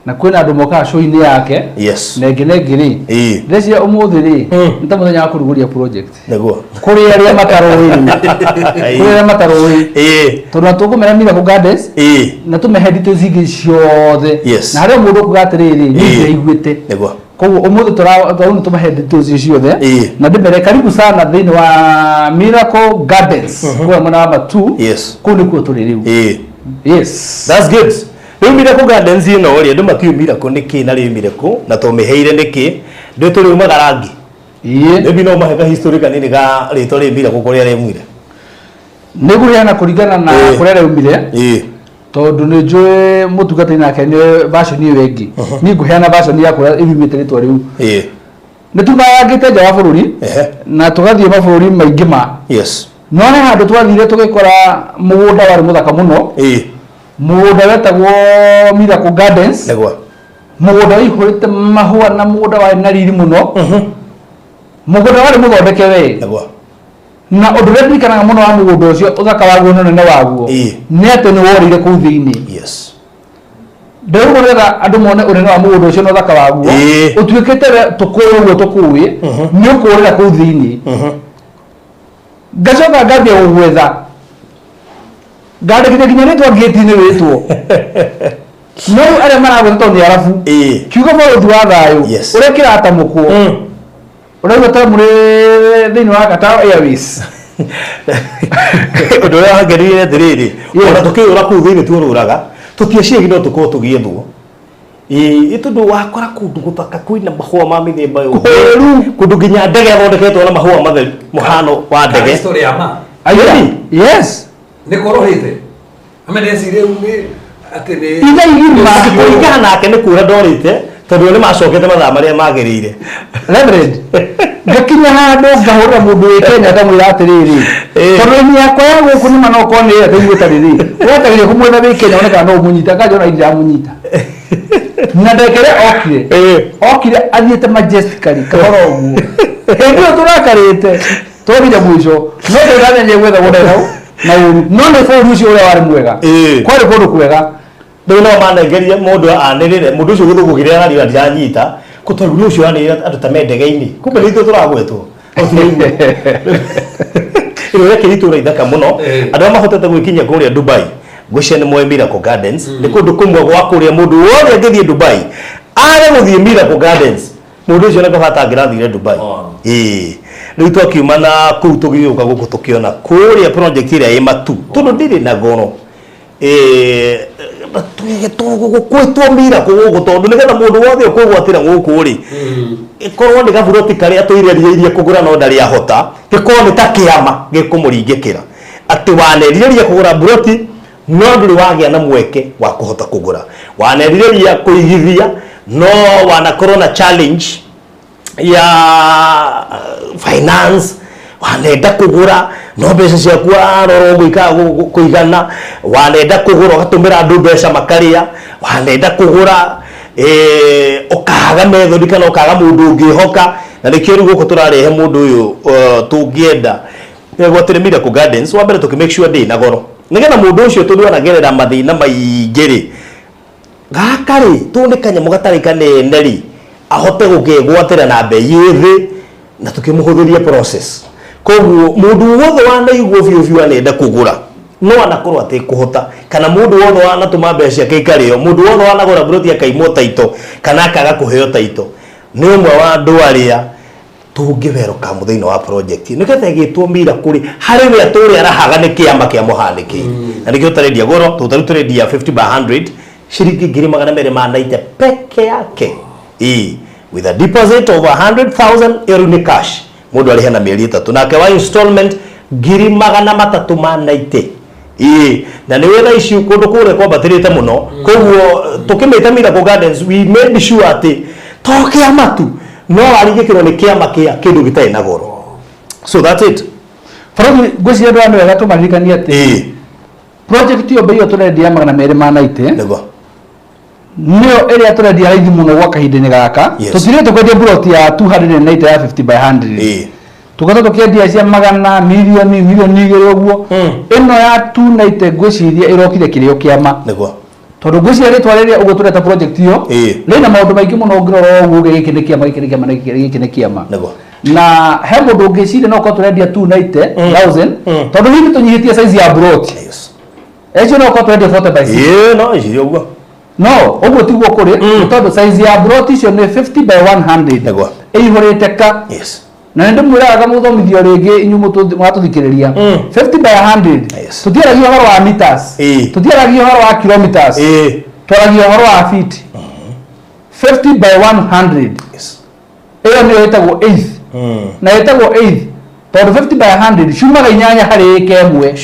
na kwina andu moka show ini yake yes negiri theci umuthi ri nta muthenya wa kuruguria project neguo kuri aria mataroi tondu tukumera Miracle Gardens na tumehe details ingi ciothe na haria mundu kugatiriri ni aiguite neguo koguo umuthi turauni tumehe details ciothe na ndimere karibu sana thini wa Miracle Gardens kwa mwana wa Matu ku ni ku turi riu yes that's good. Riu Miracle Gardens ino ri andu matiu Miracle niki na riu Miracle na tumiheire niki ndio turi magarangi ebi no maheka history kanini ga ritwa ri Miracle kuria ri mwire niguhiana kuringana na kuria ri mwire tondu ni njui mutugati nake ni version iyo wengi ni nguhiana version ya kuria imimite ritwa riu ni tumayangite nja wa bururi na tugathie mabũrũri maingi ma no ne handu twathire tugikora mugunda wari muthaka muno mugunda wetagwo Miracle Gardens negwa mugunda wihurite mahua na mugunda wari na riri muno mugunda wari muthondeke we negwa na undu wendikanaga muno wa mugunda ucio uthaka waguo no nene waguo ni ati ni worire kuu thiini ndaugoretha andu mone unene wa mugunda ucio no uthaka waguo utuikite tukuuguo tukui ni ukurira kuu thiini ngacoka ngathie gugwetha ngandikite nginya ritwa gate-ini witwo no aria maragwetha tondu ni arabu kiugo Faruthi wa Thayo uria kiratamukwo urauga ta muri thini wa Qatar Airways undu uria wangerire atiriri ona tukiura kuu thiini tuururaga tutieciegi no tukorwo tugiethwo itundu wakora kundu guthaka kwina mahua ma mithemba yo kundu nginya ndege athondeketwo na mahua matheri muhano wa ndege story ya ma yes ni korohite amendecire ni ati ni ina igiri kuringana nake ni kura ndorite tondu ni macokete mathaa maria magirire Reverend ngakinya handu ngahurira mundu wi Kenya ndamwira atiriri tondu ni yakwa ya guku ni manoko ni ndaiguta riri wetagiria kumwetha wi Kenya oneka no munyita ngajona ira munyita na ndekere okire athiete majestically kahoro uguo ndio turakarite tobire mwisho no ndirathenya gwetha gudena na uru no ne bũrũri ucio uria wari mwega kwari kundu kwega ndio no manengeria mundu anirire mundu ucio githugugire ari ndiranyita kutondu ucio ani andu ta mendege-ini kumbe nithu turagwetwo iro yake itu ithaka muno andu mahotete gwikinya kuria Dubai Goshen Moe Miracle Gardens ni kundu kumwe gwa kuria mundu wothe ngithie Dubai are guthie Miracle Gardens mundu ucio nakabata ngirathire Dubai riu twakiuma na kuu tugiuka guku tukiona kuria project iria i Matu tondu ndiri na goro kwitwo Miracle guku tondu nigetha mundu wothe ukwigwatira guku ri ikorwo ni gaburoti karia tuireriirie kugura no ndari ahota gikorwo ni ta kiama gikumuringikira ati waneriria kugura buroti no nduri wagia na mweke wa kuhota kugura waneriria kuigithia no wana corona challenge ya finance wanenda kugura no mbeca ciaku aroro kuigana wanenda kugura ugatumira andu mbeca makaria wanenda kugura ukaga methodi kana ukaga mundu ungihoka na nikio riu guko turarehe mundu uyu tungienda gwatire Miracle Gardens wa mbere tukimake sure ndi na goro nigetha mundu ucio tuthwanagerera mathina maingiri gakari tundikanye mugatari kanene ri ahote gukigwatira na bei yithi na tukimuhuthuria process koguo mundu wothe wanaigwo biu anenda kugura no anakorwo ati kuhota kana mundu wothe wanatuma mbeca keikario mundu wothe wanagura broti akaimo taito kana akaga kuheo taito ni umwe wa andu aria tungivero muthiini wa project niketha gitwo Miracle hari we aturi arahaga ni kiama kia muhandiki na nikio tarendia goro tutarendia 50 by 100 shilingi 2,290 peke yake with a deposit of 100,000 euro ni cash mundu alihe na mieri 3 na kwa installment 390 na ni wetha ici kundu kure kwa batirite muno koguo tukimita Miracle Gardens we made sure ati toke amatu no arigikirwo ni kiama kia kindu gitai na goro so that's it Farodi gosi ya ndo wega tumaririkania ati project yo beyo turendia 290 nego nio area turendia raithi muno gwa kahindini gaka tutire tukwendia plot ya 290 ya 50 by 100 tukata tukendia cia magana milioni igiri uguo ino ya 290 gwiciria irokire kirio kiama nego tondu gwiciria twareria uguo tureta project yo rina maundu maingi muno ngiroro uguo giki ni kiama nego na he mundu ungicire no ko turendia 290,000 tondu hivi tunyihitie size ya plot ejo no ko turendia 40 by 6 no icio uguo no uguo tiguo kuri tondu size ya plot icio ni 50 by 100 nego ihurite ka na ndio mwiraga muthomithio ringi inyumu mwatuthikiriria 50 by 100 tutiaragio horo wa meters tutiaragio horo wa kilometers twaragio horo wa feet 50 by 100 iyo ni etagwo 8 na etagwo 8 tondu 50 by 100 shumaga inyanya hari ikemwe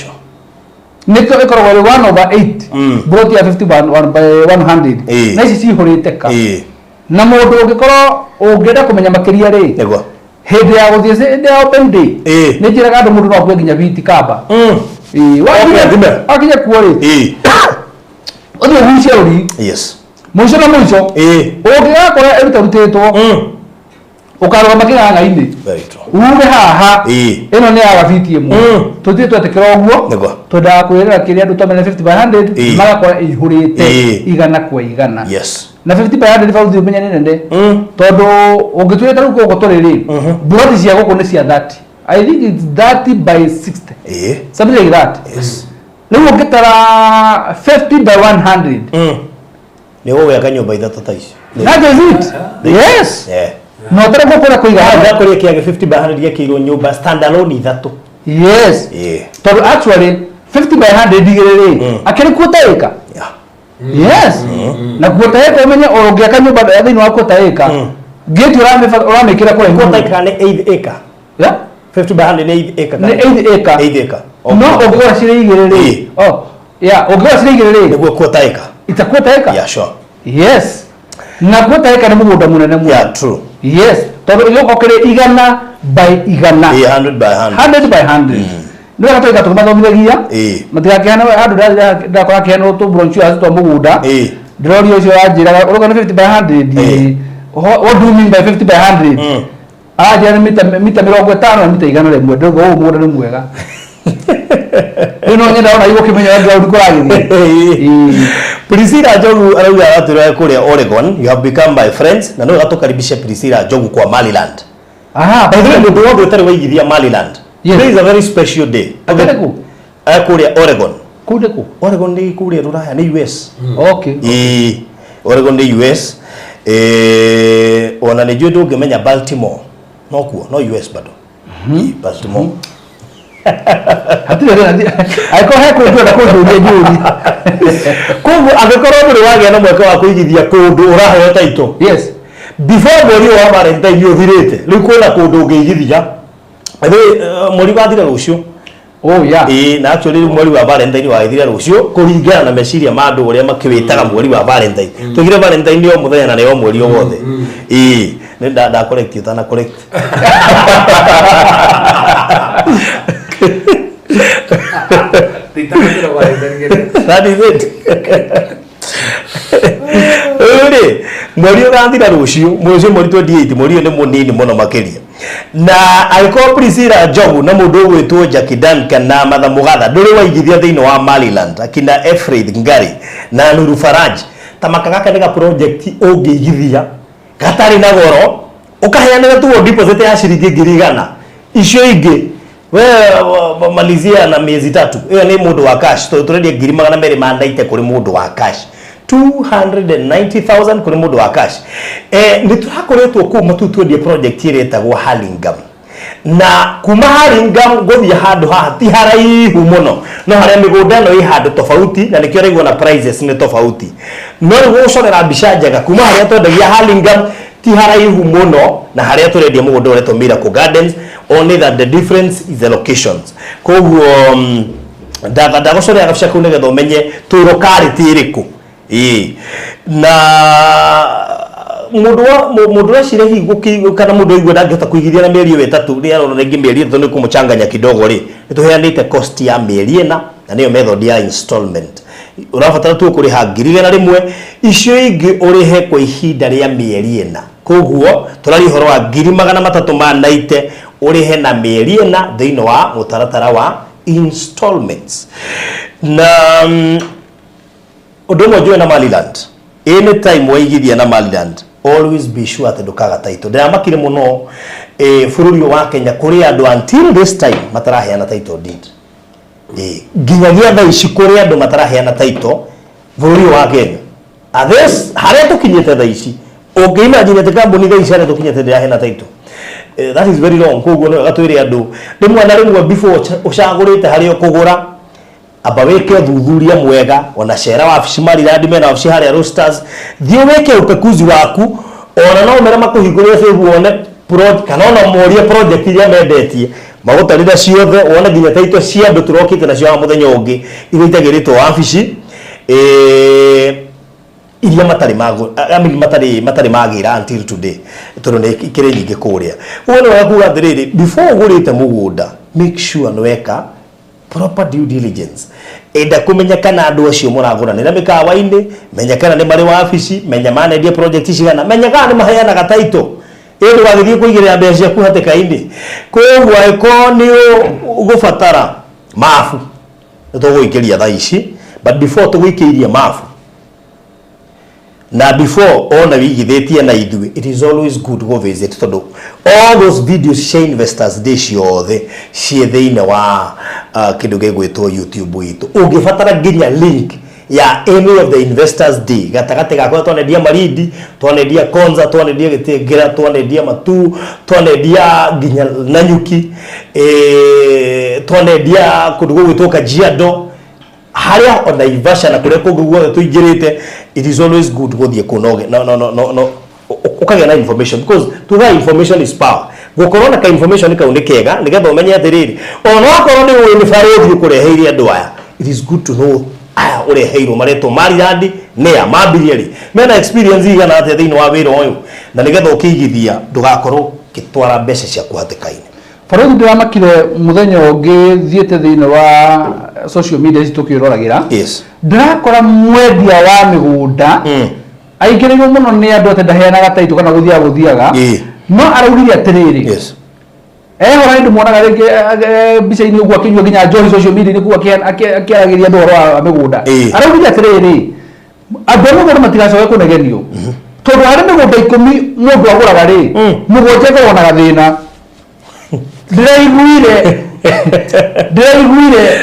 niko ikoragwo ri 1/8 broti ya 50 by 100 na ici cihurite ka na mundu ungikorwo ungenda kumenya makiria ri nego hindi ya guthie hindi ya open day ni njiraga andu mundu no akue nginya biti kamba akinya kuori othio hucia uri muico na muico ungigakora erutarutitwo ukaruga making'ang'a-ini uge haha ino ni ya biti imwe tuthie twetekera uguo twendaga kwirira kiria andu twamenya 50 by 100 magakora ihurite igana kwa igana na 50 by 100 faudi umenya ni nende tondu ungitweta ruko uko turiri broti cia guku ni cia 30 I think it's 30 by 60 something like that riu ungitara 50 by 100 ni wewe akanyumba ithatu ta ici that is it yes no tara gukura kuiga nda kuria kiage 50 by 100 yakirwo nyumba standalone ithatu yes tondu actually 50 by 100 digiriri akiri kuotaika yes na kuotaika umenye urongiaka nyumba thiini wa kuotaika gate uramekira kule kuotaika ni 8 acre 50 by 100 ni 8 acre ni 8 acre no ungora cire igiriri ungora cire igiriri niguo kuotaika itakuotaika sure yes na kuotaika ni mugunda munene mu true yes tondu iyo kokire igana by igana 100 by 100 100 by 100 ndio gatoika tumathomithagia matigakiana andu ndakora kiana tu bronchu azo mugunda ndrori ucio anjiraga uruga ni 50 by 100 what do you mean by 50 by 100 aja ni mita 50 mita igana rimwe ndogo uyu mundu ni mwega ino nyenda ona igo kimenya ground kuragithia Priscilla Njogu arauga aratwira kuria Oregon you have become my friends na no gatukaribisha Priscilla Njogu kwa Maryland by the way mundu wothe utari waigithia Maryland today is a very special day kuria Oregon Oregon ni kuria ruraya ni US okay Oregon ni US ona ni jwe ndungimenya Baltimore no kuo no US bado Baltimore hatire aiko he kundu na kundu njuri kugu agikorwo muri wagia na mweke wa kuigithia kundu uraheo taito yes before mweri wa Valentine uthirite riu kwina kundu ungiigithia mweri wathira rucio na actually mweri wa Valentine wathira rucio kuringana na meciria ma andu uria makiwitaga mweri wa Valentine tugire Valentine ni o muthenya na ni o mweri o wothe ni da correct utana correct that is it Uri mweri ugathira rucio mwezi mweri 28 mweri ni munini muno makiria na alikuwa Priscilla Njogu na mundu gwitwo Jackie Duncan na Martha Mugatha nduri waigithia thiini wa Maryland akina Efraith Ngari na Nuru Faraj tamaka gaka ni ga project ungiigithia gatari na goro ukaheanira tu deposit ya shilingi 100 icio ingi we malizia na miezi 3 iyo ni mundu wa cash turendia 200 kuri mundu wa cash 290,000 kuri mundu wa cash ni turakoretwo kuma tutwendie project ire etagwo Hurlingham na kuma Hurlingham gothia handu haha ti haraihu muno no haria migunda no i handu tofauti na nikio raigwo na prices ni tofauti no gucorera mbica njega kuma haria twendagia Hurlingham ti haraihu muno na haria turendia mugunda uretwo Miracle Gardens, only that the difference is the locations. Koguo ndaga gucorera gabica kau nigetha umenye tu locality iriku na mundu wa cirehi kana mundu igwe ndangihota kuigithia na mieri 3 ri arona ringi mieri 3 ni kumuchanganya kidogo ri nituheanite cost ya mieri ena na niyo method ya installment urabatara tu kuriha 1,000 icio ingi urihe kwa ihinda ria mieri ena koguo turari horo wa 390 urihe na mieri ena thiini wa mutaratara wa installments na Odomo joe na Maryland. Anytime waigithia na Maryland, always be sure that ndukaga title. Ndira makire muno bururi wa Kenya kuri andu until this time mataraheana title deed. Ginyagia tha ici kuri andu mataraheana title bururi wa Kenya. Others haria tukinyete tha ici. Ungiimagine te kambuni tha ici haria tukinyete ndiraheana title. That is very wrong. Koguo no gatwire andu. Rimwe na rimwe before ucagurite haria ukugura abaweke thuthuria mwega ona cera wa wabici Maryland mena wabici haria Roosters thie weke upekuzi waku ona no mere makuhinguria save one project kana ona morie project iria mendetie magutarira ciothe ona nginya taito cia andu turokite nacio wa muthenya ungi iritagiritwo wabici iria matari magira until today tondu ni ikire nyingi kuria uone wakuga thiriri before ugurite mugunda make sure nweka proper due diligence enda kumenya kana andu acio muraguranira mikawa-ini menya kana ni mari wabici menya manendia project cigana menya kana ni maheana ga title indi wagithie kuigirira mbeca ciaku hatikaini koguo eko ni ugubatara mafu nituguikiria tha ici but before tuguikiria mafu na before ona wigithitie na ithui it is always good go visit tondu all those videos cia investors day ciothe cie thiine wa kindu gigwitwo YouTube itu ungibatara nginya link ya any of the investors day gatagati gakwa twanendia Marindi twanendia Konza twanendia Gitengera twanendia Matu twanendia nginya Nanyuki twanendia kundu gugwitwo Kajiado haria ona Ivasha na kure kungu guothe tuingirite it is always good guthie kunoge no ukagea na information because to that information is power gukorwo na ka information ka unikega nigetha umenye atiriri ona wakorwo ni wini farothi kureheire andu aya it is good to know aya ureheirwo mareto Maryland ne mambirieri mena experience igana atia thiini wa wira uyu na nigetha ukigithia ndugakorwo kitwara mbeca cia kuhatikaini farothi ndiramakire muthenya ungi thiete thiini wa social media tukiroragira yes ndakora mwendia wa migunda aikirirwo muno ni andu ate ndaheanaga taito kana guthiaga no araugire atiriri yes hora ndu mwonaga ringi mbica-ini uguo akinyua nginya njohi social media ni kuwa akiaragiria andu wa migunda araugire atiriri andu amwe matigacoke kunegenio tondu hari migunda 10 mundu aguraga ri mugwanja ngonaga thina ndiraiguire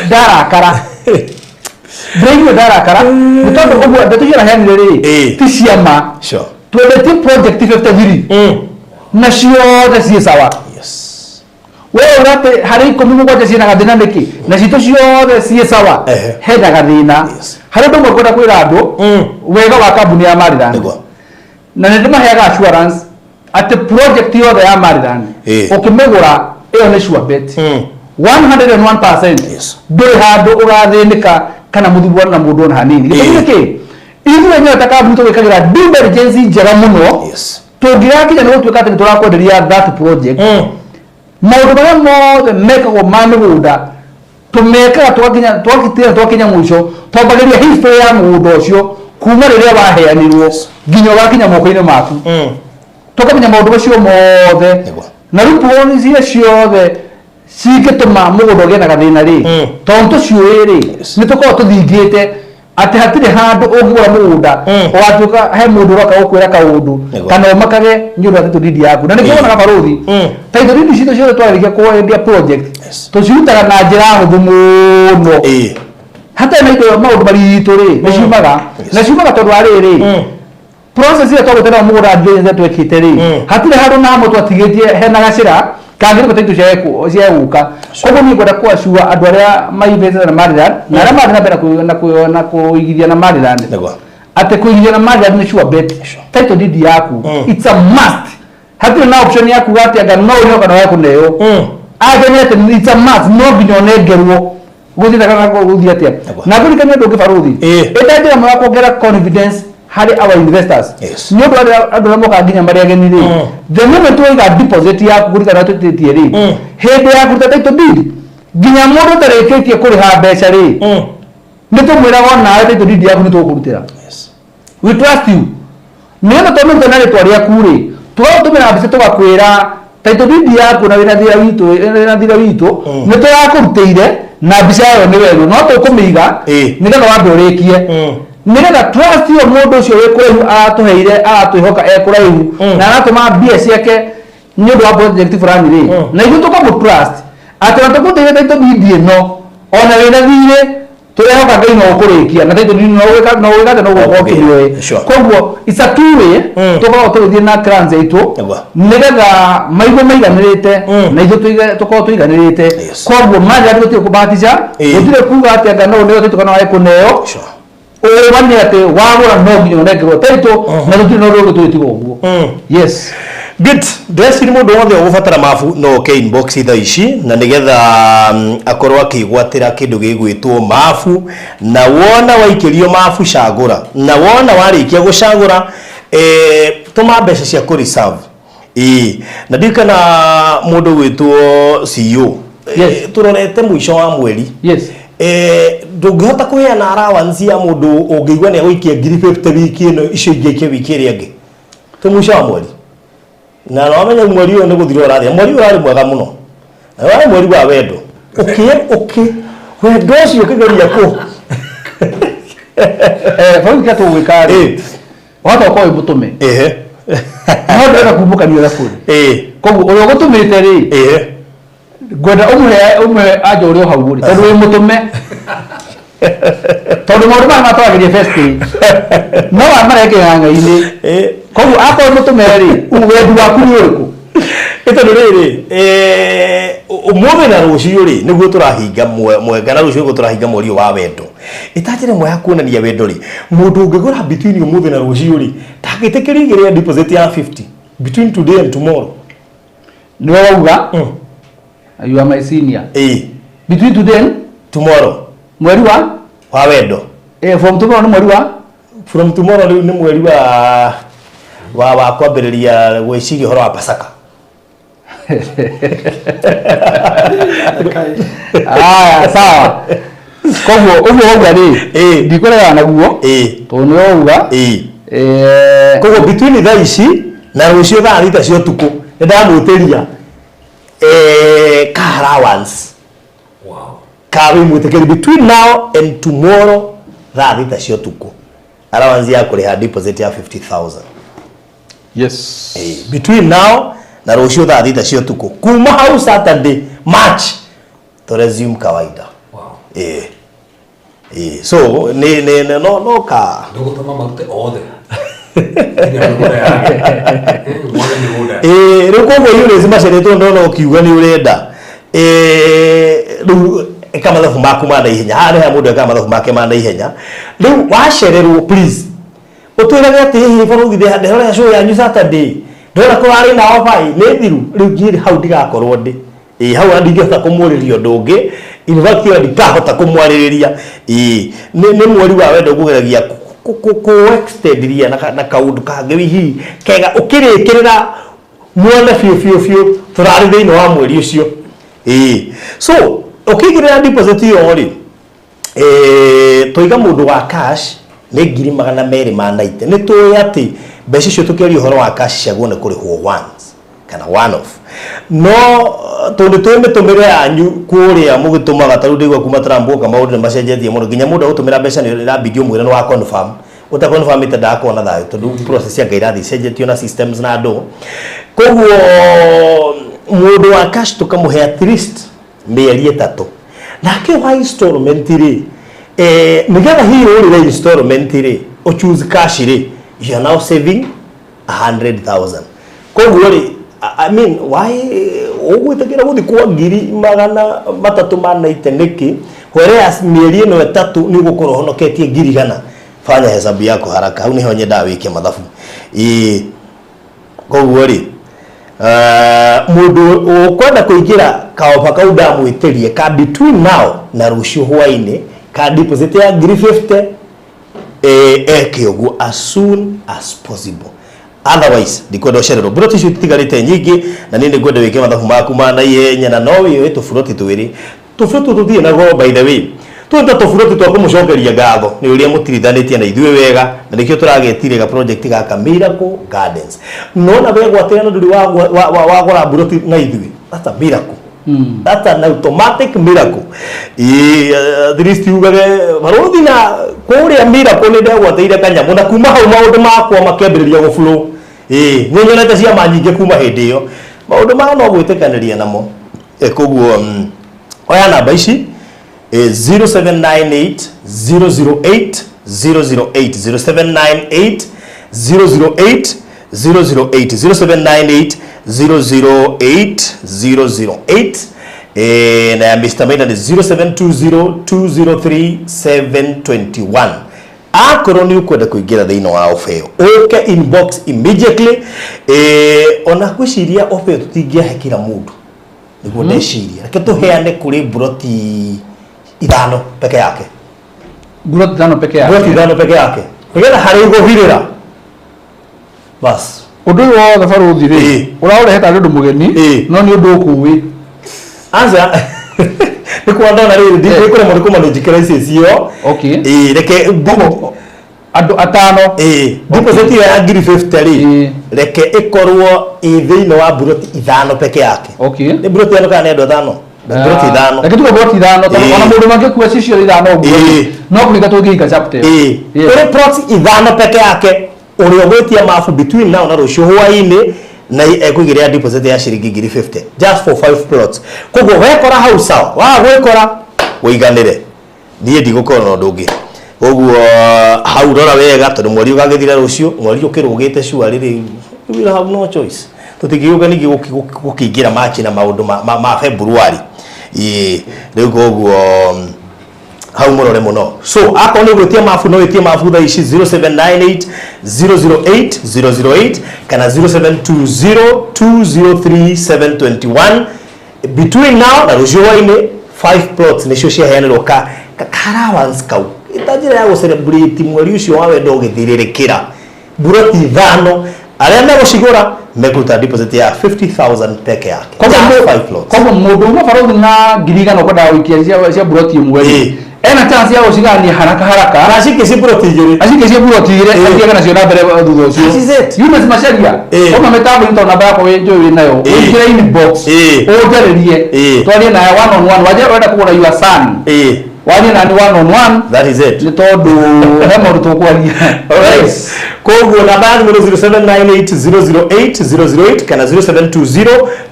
ndarakara ndiraiguire ndarakara nitondu uguo ndatugira henire ri ti ciama sure twendete project 53 na ciothe cie sawa wewe urate hari 17 ciina gathina niki na cito ciothe cie sawa hena gathina hari ndu mwekwenda kwira andu wega wa kambuni ya Maryland na ndimaheaga assurance ati project yothe ya Maryland ukimegura iyo ni sure bet 101% nduri handu ugathinika kana muthubwana na mundu ona hanini gitiki ithuĩ nyo takambuni tũgĩkagira due diligence njega mũno tũngĩgakinya nĩ gũtuĩka atĩ nĩ tũrakwenderia that project maũndũ marĩa mothe mekagwo ma mĩgũnda tũmekaga twakinya mũico twambagĩria history ya mũgũnda ũcio kuma rĩrĩa waheanirwo nginya ũgakinya moko-inĩ maku tũkamenya maũndũ macio mothe na rĩu policy ciothe cingĩtũma mũgũnda ũgĩe na gathĩna rĩ tondũ tũciũĩ rĩ nĩ tũkoragwo tũthingĩte atĩ hatirĩ handũ ũngĩgũra mũgũnda ũgatuĩka he mũndũ ũroka gũkwĩra kaũndũ kana ũmakage nĩ ũndũ wa title deed yaku na nĩkĩo wonaga barũthi title deed citũ ciothe twarĩkia kwendia project tũcirutaga na njĩra hũthũ mũno hatarĩ na indo maũndũ maritũ rĩ nĩ ciumaga tondũ wa rĩrĩ process ĩrĩa twagũtera mũgũnda ndienze twĩkĩte rĩ hatirĩ handũ namo twatigĩtie hena gacĩra kangĩrĩka title cia gũka koguo niĩ ngwenda kuassure andũ arĩa mainvestors na Maryland na arĩa marĩ na mbere na kũigithia na Maryland atĩ kũigithia na Maryland nĩ sure bet title deed yaku it's a must hatirĩ na option yaku gatĩ no ũrĩo kana wa kũneo ageni atĩ it's a must no nginya ũnengerwo gũthiĩ kana gũthiĩ atĩa na ngũrikania ũndũ ũngĩ barũthi ĩta njĩra mwega kuongerera confidence harĩ our investors nĩ ũndũ andũ arĩa moka nginya marĩ ageni rĩ the moment waiga deposit yaku kũringana na tũtĩtie rĩ hĩndĩ ya kũruta title deed nginya mũndũ ũtarĩkĩtie kũrĩha mbeca rĩ nĩ tũmwĩraga onawe title deed yaku nĩ tũgũkũrutĩra we trust you nĩgetha tũmĩruta na rĩtwa rĩaku rĩ tũgatũmĩra mbica tũgakwĩra title deed yaku na wĩna thira witũ nĩ tũrakũrutĩire na mbica ĩyo nĩ werũ no tũkũmĩiga nĩgetha wambe ũrĩkie nĩgetha trust yo mũndũ ũcio wĩ kũraihu aratũheire aratwĩhoka kũraihu na aratũma mbia ciake nĩ ũndũ wa project fulani rĩ na ithuĩ tũkamũtrust atĩ na tũkũteithia title deed ĩno ona wĩna thirĩ tũrehoka Ngai no ũkũrĩkia na title deed no gwĩka no gũkorwo kĩrĩoĩ koguo it's a two way tũkoragwo tũgĩthiĩ na clients aitũ nĩgetha maigua maiganĩrĩte na ithuĩ tũkorwo tũiganĩrĩte koguo Maryland gũtirĩ kũbahatisha gũtirĩ kuga atĩ anga no ũneo title kana wae kũneo wani atĩ wagũra no nginya ũnengerwo title na gũtirĩ na ũndũ ũngĩ twĩtiga ũguo yes good ndĩreciria mũndũ wothe ũgũbatara mabu no ke inbox thaa ici na nĩgetha akorwo akĩgwatĩra kĩndũ gĩgwĩtwo mabu na wona waikĩrio mabu cagũra na wona warĩkia gũcagũra tũma mbeca cia kũreserve na ndikana mũndũ gwĩtwo CEO tũrorete mũico wa mweri ndũngĩhota kũheana allowance ya mũndũ ũngĩigua nĩ agũikia 50 wiki ĩno icio ingĩ wiki ĩrĩa ĩngĩ tũmũico wa mweri na no amenya mweri ũyũ nĩ gũthirwo ũrathiĩ mweri ũrarĩ mwega mũno na warĩ mweri wa wendo wendo ũcio ũkĩgeria kũ bauka tũgwĩka rĩ wahota ũkorwo wĩ mũtũme no ndĩrenda kumbũkanio na kũrĩ koguo ũrĩa ũgũtũmĩte rĩ ngwenda ũmwe anja ũrĩa hau rĩ tondũ wĩ mũtũme tondũ maũndũ maya matwaragĩria first page no amareke ng'ang'a-inĩ koguo akorwo mũtũme rĩ wendi waku nĩ ũrĩkũ tondũ rĩrĩ ũmũthĩ na rũciũ rĩ nĩguo tũrahinga mwenga na rũciũ nĩguo tũrahinga mweri wa wendo ĩtanjĩra ĩmwe ya kuonania wendo rĩ mũndũ ũngĩgũra between ũmũthĩ na rũciũ rĩ ndangĩtĩkĩria igĩrĩra deposit ya 50 between today and tomorrow nĩwe wauga you are my senior between today and tomorrow mweri wa wendo from tomorrow nĩ mweri wa from tomorrow rĩu nĩ mweri wa kwambĩrĩria gwĩciria ũhoro wa Pasaka sawa koguo ũguo wauga rĩ ndikũregana naguo tondũ nĩwe wauga koguo between thaa ici na rũciũ thaa thita cia ũtukũ nĩndamwĩtĩria car allowance kawe mwĩtĩkĩri between now and tomorrow thaa thita cia ũtukũ allowance ya kũrĩha deposit ya 50,000 yes between now na rũciũ thaa thita cia ũtukũ kuma hau Saturday March to resume kawaida so no ka ndũgũtũma marute othe rĩu koguo Eunice maceretwo no kiuga nĩ ũrenda rĩu eka mathabu maku ma naihenya harĩa mũndũ eka mathabu make ma naihenya rĩu wacererwo please ũtwĩrage atĩ hihi bũrũri ndĩrora show yanyu Saturday ndĩrora kũrarĩ na offer nĩ thiru rĩu ngiri hau ndigakorwo ndĩ hau ndingĩhota kũmũrĩria ũndũ ũngĩ in fact ndikahota kũmwarĩrĩria nĩ mweri wa wendo kũgeragia extendiria na kaũndũ kangĩ hihi kega ũkĩrĩkĩrĩra mwone biũ tũrarĩ thĩinĩ wa mweri ũcio so ũkĩigĩrĩra deposit ĩyo rĩ tũiga mũndũ wa cash nĩ ngiri magana merĩ ma 90 nĩ tũĩ atĩ mbeca icio tũkĩaria ũhoro wa cash ciaguo nĩ kũrĩhwo once kana one off no tondũ twĩ mĩtũmĩre yanyu kũrĩa mũgĩtũmaga tarĩu ndĩigua kuma Trump maũndũ nĩ macenjetie mũno nginya mũndũ agũtũmĩra mbeca nĩ ĩrambindi ũmwĩre nĩ wa confirm ũta-confirm ĩte ndakorwo na thayũ tondũ process ya irathi cenjetio na systems na andũ koguo mũndũ wa cash tũkamũhe at least mĩeri 3 nake wa installment rĩ nĩgetha hihi ũrĩre installment rĩ o choose cash rĩ you are now saving 100,000 koguo rĩ I mean why ũgwĩtĩkĩra gũthiĩ kwa ngiri magana matatũ ma 90 nĩkĩ whereas mĩeri ĩno 3 nĩ ũgũkorwo honoketie ngiri gana fanya hesabu yako haraka hau nĩho nyendaga wĩke mathabu koguo rĩ mũndũ ũkwenda kũingĩra kaoba kau ndamwĩtĩrie ka between now na rũciũ hwainĩ ka deposit ya ngiri 50 eke ũguo as soon as possible otherwise ndikwenda ũcererwo buroti icio itigarĩte nyingĩ na niĩ nĩngwenda wĩke mathabu maku ma naihenya na no wĩoe tũburoti twĩrĩ tũburoti tũtirĩ na goro by the way twĩta tũburoti twa kũmũcokeria ngatho nĩ ũrĩa mũtirithanĩtie na ithuĩ wega na nĩkĩo tũragetirĩ ga project gaka Miracle Gardens nona wegwatĩra na ndũrĩ wagũra buroti na ithuĩ that's a miracle that's an automatic miracle at least ugage barothi na kũrĩa Miracle nĩ ndegwatĩire kanyamũ na kuma hau maũndũ makwa makĩambĩrĩria gũflow nĩ nyonete ciama nyingĩ kuma hĩndĩ ĩyo maũndũ mao no gwĩtĩkanĩria namo koguo oya namba ici 0798 008 008 0798 008 008 0798 008 008 na Mr. Maida ni 0720 203 721 akorwo nĩ ũkwenda kũingĩra thĩinĩ wa ofeo ũke inbox immediately ona gwĩciria ofeo tũtingĩahe kila mũndũ nĩguo ndeciria reke tũheane kũrĩ buroti 5 peke yake buroti 5 peke yake buroti 5 peke yake nĩgetha harĩ gũthirĩra bas ũndũ ũyũ wothe barothi rĩ ũraũrehe ta ũndũ mũgeni no nĩ ũndũ ũkũĩ anza nĩ kwa ndona rĩ ndĩ kũrĩ mũndũ kuma njikira icio okay reke andũ 5 deposit ya ngiri 50 rĩ reke ĩkorwo thĩinĩ wa buroti 5 peke yake okay nĩ buroti ĩno kana nĩ andũ 5 buroti 5 reke tuge buroti 5 tondũ ona mũndũ mangĩkua cicio 5 ũguo no kũringa tũngĩika chapter kũrĩ buroti 5 peke yake ũrĩa ũgwĩtia mabu between now na rũciũ hwainĩ na ekũigĩrĩra deposit ya ciringi ngiri 50 just for 5 plots koguo wekora hau sawa wa gwĩkora ũiganĩre niĩ ndigũkorwo na ũndũ ũngĩ koguo hau rora wega tondũ mweri ũgagĩthira rũciũ mweri ũkĩrũgĩte cua rĩrĩ we will have no choice tũtingĩũka ningĩ gũkĩingĩra machi na maũndũ ma February rĩu koguo hau mũrore mũno so akorwo nĩ gwĩtia mabu no wĩtie mabu thaa ici 0798 008 008 kana 0720 203 721 between now na rũciũ hwainĩ 5 plots nĩcio ciaheanĩrwo ka allowance kau itajira ya gũcelebrate mweri ũcio wa wendo ũgĩthirĩrĩkĩra buroti 5 arĩa megũcigũra megũta deposit ya 50,000 peke yake kwa mũndũ ũmwe barothi na ngiri 5 ũkwendaga gũikia cia buroti ĩmwe ena chance ya gũcigania haraka na cikĩci buroti igĩrĩ akiaga nacio na mbere thutha ũcio Yunus Macharia kama mĩtambo into namba yako njũĩ nayo wĩkĩre inbox ũnjarĩrie twarie nawe one on one waje wenda kũgũra your son warie nani one on one that is it nĩ tondũ he maũndũ tũkwaria koguo namba ya thimũ 0798 008 008 kana 0720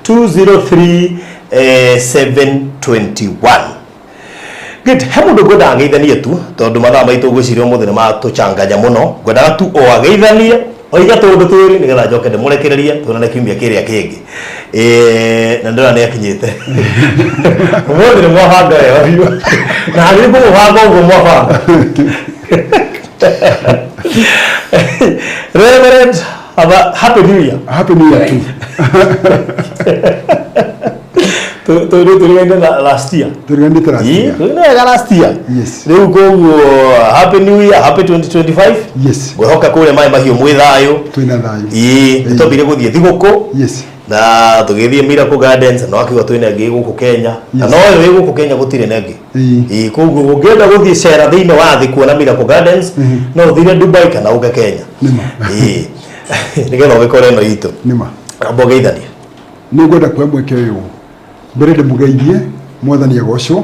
203 721 good he mũndũ ngwendaga geithanie tu tondũ mathaa maitũ gwĩciria ũmũthĩ nĩ matũchanganya mũno ngwendaga tu o ageithanie oiga tũndũ twĩrĩ nĩgetha njoke ndĩmũrekererie tuonane kiumia kĩrĩa kĩngĩ na ndĩrona nĩ akinyĩte ũmũthĩ nĩ mwabanga wega biũ na harĩ ngũmũbanga ũguo mwabanga Reverend, have a happy new year. Happy new year too. Tulienda last year. Tulienda last year. Yes. Leo go happy new year, happy 2025. Yes. Wehoka kule mai mahiũ mwĩ thayũ. Twina thayũ. Tũtobire gũthiĩ thigũkũ. Yes. na tugithie Miracle Gardens no akiwa twina ngi guku Kenya na no wi guku Kenya gutire nengi koguo ungienda guthie cera thiine wa thi kuona Miracle Gardens no uthire Dubai kana uge Kenya nigetha ugikore no itu nima abo geithania ni ngwenda kwa mweke uyu mbere de mugeithie mwathani agocwo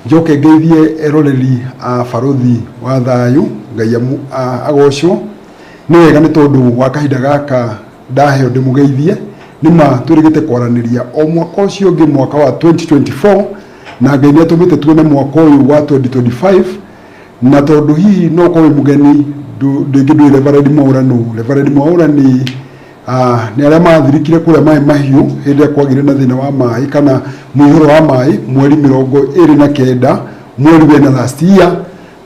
njoke ngeithie eroreri a barothi wa thayu ngai agocwo ni wega ni tondu wa kahinda gaka ndaheo ndimugeithie nima turigite kwaraniria o mwaka ucio ngi mwaka wa 2024 na ngai ni atumite tuone mwaka uyu wa 2025 na tondu hihi no kwa mugeni ndingi Reverend Mwaura ni aria mathirikire kuria mai mahiu hindi ya kwagire na thina wa mai kana muhuro wa mai mweri 29 mweri wena last year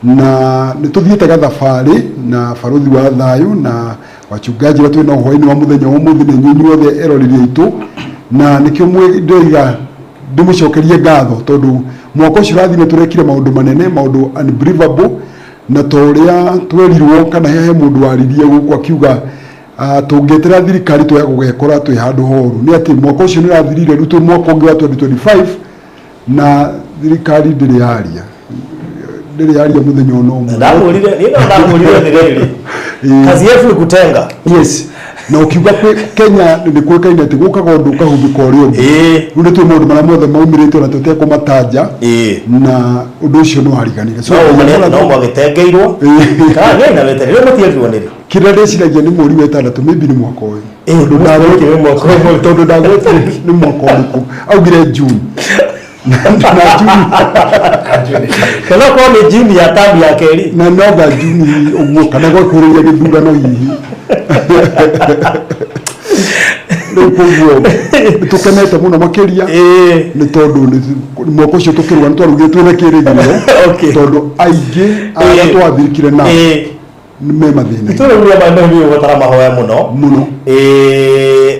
na nituthiite gathabari na barothi wa thayu na wachungaji watu na uhoini wa muthenya wa muthenya nyinyi othe erorire itu na nikio mwendeiga ndimucokerie ngatho tondu mwaka ucio rathine turekire maundu manene maundu unbelievable na toria twerirwo kana hehe mundu waririe guku akiuga tungitira thirikari twa gugekora twi handu horu ni ati mwaka ucio ni rathirire rutu mwaka ungi wa 2025 na thirikari ndiri yaria muthenya ono ndamurire ni ndamurire ndiriri kazi yetu ni kutenga yes na ukiuga Kenya ndi kwikaine ati gukaga undu kahumbika urio ndu tu mundu mara mothe maumirite na tutia kumataja na undu ucio no hariganire so no mwagitengeirwo kana na wetere no mutiethirwo niri kira ndeciragia ni mweri wa 6 maybe ni mwaka uyu tondu ndagwetire mwaka uyu tondu ndagwetire ni mwaka uyu augire June kana kwa ni June ya tabi ya keri na noga June uguo kana kwa kuriria githurano hihi tukenete muno makiria ni tondu ni mwaka ucio tukirwa ni twarugitwe na kirigiro tondu aingi aria twathirikire na ni me mathina tururia mandu ni gutara mahoya muno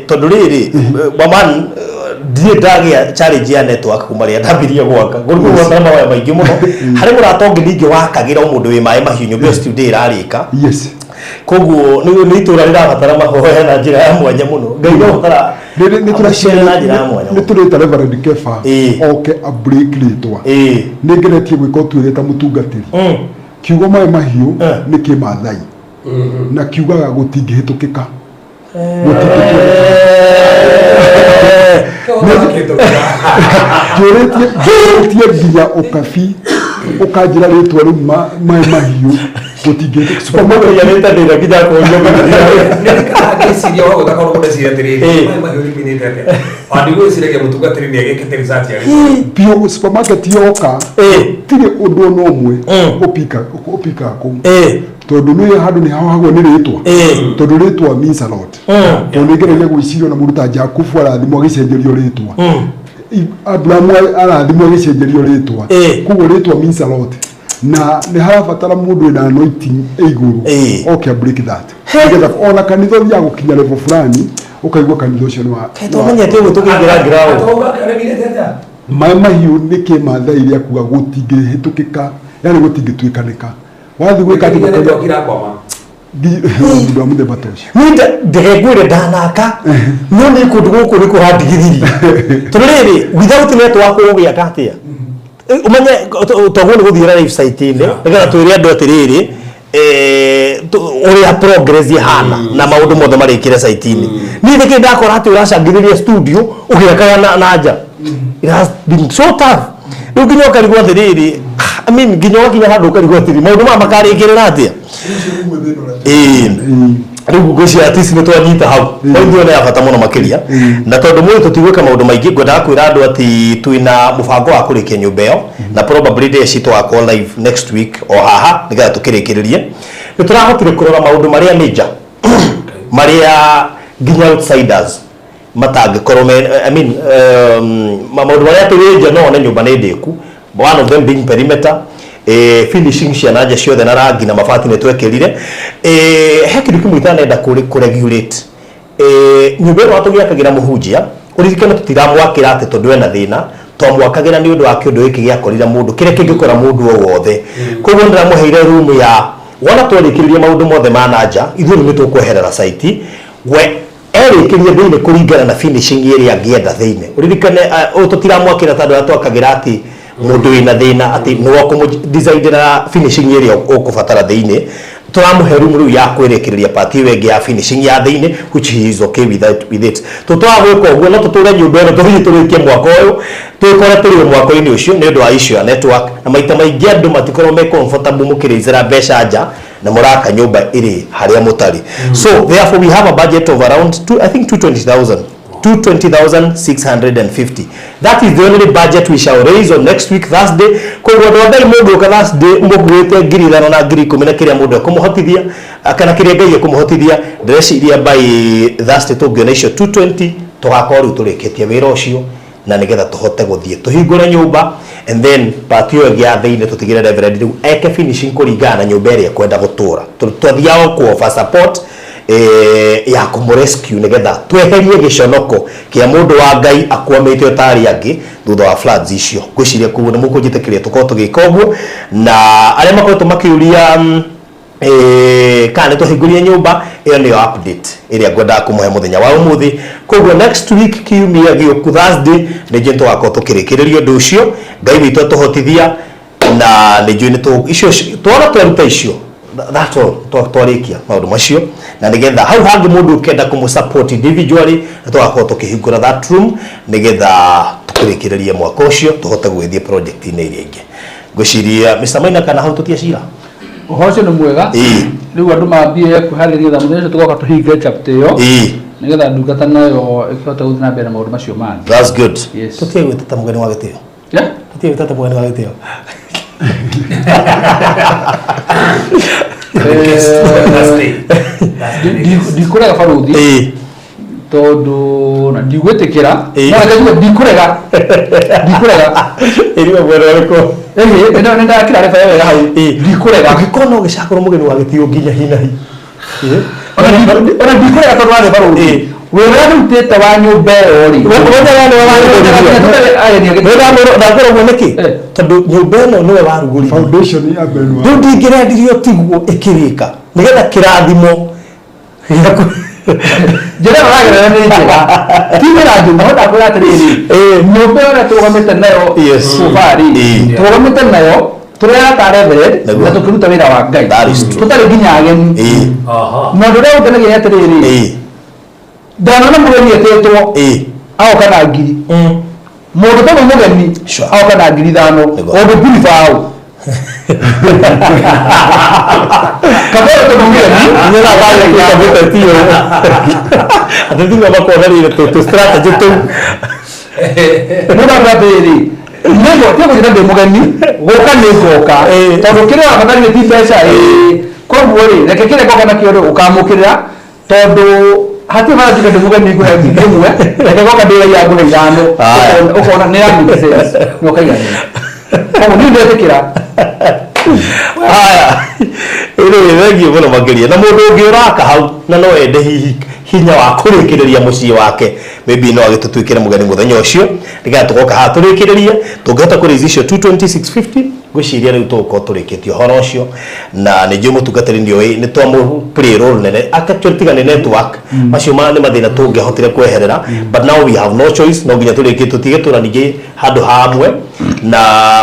tondu riri waman die ndagia challenge ya network kumaria ndabirie gwaka gurugwa gutara mahoya maingi muno hari muratongi ningi wakagira mundu wi mai mahiu nyumba studio irarika yes koguo ni itura rirabatara mahoya na njira ya mwanya muno ngai no gutara ni turashira na njira ya mwanya ni turita Reverend Kefa oke a break litwa ni ngeretie gwika tuireta mutungatiri kiugo mai mahiu ni kimathai na kiugaga gutingihitukika Juretie nginya ukabi ukajira ritwa riu mai mahiu gutingihitukika supermarket ya neta ndira nginya kuonyoka ngeciria wa gutakorwo kundeciria atiri mai mahiu liminite atia andigo ciregia mutungatiri ni agekete research ya pio supermarket yoka tire undu no umwe upika ku tondu ni handu ni hahagwo ni ritwa tondu ritwa means a lot tondu ngereria gwicirio na muruta Jakubu arathimwo gicenjerio ritwa Abraham arathimwo gicenjerio ritwa kugo ritwa means a lot na ni harabatara mundu ina anointing iguru okay break that ngetha ona kanitha ya gukinya level fulani ukaigwa kanitha ucio ni wa tomenyete gutukingira grao mai mahiu ni kimatha iria kuga gutingihitukika yani gutingituikanika wathi gwika kira kwama ndio munde batoshi ninde ndegegwire ndanaka no ni kundu guku ni kuhandigithiri turiri without network ugia katia umenye togone guthira live site ine nigera twiri andu atiriri uria progress ihana na maundu mothe marikire site ine ni thike ndakora ati uracangithiria studio ugiakaga na nja it has been so tough nginya ukarigwa atiriri I mean nginya wakinya handu ukarigwa atiriri maundu ma makarikirira atia riu gucia atisi ni twanyita hau ndio na yabata muno makiria na tondu mwe tutigweka maundu maingi ngwenda kwira andu ati twina mubango wa kurikia nyumba yo na probably day cito wa call live next week o haha nigatha tukirikiririe ni turahotire kurora maundu maria ninja maria nginya outsiders matangikorwo I mean maundu maria turinja no ne nyumba ni ndiku one of them being perimeter finishing ciana ciothe na rangi na mabati ne twekirire he kindu kimwe nenda kuregulate nyumba ĩno tũgĩakagira mũhunjia ũririkane tũtiramwakĩra atĩ tondũ ena thĩna twamwakagira nĩ ũndũ wa kĩũndũ gĩkĩ gĩakorire mũndũ kĩrĩa kĩngĩkora mũndũ o wothe koguo ndĩramũheire room ya wona twarĩkĩrĩria maũndũ mothe ma nanja ithuĩ nĩ tũkweherera site we tũmũrĩkĩrie thĩinĩ kũringana na finishing ĩrĩa angĩenda thĩinĩ ũririkane tũtiramwakĩra tondũ atwakagĩra atĩ mũndũ wĩna thĩna atĩ nĩwe kũmũdesignĩra finishing ĩrĩa ũkũbatara thĩinĩ tũramũhe room rĩu ya kwĩrĩkĩrĩria part ĩyo ĩngĩ ya finishing ya thĩinĩ which he is okay with it tũtwara gwĩka ũguo no tũtũre nyũmba ĩno tũthiĩ tũrĩkie mwaka ũyũ twĩkore tũrĩ mwaka-inĩ ũcio nĩ ũndũ wa issue ya network na maita maingĩ andũ matikorwo me comfortable mũkĩrĩithĩra mbeca nja na mũraka nyũmba ĩrĩ harĩa mũtarĩ so therefore we have a budget of around I think 220,650. That is the only budget we shall raise on next week Thursday. Kwa hivyo wadai mundu ka Thursday mbuguite ngiri thano na ngiri 10 na kiria mundu akumuhotithia kana kiria ngai akumuhotithia ndĩreciria by Thursday tũngĩona icio 220 tũgakorwo rĩu tũrĩkĩtie wĩra ũcio na nĩgetha tũhote gũthiĩ tũhingũre nyũmba and then part ĩyo ĩngĩ ya thĩinĩ tũtigĩre reverend rĩu eke finishing kũringana na nyũmba ĩrĩa kwenda gũtũra twathiaga kũ support ya kũmũrescue nĩgetha tweherie gĩconoko kĩa mũndũ wa ngai akwamĩte ũtarĩ angĩ thutha wa floods icio ngwĩciria kuguo nĩ mũkũnjĩtĩkĩria tũkorwo tũgĩka ũguo na arĩa makoretwo makĩũria kana tũhingũrie nyũmba ĩyo nĩyo update ĩrĩa ngwendaga kũmũhe mũthenya wa ũmũthĩ koguo next week kiumia gĩũku Thursday nĩnjũĩ tũgakorwo tũkĩrĩkĩrĩria ũndũ ũcio ngai witũ atũhotithia na nĩnjũĩ nĩ icio twona tweruta icio that's all twarĩkia maũndũ macio na nĩgetha hau hangĩ mũndũ ũkenda kũmũsupport individually na tũgakorwo tũkĩhingũra that room nĩgetha tũkĩrĩkĩrĩrie mwaka ũcio tũhote gũgĩthiĩ project-inĩ iria ingĩ ngwĩciria Mr. Maina kana hau tũtiacira ũhoro nĩ mwega rĩu andũ mambie kwĩharĩria tha mũthenya tũgoka tũhinge chapter ĩyo nĩgetha ndungata nayo ĩkĩhote gũthiĩ na mbere na maũndũ macio mangĩ that's good yes tũtiagwĩta ta mũgeni wa gĩtĩo tũtiagwĩta ta mũgeni wa gĩtĩo ndikurega baruthi tondu na ndigwĩtĩkĩra ndikurega ĩrĩwe mwena ũrĩkũ nĩ ndakĩra reba wega hau ndikurega angĩkorwo no gĩcakorwo mũgeni wa gĩtĩo nginya hinahi ona ndikurega tondũ warĩ baruthi wĩra rutĩte wa nyũmba ĩyo rĩ ndakũrwo guo nĩkĩ tondũ nyũmba ĩno nĩwe warugũririe foundation ya Benwa rĩu ndingĩrendirio tigwo ĩkĩrĩka nĩgetha kĩrathimo njĩra ũragerera nĩ njega timĩra njuma hota kwĩra atĩrĩrĩ nyũmba ĩyo tũrũgamĩte nayo sofa-rĩ tũrũgamĩte nayo tũrera reverend na tũkĩruta wĩra wa ngai tũtarĩ nginya ageni na ũndũ ũrĩa ũngenagia atĩrĩrĩ ndanona mũgeni etĩtwo agoka na ngiri mũndũ tondũ mũgeni agoka na ngiri 5 ũndũ ngiri bao kabla tondũ mũgeni nĩra bale kabla tio atĩthima bakorerire tu strategy tu mũndũ abatĩrĩ nĩguo tiago ndĩ mũgeni gũka nĩ ngoka tondũ kĩrĩa wabatari ti mbeca koguo rĩ reke kĩrĩa ngoka nakĩo rĩ ũkamũkĩrĩra tondũ hati mara tika nduga ni kwa ngimwe reke ngoka ndĩra ya ngũre 5 ũkona nĩ ya make sense no kaiga koguo nĩ ndetĩkĩra haya ĩrĩ thengio mũno makĩria na mũndũ ũngĩ ũraka hau na no ende hinya wa kũrĩkĩrĩria mũciĩ wake maybe no agĩtũtwĩkĩre mũgeni mũthenya ũcio nĩgetha tũgoka haha tũrĩkĩrĩrie tũngĩhota kũrĩithi icio 22650 ngwĩciria rĩu tũgũkorwo tũrĩkĩtie ũhoro ũcio na nĩ njũĩ mũtungatĩri nĩ twamũ play role nene actually tiga nĩ network macio nĩ mathĩna tũngĩahotire kweherera but now we have no choice no nginya tũrĩkie tũtige tũra ningĩ handũ hamwe na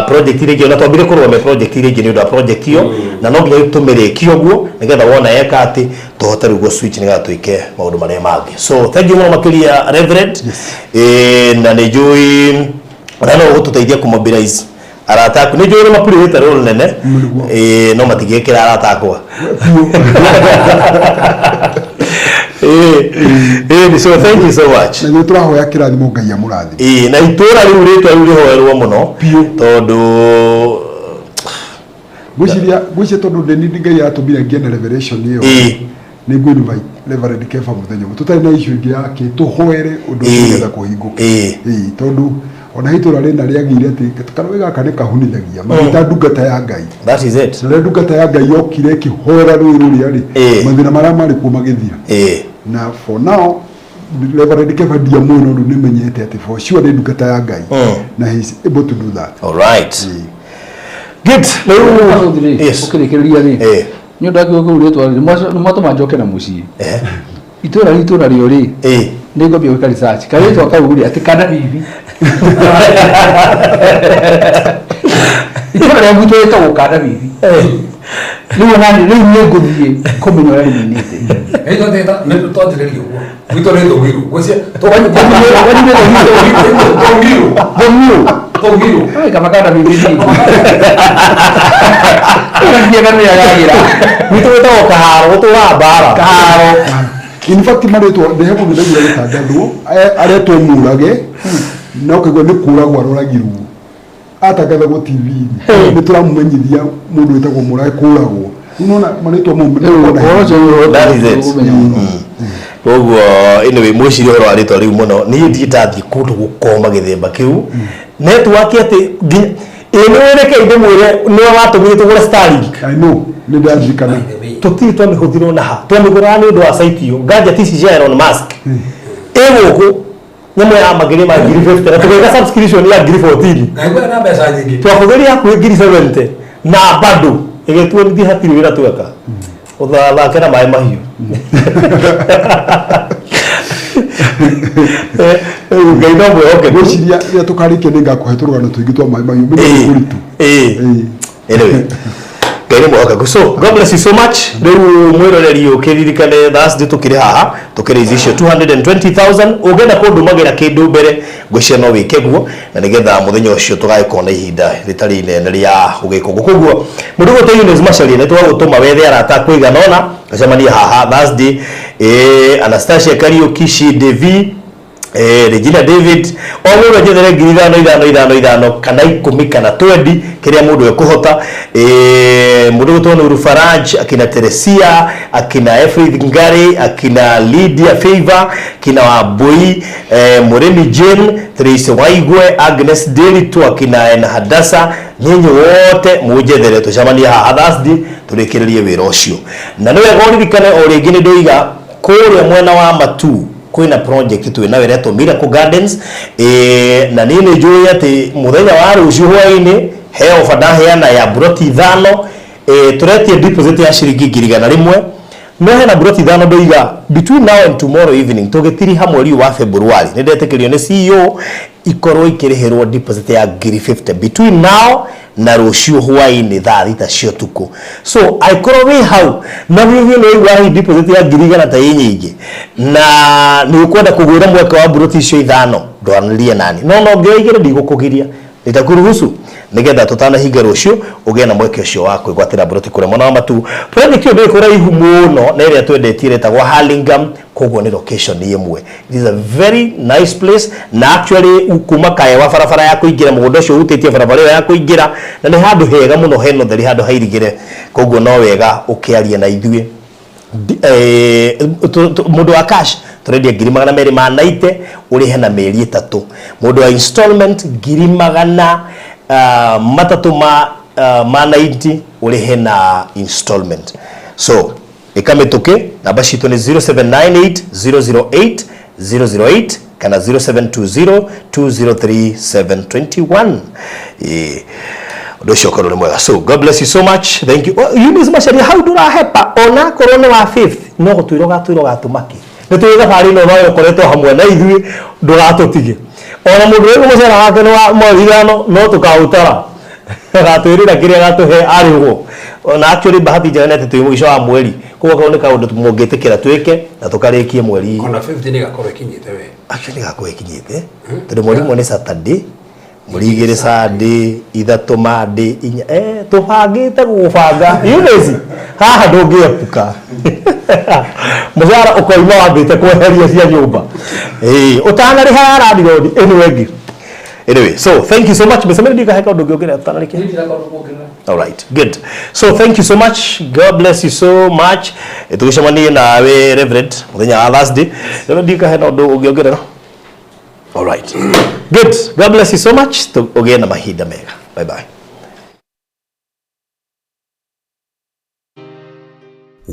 project iria ingĩ ona twambire kũrũgamia project iria ingĩ nĩ ũndũ wa project ĩyo na no nginya tũmĩrĩkie ũguo nĩgetha wona eka atĩ tũhote rĩu switch nĩgetha twĩke maũndũ marĩa mangĩ so thank you mũno makĩria reverend na nĩ njũĩ ona no gũtũteithia kũmobilize arata aku nĩ njũĩ nĩ mapurĩte role nene no matigĩkĩra arata akwa so thank you so much na tũrahoya kĩrathimo ngai amũrathime na itũra rĩu rĩtwa rĩu rĩhoerwo mũno tondũ gwĩciria tondũ ndĩ ngai atũmire ngĩe na revelation ĩyo nĩ ngwĩ invite Reverend Kefa mũthenya tũtarĩ na issue ingĩ yake tũhoere ũndũ ũgetha kũhingũka tondũ ona hitũra rĩna rĩagĩire atĩ kanũĩ gaka nĩ kahunithagia magĩta ndungata ya ngai that is it na ndungata ya ngai yokire ĩkĩhoera rũĩ rũrĩa rĩ mathĩna marĩa marĩ kuo magĩthira na for now Reverend Kefa ndiamwĩra ũndũ nĩmenyete atĩ for sure nĩ ndungata ya ngai na he is able to do that all right good ukĩrĩkĩrĩria rĩ nĩ ũndũ akiuga kũu rĩtwa nĩ mwatũma njoke na mũciĩ itura ritura riori ningo bio ka research kare to ka uguri ati kana bibi itura ya muto eta ukana bibi niwe nani niwe nguthie komenya uri minite eto teta neto twathiririo gwito neto giru gwecia to wani ai kama kana bibi ni ndio kana ya gira muto eta ukaharo utura bara kaharo. In fact, maretwo ndehebu ndegira gitangathwo aretwo murage no kigwa ni kuragwa roragirwo atagathwo TV ni turamumenyithia mundu wetagwo murage kuragwo nona maretwo koguo ino we muciri oro aritwo riu muno ni nditathi kundu gukoma githemba kiu network ati inwereke inde mwire ni watumire tugura Starlink. I know ni ndajikana tuti twamihũthirwo na ha twamigũra nĩ ũndũ wa site iyo gadget ici cia Elon Musk ĩgũkũ nyamũ ya magĩrĩ ma 50 na tũgeka subscription ya 14 na ngwe na mbeca nyingĩ twahũthĩria hakuhĩ 70 na bado ĩgĩtuonithia hatirĩ wĩra tweka ũthakĩra maĩ mahiũ ngai no mwĩhoke gwĩciria rĩrĩa tũkarĩkia nĩ ngakũhe tũrũgano tũingĩ twa maĩ mahiũ mĩthemba mũritũ anyway Kaimu mwaka. So, God bless you so much. Rĩu mwĩroreri ũkĩririkane Thursday tukĩrĩ haha tukĩrĩ icio 220,000 ũgenda kũndũmagĩra kĩndũ mbere ngwĩciria no wĩke guo na nĩgetha mũthenya ũcio tũgagĩkorwo na ihinda rĩtarĩ inene rĩa gũgĩka ũguo. Koguo mũndũ gũtũ Eunice Macharia nĩ twagũtũma wethe arata kũigana ũna gacemania haha Thursday Anastasia Kariuki, Devi Regina David omwe njethere 5,500 kana 10 kana 20 kiria mundu ekuhota mundu gutona Urufaraj akina Teresia akina Efrid Ngari akina Lydia Favor kina Wabui Muremi Jane Teresa Waigwe Agnes Delitu akina Ena Hadasa nyinyi wote mujethere tucamania haha Thursday turekererie wira ucio na niwe goririkane o ringi ni ndoiga kuria mwena wa Matu kwina project twina wereto Miracle Gardens na nini njui ati muthenya wa rucio hwaini heo fadaheana ya broti 5 turetie deposit ya shilingi 1,100 no hena broti 5 ndoiga between now and tomorrow evening tugitiri ha mweri wa February ni ndetekerio ni CEO ikorwo ikiriherwo deposit ya 50 between now na rucio hwaini thaa thita cio tuku so aikorwo wi hau na hihi no igwa deposit ya 1,000 ta nyingi na ni ukwenda kugwira mweka wa broti cio 5 ndwanirie nani no ngeigire ndigũkũgiria nitakuruhusu nigetha tutana hinga rucio ugie na mweke ucio wa kwigwatira broti kure mwana wa Matu project yo ndikora ihu muno na iria twendetire tagwa Hurlingham koguo ni location imwe. It is a very nice place na actually ukuma kaya wa barabara ya kuingira mugondo ucio utetie barabara ya kuingira na ni handu hega muno heno theri handu hairigire koguo no wega ukiaria na ithuĩ mundu wa cash turendia 290 urihe na meri 3 mundu wa installment 200 matatu ma 90 urihe na installment so ikamituke namba citu ni 0798 008 kana 0720 203 721 shokoro mwega. So God bless you so much. Thank you. Eunice Macharia how do I help ona corona wa 5th no gutwiro gatumaki nitwiga bari no no koretwo hamwe na ithui ndugatutige ona mundu wego mucera wake no mwithano no tukautara gatwirira kiria gatuhe arigo ona actually bahati jana tete mwisho wa mweri kuko kaoneka undu mungitikira twike na tukarikie mweri ona 50 ni gakoro ikinyite we actually gakoro ikinyite tondu mweri mwe ni Saturday murigire Sunday ithatu Monday inya tubangite gubanga Eunice haha ndungiepuka muzara ukoima wambite kweheria cia nyumba utanari hara ndirodi anyway so thank you so much msemeni ndikaheka undu ngiongera utanari ke all right good so thank you so much God bless you so much tugicemanie nawe Reverend muthenya wa Thursday ndikaheka undu ngiongera all right good God bless you so much again na mahinda mega bye bye.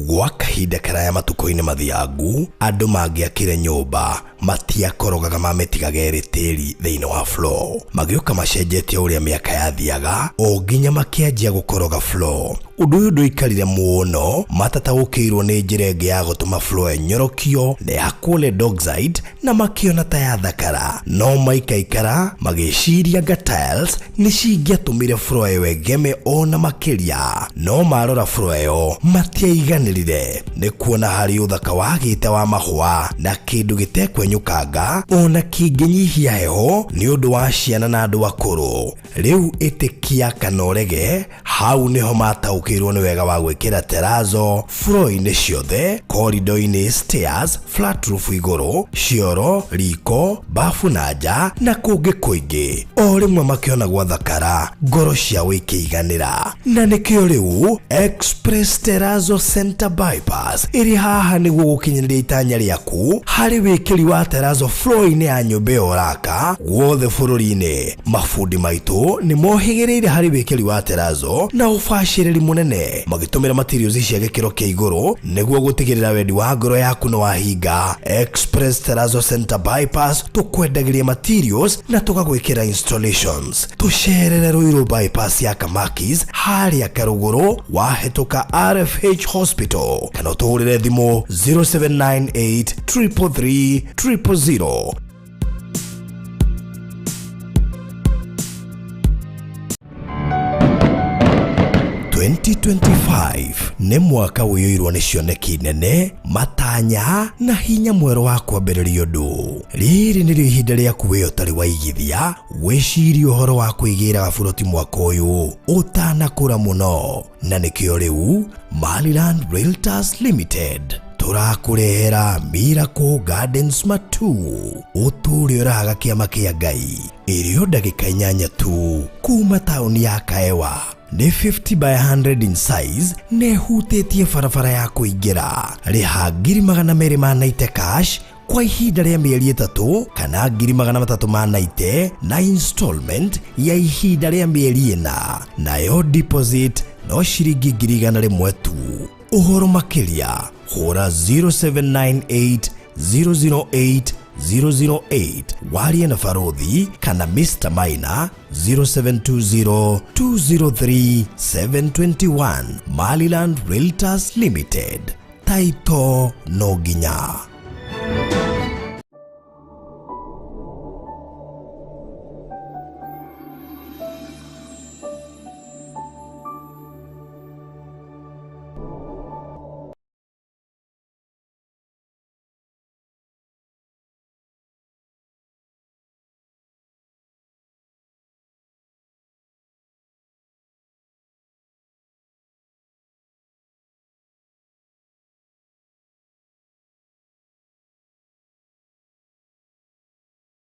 Gwa kahinda karaya matuko-inĩ mathiangu andũ mangĩakire nyũmba matiakorogaga mamĩtigaga tĩri thĩinĩ wa floor magĩũka macenjetie ũrĩa mĩaka yathiaga o nginya makĩanjia gũkoroga floor undu uyu nduikarire muno matataũkĩirwo nĩ njĩra ĩngĩ ya gũtũma flow enyorokio nĩ ya kũle Dockside na makĩona ta ya thakara, no maikaikara magĩciria anga tiles nĩ cingĩatũmire flow ĩyo ĩgeme ona makĩria, no marora flow ĩyo matiaiganĩrire nĩ kuona harĩ ũthaka wagĩte wa mahũa na kĩndũ gĩtekwenyũkanga ona kĩngĩnyihia heho nĩ ũndũ wa ciana na andũ akũrũ. Rĩu ĩtĩkia kana ũrege, hau nĩho mataũkĩirwo nĩ wega wa gwĩkĩra terrazzo floor-inĩ ciothe, corridor-inĩ, stairs, flat roof igũrũ, cioro, riko, bafu na nja na kũngĩ kũingĩ. O rĩmwe makĩona gwathakara, ngoro ciao ikĩiganĩra, na nĩkĩo rĩu Express Terrazzo Center Bypass ĩrĩ haha nĩguo gũkinyĩrĩria itanya rĩaku harĩ wĩkĩri wa terrazzo floor-inĩ ya nyũmba ĩyo ũraka guothe bũrũri-inĩ. Mafundi maitũ nĩ mohĩgĩrĩire harĩ wĩkĩri wa terrazzo na ũbacĩrĩri mũnene, magĩtũmĩra materials cia gĩkĩro kĩa igũrũ nĩguo gũtigĩrĩra wendi wa ngoro yaku nĩ wahinga. Express Terrazzo Center Bypass tũkwendagĩria materials na tũgagwĩkĩra installations. Tũcerere Ruiru bypass ya Kamakis harĩa Karũgũrũ wahĩtũka RFH Hospital, kana ũtũhũrĩre thimũ 0798 333 000. nĩ mwaka wĩyũirwo nĩ cioneki nene, matanya na hinya mwerũ wa kwambĩrĩria ũndũ. Rĩrĩ nĩrĩo ihinda rĩaku wĩ ũtarĩ waigithia wĩcirie ũhoro wa kwĩgĩra gaburoti mwaka ũyũ ũtanakũra mũno, na nĩkĩo rĩu Maliland Realtors Limited tũrakũrehera Miracle Gardens Matu, ũtũũre ũrahaga kĩama kĩa Ngai, ĩrĩo ndagĩka 8 tu kuma taũni ya Kaewa. Nĩ 50 by 100 in size, nehutĩtie barabara ya kũingĩra. Rĩha 290 cash kwa ihinda rĩa mĩeri 3 kana 390 na installment ya ihinda rĩa mĩeri 4, nayo deposit no ciringi 100 tu. Ũhoro makĩria hũra 0798 008 008 warie na Farothi kana Mr. Maina 0720 203 721. Maliland Realtors Limited, taito no ginya.